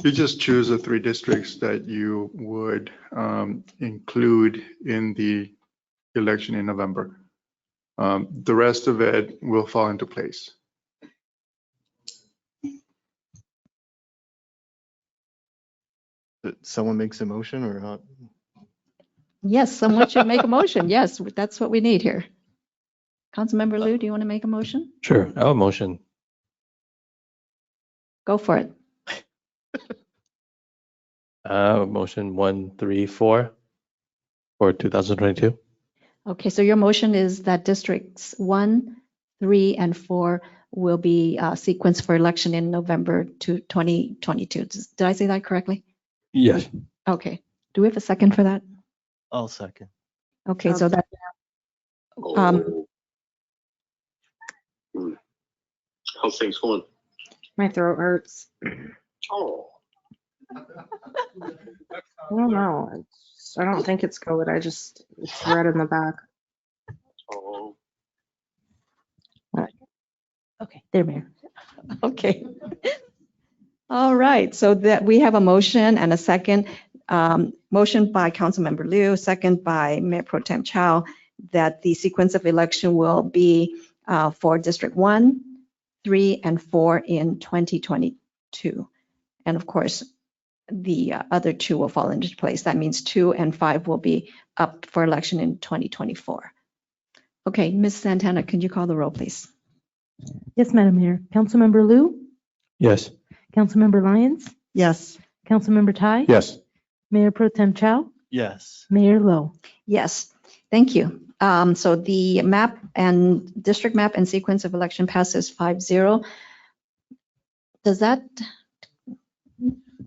You just choose the 3 districts that you would include in the election in November. The rest of it will fall into place.
someone makes a motion or not?
Yes, someone should make a motion. Yes, that's what we need here. Councilmember Liu, do you want to make a motion?
Sure, I'll motion.
Go for it.
Motion 134 for 2022.
Okay, so your motion is that districts 1, 3, and 4 will be sequenced for election in November 2022. Did I say that correctly?
Yes.
Okay. Do we have a second for that?
I'll second.
Okay, so that,
How's things going?
My throat hurts.
Oh.
I don't know. I don't think it's COVID. It's red in the back.
Oh.
Okay, there, Mayor.
okay. All right, so that we have a motion and a second. Motion by Councilmember Liu, second by Mayor Pro Tem Chow, that the sequence of election will be for District 1, 3, and 4 in 2022. And of course, the other 2 will fall into place. That means 2 and 5 will be up for election in 2024. Okay, Ms. Santana, can you call the roll, please?
Yes, Madam Mayor. Councilmember Liu,
Yes.
Councilmember Lyons,
Yes.
Councilmember Tai,
Yes.
Mayor Pro Tem Chow,
Yes.
Mayor Lo.
Yes, thank you. So the map and district map and sequence of election passes 5-0. Does that,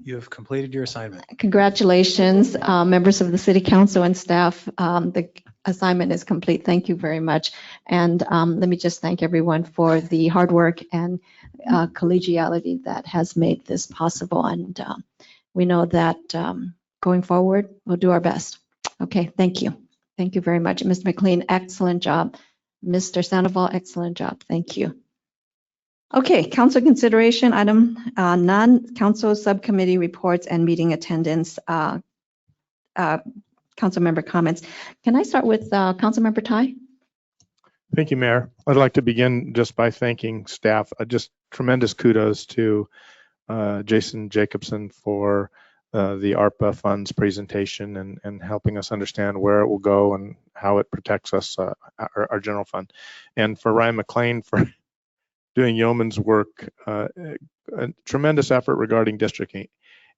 You have completed your assignment.
congratulations, members of the city council and staff. The assignment is complete. Thank you very much. And let me just thank everyone for the hard work and collegiality that has made this possible. And we know that going forward, we'll do our best. Okay, thank you. Thank you very much. Mr. McLean, excellent job. Mr. Sandoval, excellent job. Thank you. Okay, council consideration item, non-council subcommittee reports and meeting attendance, council member comments. Can I start with council member Tai?
Thank you, Mayor. I'd like to begin just by thanking staff. Just tremendous kudos to Jason Jacobson for the ARPA funds presentation and helping us understand where it will go and how it protects us, our general fund. And for Ryan McLean for doing yeoman's work, a tremendous effort regarding districting.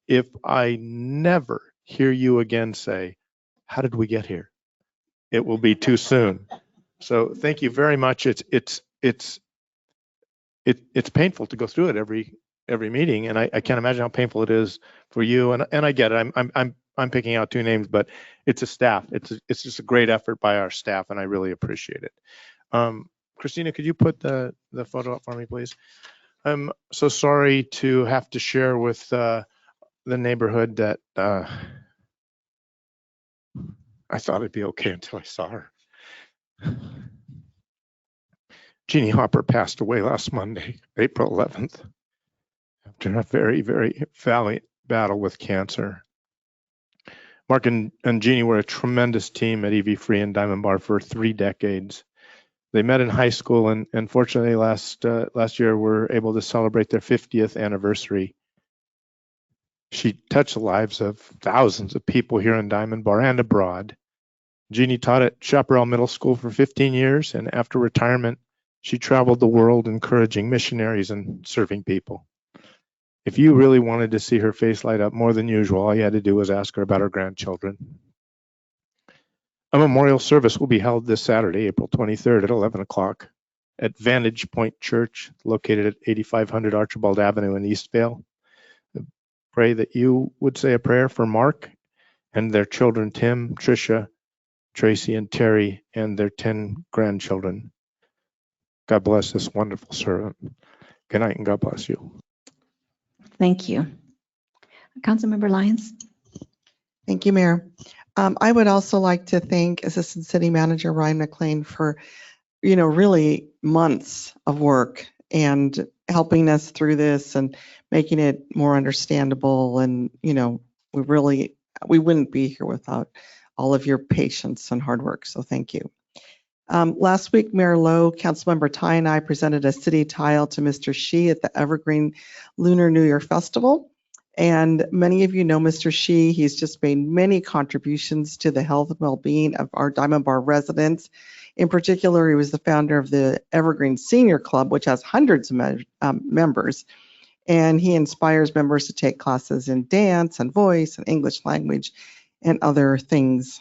If I never hear you again say, how did we get here? It will be too soon. So thank you very much. It's painful to go through it every meeting, and I can't imagine how painful it is for you. And I get it. I'm picking out 2 names, but it's a staff. It's just a great effort by our staff, and I really appreciate it. Christina, could you put the photo up for me, please? I'm so sorry to have to share with the neighborhood that I thought it'd be okay until I saw her. Jeannie Hopper passed away last Monday, April 11th, after a very, very valiant battle with cancer. Mark and Jeannie were a tremendous team at EV Free and Diamond Bar for 3 decades. They met in high school and fortunately last year were able to celebrate their 50th anniversary. She touched the lives of thousands of people here in Diamond Bar and abroad. Jeannie taught at Chaparral Middle School for 15 years, and after retirement, she traveled the world encouraging missionaries and serving people. If you really wanted to see her face light up more than usual, all you had to do was ask her about her grandchildren. A memorial service will be held this Saturday, April 23rd at 11 o'clock at Vantage Point Church, located at 8500 Archibald Avenue in Eastvale. Pray that you would say a prayer for Mark and their children, Tim, Tricia, Tracy, and Terry, and their 10 grandchildren. God bless this wonderful servant. Good night and God bless you.
Thank you. Councilmember Lyons.
Thank you, Mayor. I would also like to thank Assistant City Manager Ryan McLean for, really months of work and helping us through this and making it more understandable. And, we wouldn't be here without all of your patience and hard work. So thank you. Last week, Mayor Lowe, Councilmember Tai, and I presented a city tile to Mr. Shi at the Evergreen Lunar New Year Festival. And many of you know Mr. Shi. He's just made many contributions to the health and well-being of our Diamond Bar residents. In particular, he was the founder of the Evergreen Senior Club, which has hundreds of members. And he inspires members to take classes in dance and voice and English language and other things.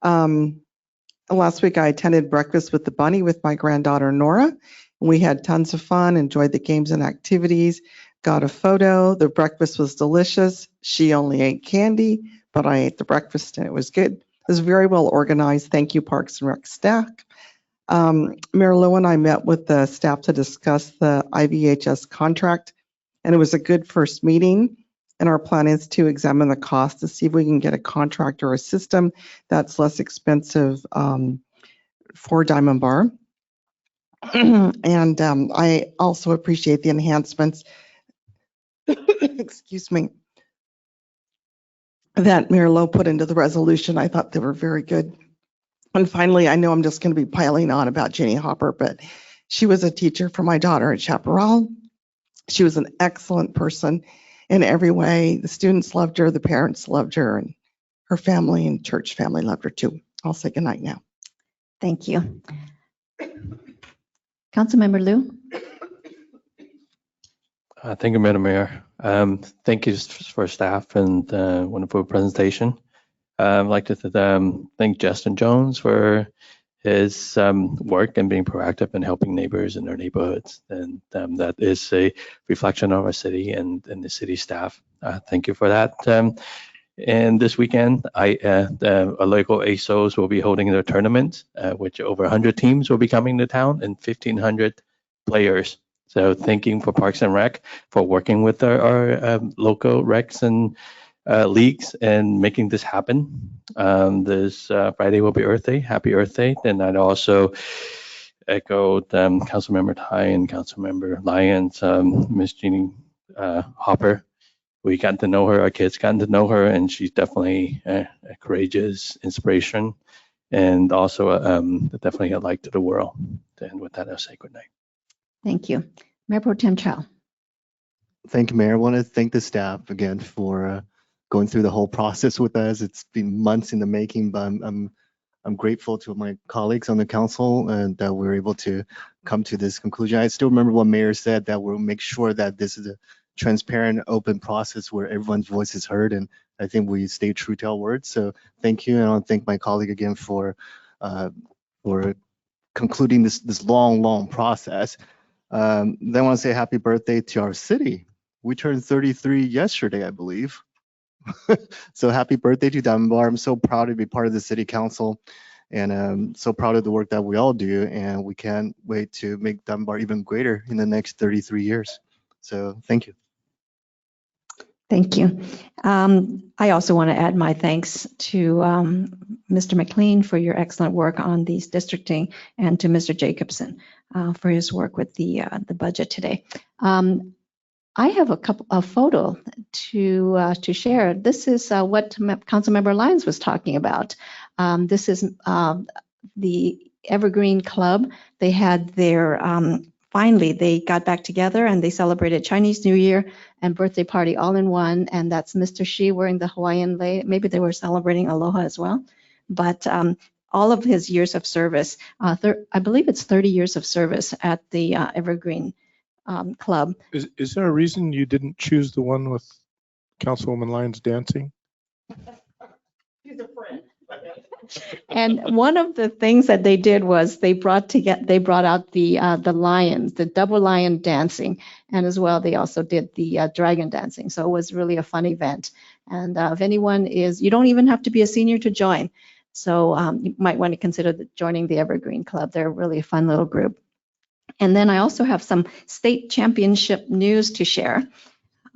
Last week, I attended Breakfast with the Bunny with my granddaughter, Nora. We had tons of fun, enjoyed the games and activities, got a photo. The breakfast was delicious. She only ate candy, but I ate the breakfast and it was good. It was very well organized. Thank you, Parks and Rec staff. Mayor Lowe and I met with the staff to discuss the IVHS contract, and it was a good first meeting. And our plan is to examine the cost to see if we can get a contract or a system that's less expensive for Diamond Bar. And I also appreciate the enhancements, excuse me, that Mayor Lowe put into the resolution. I thought they were very good. And finally, I know I'm just going to be piling on about Jenny Hopper, but she was a teacher for my daughter at Chaparral. She was an excellent person in every way. The students loved her, the parents loved her, and her family and church family loved her too. I'll say goodnight now.
Thank you. Councilmember Liu.
Thank you, Madam Mayor. Thank you for staff and wonderful presentation. I'd like to thank Justin Jones for his work and being proactive and helping neighbors in their neighborhoods. And that is a reflection of our city and the city staff. Thank you for that. And this weekend, our local ASOs will be holding their tournament, which over 100 teams will be coming to town and 1,500 players. So thank you for Parks and Rec for working with our local recs and leagues and making this happen. This Friday will be Earth Day. Happy Earth Day. And I'd also echo Councilmember Tai and Councilmember Lyons, Miss Jeannie Hopper. We got to know her, our kids got to know her, and she's definitely a courageous inspiration and also definitely a light to the world. And with that, I'll say good night.
Thank you. Mayor Pro Tem Chow.
Thank you, Mayor. I want to thank the staff again for going through the whole process with us. It's been months in the making, but I'm grateful to my colleagues on the council and that we're able to come to this conclusion. I still remember what Mayor said, that we'll make sure that this is a transparent, open process where everyone's voice is heard, and I think we stay true to our words. So thank you, and I want to thank my colleague again for concluding this long process. Then I want to say happy birthday to our city. We turned 33 yesterday, I believe. So happy birthday to Diamond Bar. I'm so proud to be part of the city council, and I'm so proud of the work that we all do, and we can't wait to make Diamond Bar even greater in the next 33 years. So thank you.
Thank you. I also want to add my thanks to Mr. McLean for your excellent work on these districting, and to Mr. Jacobson for his work with the budget today. I have a photo to share. This is what Councilmember Lyons was talking about. This is the Evergreen Club. They had their finally, they got back together and they celebrated Chinese New Year and birthday party all in one. And that's Mr. Shi wearing the Hawaiian lei. Maybe they were celebrating Aloha as well. But all of his years of service, I believe it's 30 years of service at the Evergreen Club.
Is there a reason you didn't choose the one with Councilwoman Lyons dancing?
She's a friend. And one of the things that they did was they brought out the lions, the double lion dancing, and as well they also did the dragon dancing. So it was really a fun event. And if anyone you don't even have to be a senior to join. So you might want to consider joining the Evergreen Club. They're really a fun little group. And then I also have some state championship news to share.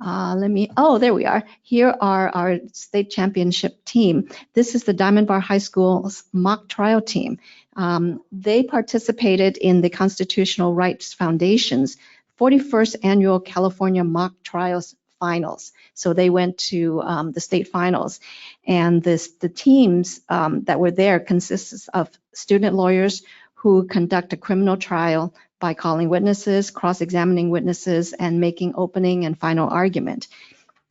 There we are. Here are our state championship team. This is the Diamond Bar High School's mock trial team. They participated in the Constitutional Rights Foundation's 41st Annual California Mock Trials Finals. So they went to the state finals. And the teams that were there consists of student lawyers who conduct a criminal trial by calling witnesses, cross-examining witnesses, and making opening and final argument.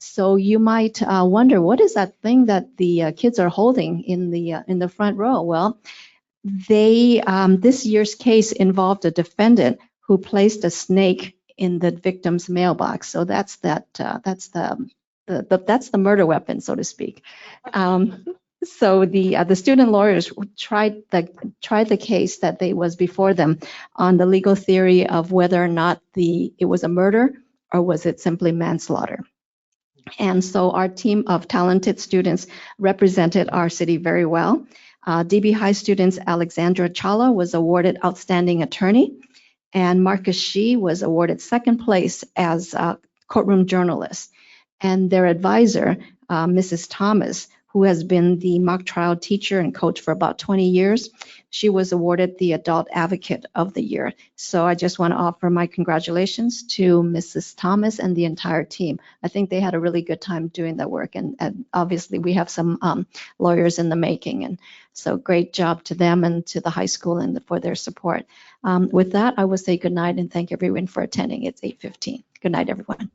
So you might wonder, what is that thing that the kids are holding in the front row? Well, this year's case involved a defendant who placed a snake in the victim's mailbox. So that's the murder weapon, so to speak. So the student lawyers tried the case that was before them on the legal theory of whether or not it was a murder or was it simply manslaughter. And so our team of talented students represented our city very well. DB High students Alexandra Chala was awarded Outstanding Attorney, and Marcus Shee was awarded second place as courtroom journalist. And their advisor, Mrs. Thomas, who has been the mock trial teacher and coach for about 20 years, she was awarded the Adult Advocate of the Year. So I just want to offer my congratulations to Mrs. Thomas and the entire team. I think they had a really good time doing that work, and obviously we have some lawyers in the making, and so great job to them and to the high school and for their support. With that, I will say good night and thank everyone for attending. It's 8:15. Good night, everyone.